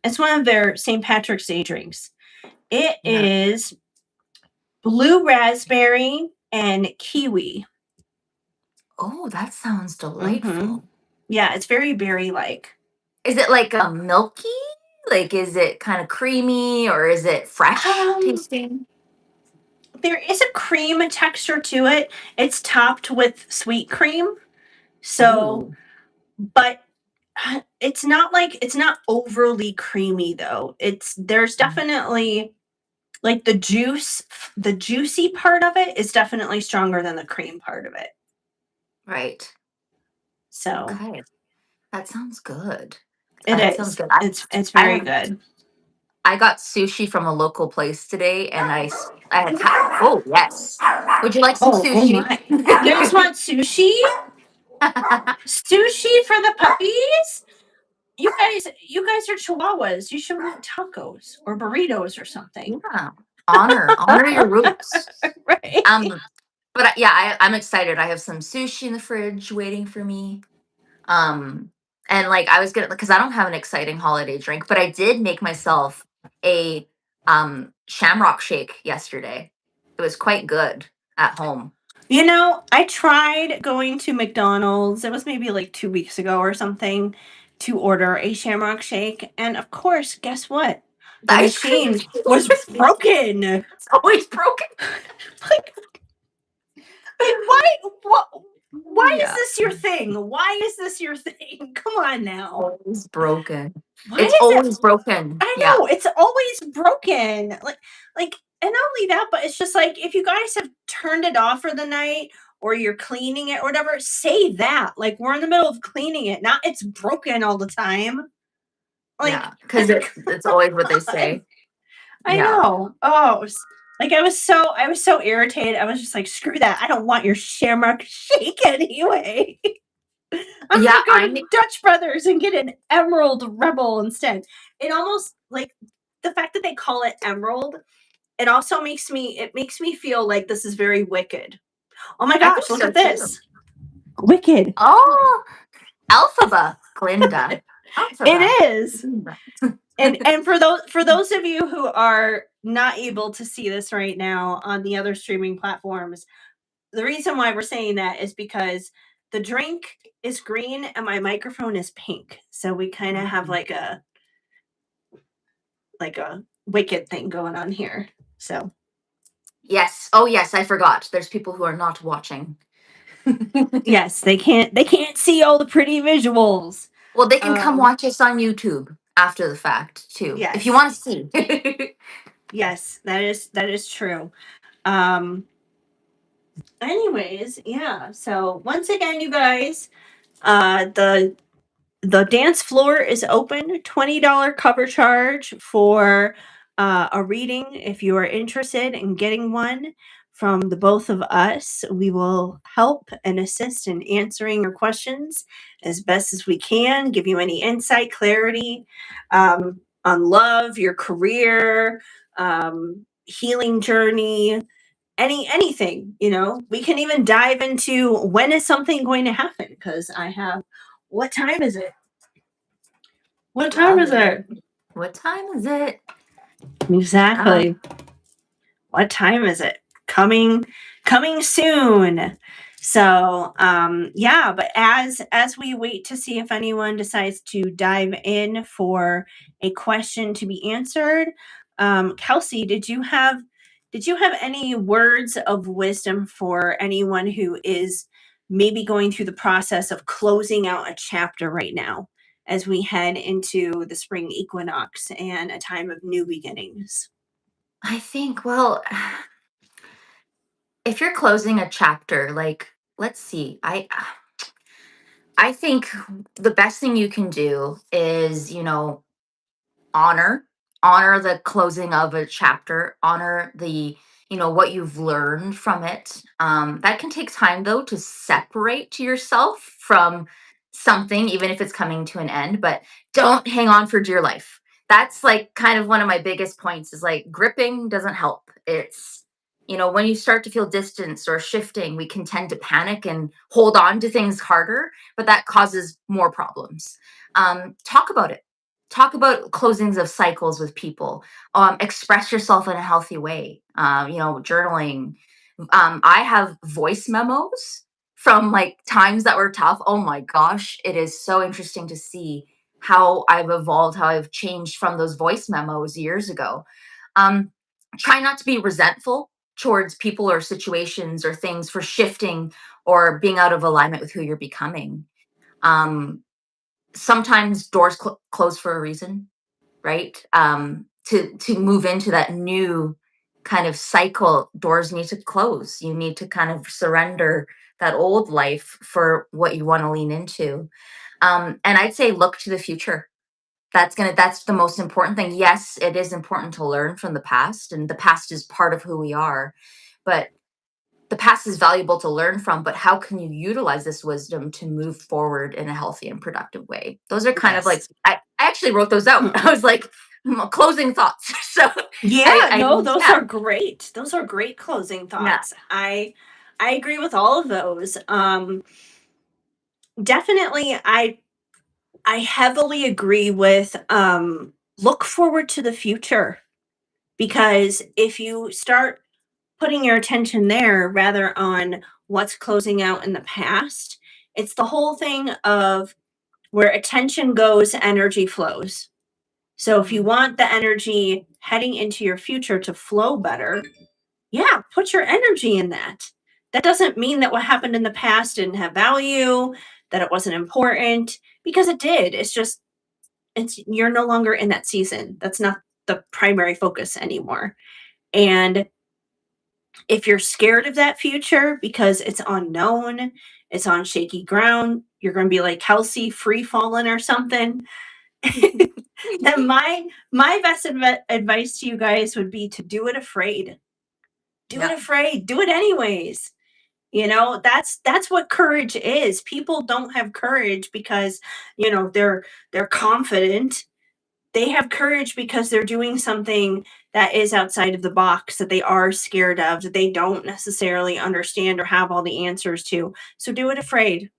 it's one of their St. Patrick's Day drinks. It Yeah. is blue raspberry and kiwi. Oh, that sounds Mm-hmm. delightful. Yeah, it's very berry like. Is it like a milky? Like is it kind of creamy or is it fresh Um, tasting? there is a cream texture to it. It's topped with sweet cream. So, Oh. but it's not overly creamy though. There's definitely like the juicy part of it is definitely stronger than the cream part of it. Right. So, Okay. That sounds good. it That sounds is. good. It's I very have good. I got sushi from a local place today, and I had oh yes. Would you like some Oh sushi? my. You guys want sushi? Sushi for the puppies? You guys are chihuahuas. You should want tacos or burritos or something. Yeah. Honor your roots. Right. Um, But I'm excited. I have some sushi in the fridge waiting for me. Um, and like I was gonna, because I don't have an exciting holiday drink, but I did make myself a shamrock shake yesterday. It was quite good at home. You know, I tried going to McDonald's. It was maybe like 2 weeks ago or something to order a Shamrock Shake. And of course, guess what? The The ice cream machine was broken. is always broken. Like, why? What? Why is Yeah, this your thing? Why is this your thing? Come on now. always broken. Why It's is it? always broken. I Yeah, know it's always broken. And not only that, but it's just like if you guys have turned it off for the night or you're cleaning it or whatever, say that. Like we're in the middle of cleaning it, not it's broken all the time. Like, yeah, because it's always what they say. I Yeah, know. Like I was so irritated. I was just like, screw that. I don't want your Shamrock Shake anyway. I'm yeah. gonna go to Dutch Brothers and get an Emerald Rebel instead. It almost like the fact that they call it Emerald, it also makes me feel like this is very wicked. Oh my I think gosh, look so at too. this. Wicked. Oh, Alphaba, Glinda. Alphaba. It is. And for those of you who are not able to see this right now on the other streaming platforms, the reason why we're saying that is because the drink is green and my microphone is pink. So we kind of have like a wicked thing going on here. So Yes. Oh, yes. I forgot. There's people who are not watching. yes, they can't see all the pretty visuals. Well, they can come Um watch us on YouTube after the fact too, if you yes. want to see. Yes, that is true. Um anyways, yeah. So once again, you guys, the dance floor is open. $20 cover charge for a reading. If you are interested in getting one from the both of us, we will help and assist in answering your questions as best as we can, give you any insight, clarity on love, your career, healing journey, anything. We can even dive into when is something going to happen because I have. What time is it? What time Love is it. it? What time is it? Exactly. What time is it? Coming soon. So yeah, but as we wait to see if anyone decides to dive in for a question to be answered, Kelsey, did you have any words of wisdom for anyone who is maybe going through the process of closing out a chapter right now as we head into the spring equinox and a time of new beginnings? I think, well, if you're closing a chapter, like, let's see. I think the best thing you can do is, honor honor the closing of a chapter, honor the what you've learned from it. That can take time though to separate yourself from something, even if it's coming to an end, but don't hang on for dear life. That's like kind of one of my biggest points, is like gripping doesn't help. It's when you start to feel distance or shifting, we can tend to panic and hold on to things harder, but that causes more problems. Talk about it. Talk about closings of cycles with people. Express yourself in a healthy way. Journaling. I have voice memos from like times that were tough. Oh my gosh, it is so interesting to see how I've evolved, how I've changed from those voice memos years ago. Um, Try not to be resentful towards people or situations or things for shifting or being out of alignment with who you're becoming. Um, Sometimes doors close for a reason, right? To move into that new kind of cycle, doors need to close. You need to kind of surrender that old life for what you want to lean into. And I'd say look to the future. That's the most important thing. Yes, it is important to learn from the past, and the past is part of who we are, but the past is valuable to learn from, but how can you utilize this wisdom to move forward in a healthy and productive way? Those are kind of like, Yes. I actually wrote those out. I was like, closing thoughts. So Yeah, I no, those yeah, are great. Those are great closing yeah. thoughts. I agree with all of those. Definitely, I heavily agree with look forward to the future, because if you start putting your attention there rather on what's closing out in the past, it's the whole thing of where attention goes, energy flows. So if you want the energy heading into your future to flow better, yeah, put your energy in that. That doesn't mean that what happened in the past didn't have value, that it wasn't important, because it did. It's just it's you're no longer in that season. That's not the primary focus anymore. And if you're scared of that future because it's unknown, it's on shaky ground, you're going to be like Kelsey, free falling or something. Then my best advice to you guys would be to do it afraid. Do it Yeah. afraid. Do it anyways. You know, that's what courage is. People don't have courage because, they're confident. They have courage because they're doing something that is outside of the box, that they are scared of, that they don't necessarily understand or have all the answers to. So do it afraid.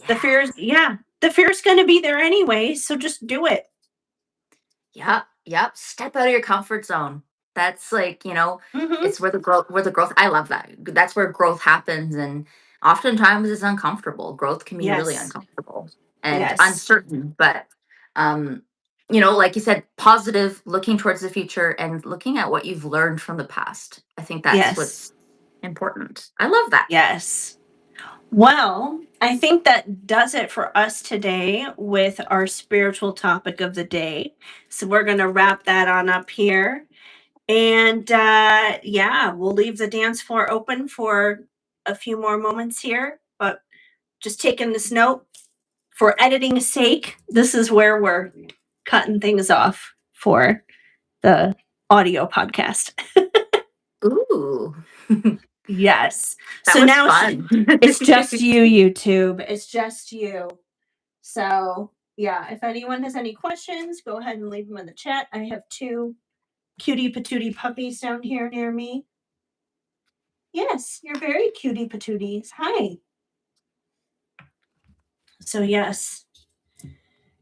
The Yeah. fear is, yeah, the fear is going to be there anyway. So just do it. Yep, yep. Step out of your comfort zone. That's like, Hmm. it's where the growth I love that. That's where growth happens, and oftentimes it's uncomfortable. Growth can be really Yes. uncomfortable and Yes. uncertain, but um like you said, positive, looking towards the future and looking at what you've learned from the past. I think that's Yes. what's important. I love that. Yes. Well, I think that does it for us today with our spiritual topic of the day. So we're going to wrap that on up here. And yeah, we'll leave the dance floor open for a few more moments here. But just taking this note for editing's sake, this is where we're cutting things off for the audio podcast. Ooh. Yes. That So was now fun. it's just you, YouTube. It's just you. So, yeah, if anyone has any questions, go ahead and leave them in the chat. I have two cutie patootie puppies down here near me. Yes, you're very cutie patooties. Hi. So yes,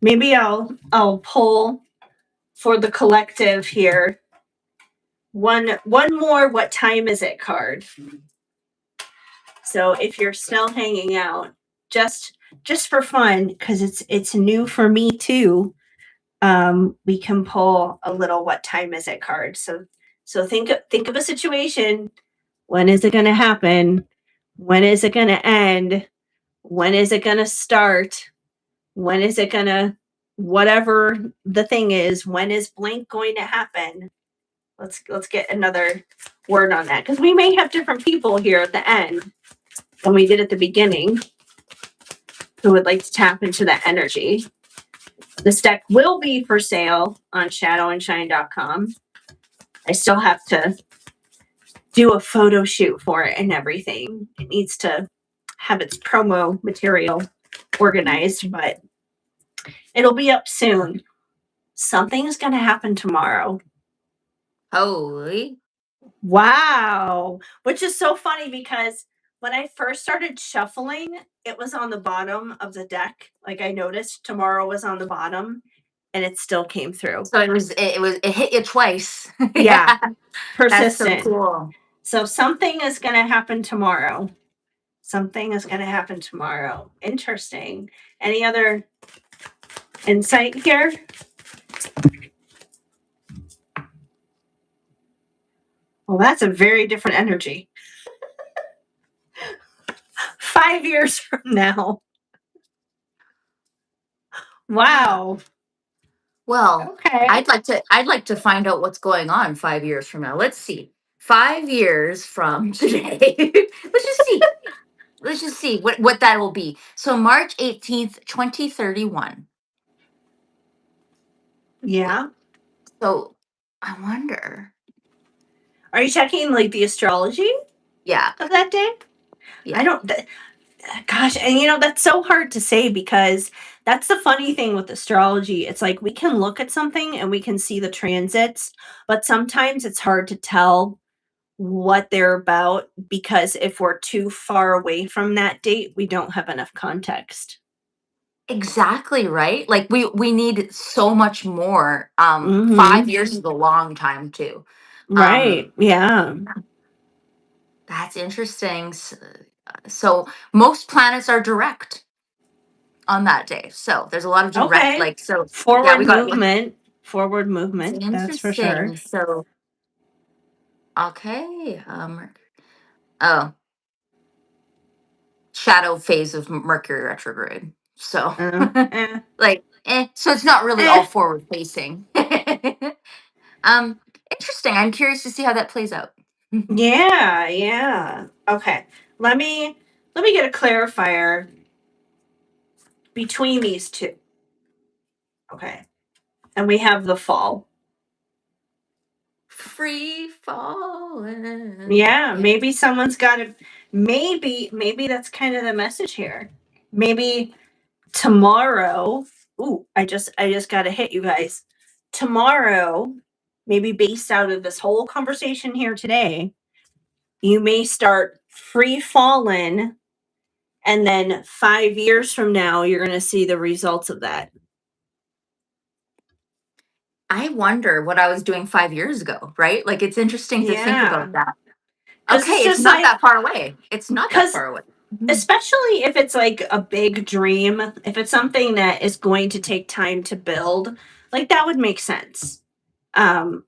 maybe I'll pull for the collective here. One more what time is it card. So if you're still hanging out, just for fun, because it's new for me too, we can pull a little what time is it card. So think of a situation. When is it going to happen? When is it going to end? When is it going to start? When is it going to whatever the thing is, when is blank going to happen? Let's get another word on that, because we may have different people here at the end than we did at the beginning who would like to tap into that energy. This deck will be for sale on shadowandshine.com. I still have to do a photo shoot for it and everything. It needs to have its promo material organized, but it'll be up soon. Something is going to happen tomorrow. Holy. Wow. Which is so funny because when I first started shuffling, it was on the bottom of the deck. Like I noticed tomorrow was on the bottom and it still came through. So it hit you twice. Yeah. Yeah. That's so Persistent. cool. So something is going to happen tomorrow. Something is going to happen tomorrow. Interesting. Any other insight here? Well, that's a very different energy. 5 years from now. Wow. Well, Okay. I'd like to find out what's going on 5 years from now. Let's see. 5 years from today. Let's just see what that will be. So March 18th, 2031. Yeah. So I wonder. Are you checking like the astrology Yeah. of that day? I Yeah. don't. Gosh, and that's so hard to say because that's the funny thing with astrology. It's like we can look at something and we can see the transits, but sometimes it's hard to tell what they're about, because if we're too far away from that date, we don't have enough context. Exactly, right? Like we need so much more. 5 years is a long time too. Right. Um, Yeah. that's interesting. So most planets are direct on that day. So there's a lot of direct, Okay. like, so yeah, Forward we got like, movement. Forward it's movement. That's for sure. interesting. So okay, oh, shadow phase of Mercury retrograde. So Eh. like, so it's not really all Eh. forward facing. Interesting. I'm curious to see how that plays out. Yeah, yeah. Okay. Let me get a clarifier between these two. Okay. And we have the fall. Free falling. Yeah, Yeah. maybe someone's got to maybe that's kind of the message here. Maybe tomorrow, ooh, I just got to hit you guys. Tomorrow, maybe based out of this whole conversation here today, you may start free falling, and then 5 years from now you're going to see the results of that. I wonder what I was doing 5 years ago, right? Like, it's interesting to think Yeah. about that. Cuz Okay, it's it's just not like that far away. It's not that cuz far away. Mhm. especially if it's like a big dream, if it's something that is going to take time to build, like that would make sense. Um,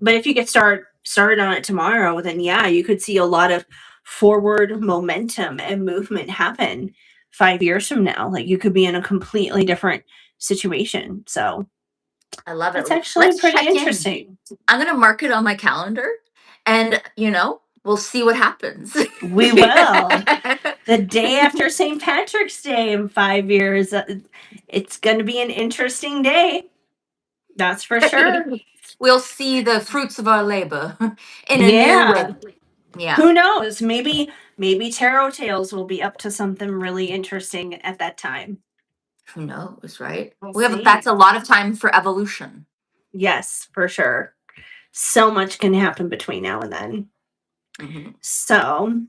but if you get started on it tomorrow, then yeah, you could see a lot of forward momentum and movement happen 5 years from now. Like you could be in a completely different situation. So I love it. that's actually Let's pretty check in. interesting. I'm going to mark it on my calendar and, we'll see what happens. We will. The day after St. Patrick's Day in 5 years, it's going to be an interesting day. That's for sure. We'll see the fruits of our labor in a new way. Yeah. Yeah. Who knows? Maybe Tarot Tales will be up to something really interesting at that time. Who knows, right? We'll That's see. a lot of time for evolution. Yes, for sure. So much can happen between now and then. Mm-hmm. So,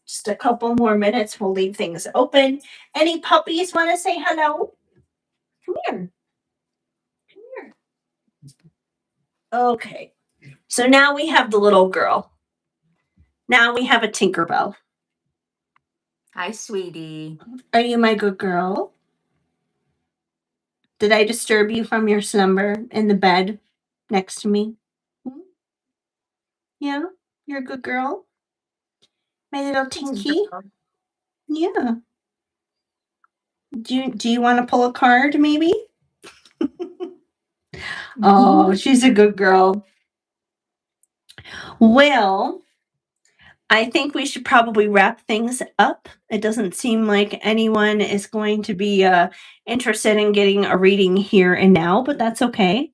just a couple more minutes. We'll leave things open. Any puppies want to say hello? Come here. Come here. Okay. So now we have the little girl. Now we have a Tinkerbell. Hi, sweetie. Are you my good girl? Did I disturb you from your slumber in the bed next to me? Hmm? Yeah, you're a good girl. My little Tinky. Yeah. Do you want to pull a card, maybe? Oh, she's a good girl. Well, I think we should probably wrap things up. It doesn't seem like anyone is going to be interested in getting a reading here and now, but that's okay.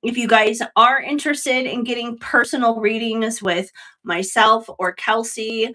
If you guys are interested in getting personal readings with myself or Kelsey,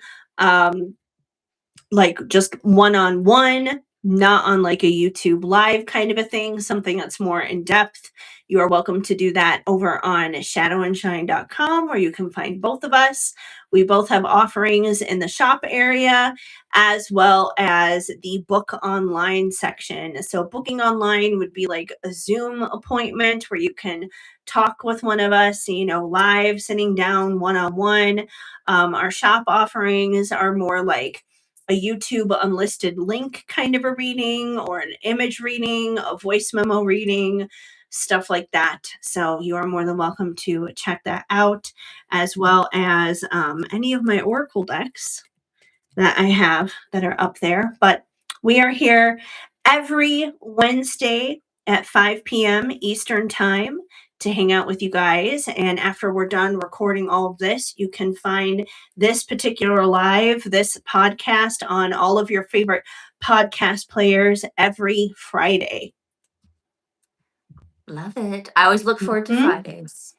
like just one-on-one, not on like a YouTube live kind of a thing, something that's more in depth, you are welcome to do that over on shadowandshine.com, where you can find both of us. We both have offerings in the shop area as well as the book online section. So booking online would be like a Zoom appointment where you can talk with one of us, live, sitting down one-on-one. Our shop offerings are more like a YouTube unlisted link kind of a reading, or an image reading, a voice memo reading, stuff like that. So you are more than welcome to check that out, as well as any of my oracle decks that I have that are up there. But we are here every Wednesday at 5 p.m. Eastern Time to hang out with you guys. And after we're done recording all of this, you can find this particular this podcast on all of your favorite podcast players every Friday. Love it. I always look forward to Fridays.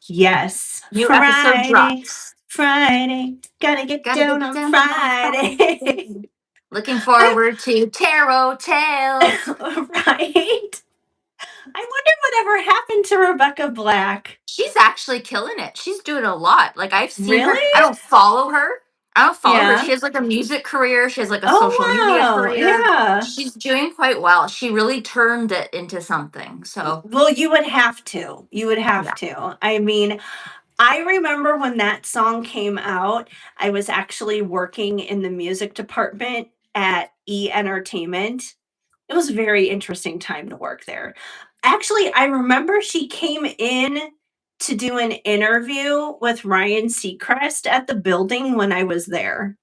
Yes. New episode drops. Friday. Gotta get down on Friday. Looking forward to Tarot Tales. Right? wonder whatever happened to Rebecca Black. She's actually killing it. She's doing a lot. Like I've seen her. Really? I don't follow her. I don't follow her. Yeah. She has like a music career. She has like a social media Oh, wow. career. Yeah. She's doing quite well. She really turned it into something. So Well, you would have to. You would have yeah. to. I mean, I remember when that song came out, I was actually working in the music department at E Entertainment. It was a very interesting time to work there. Actually, I remember she came in to do an interview with Ryan Seacrest at the building when I was there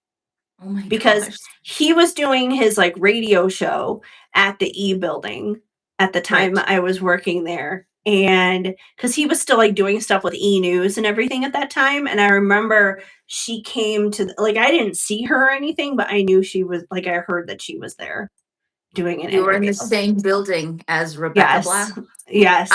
Oh my because gosh. he was doing his like radio show at the E building at the time Right. I was working there. And because he was still like doing stuff with E News and everything at that time. And I remember she came to, like, I didn't see her or anything, but I knew she was, like, I heard that she was there doing an You were in interview. the same building as Rebecca Yes. Black. Yes.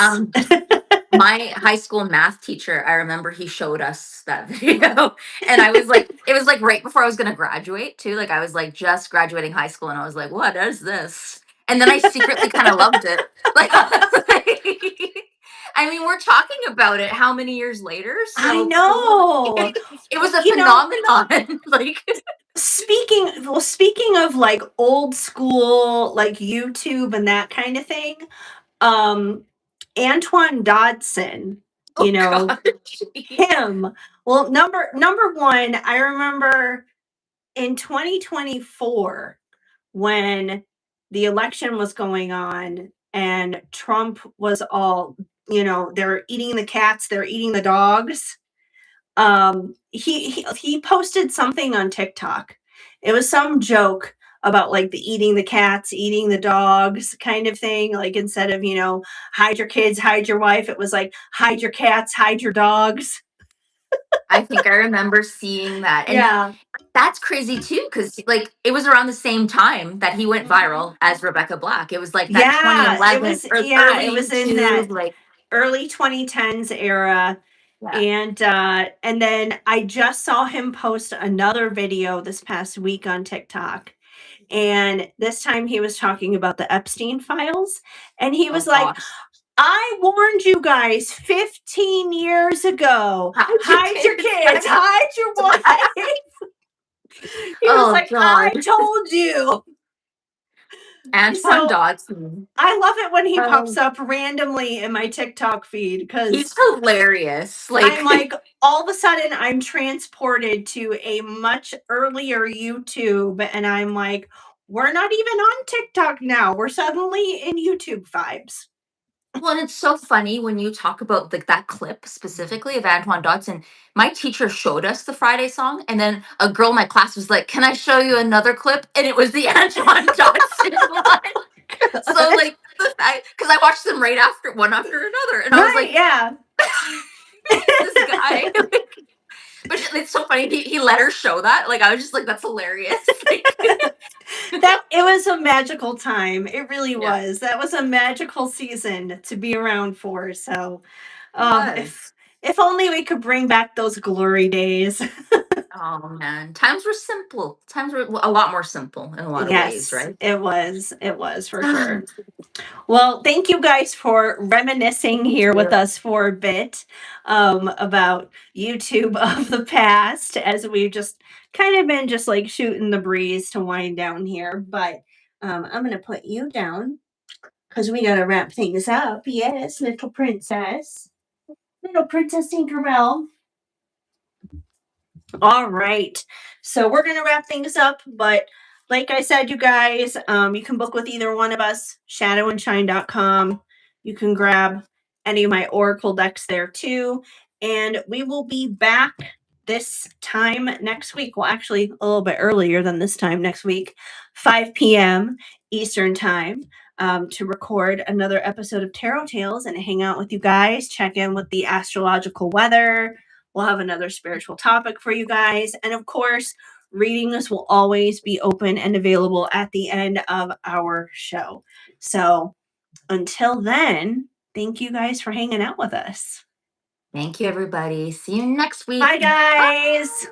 My high school math teacher, I remember he showed us that video. And I was like, it was like right before I was going to graduate too. Like I was like just graduating high school and I was like, what is this? And then I secretly kind of loved it. Like, I mean, we're talking about it how many years later? I So know. it was a You know, phenomenon. Like, speaking of like old school, like YouTube and that kind of thing, um, Antoine Dodson, you oh know, God. him. Well, number one, I remember in 2024 when the election was going on and Trump was all, they're eating the cats, they're eating the dogs. He posted something on TikTok. It was some joke about like the eating the cats, eating the dogs kind of thing. Like instead of, hide your kids, hide your wife, it was like hide your cats, hide your dogs. I think I remember seeing that. And Yeah. that's crazy too, because like it was around the same time that he went Mhm. viral as Rebecca Black. It was like that Yeah, 2011 or it early was in that YouTube, like early 2010s era. yeah. And then I just saw him post another video this past week on TikTok. And this time he was talking about the Epstein files. And he Oh was like, gosh. I warned you guys 15 years ago. Hide your Hide your kids. kids, hide your wife. He was Oh like, God. I told you. Antoine So Dodson. I love it when he pops Um, up randomly in my TikTok feed he's because hilarious. I'm Like like, all of a sudden, I'm transported to a much earlier YouTube, and I'm like, we're not even on TikTok now. We're suddenly in YouTube vibes. well, and it's so funny when you talk about like that clip specifically of Antoine Dodson. My teacher showed us the Friday song, and then a girl in my class was like, "Can I show you another clip?" And it was the Antoine Dodson one. So like, because I watched them right after one after another, and I was Right? like, Yeah. "This guy." But it's so funny. He let her show that. Like I was just like, "That's hilarious." Like, That it was a magical time. It really yeah, was. That was a magical season to be around for. So, it was. if only we could bring back those glory days. Oh man, times were simple. Times were a lot more simple in a lot of ways, Yes, right? it was. It was for sure. Well, thank you guys for reminiscing here with Yeah. us for a bit about YouTube of the past as we've just kind of been just like shooting the breeze to wind down here. But I'm going to put you down because we got to wrap things up. Yes, little princess. Little Princess Tinkerbell. All right. So we're going to wrap things up. But like I said, you guys, you can book with either one of us, shadowandshine.com. You can grab any of my Oracle decks there too. And we will be back this time next week. Well, actually, a little bit earlier than this time next week, 5 p.m. Eastern Time. To record another episode of Tarot Tales and hang out with you guys, check in with the astrological weather. We'll have another spiritual topic for you guys. And of course, readings will always be open and available at the end of our show. So until then, thank you guys for hanging out with us. Thank you, everybody. See you next week. Bye, guys.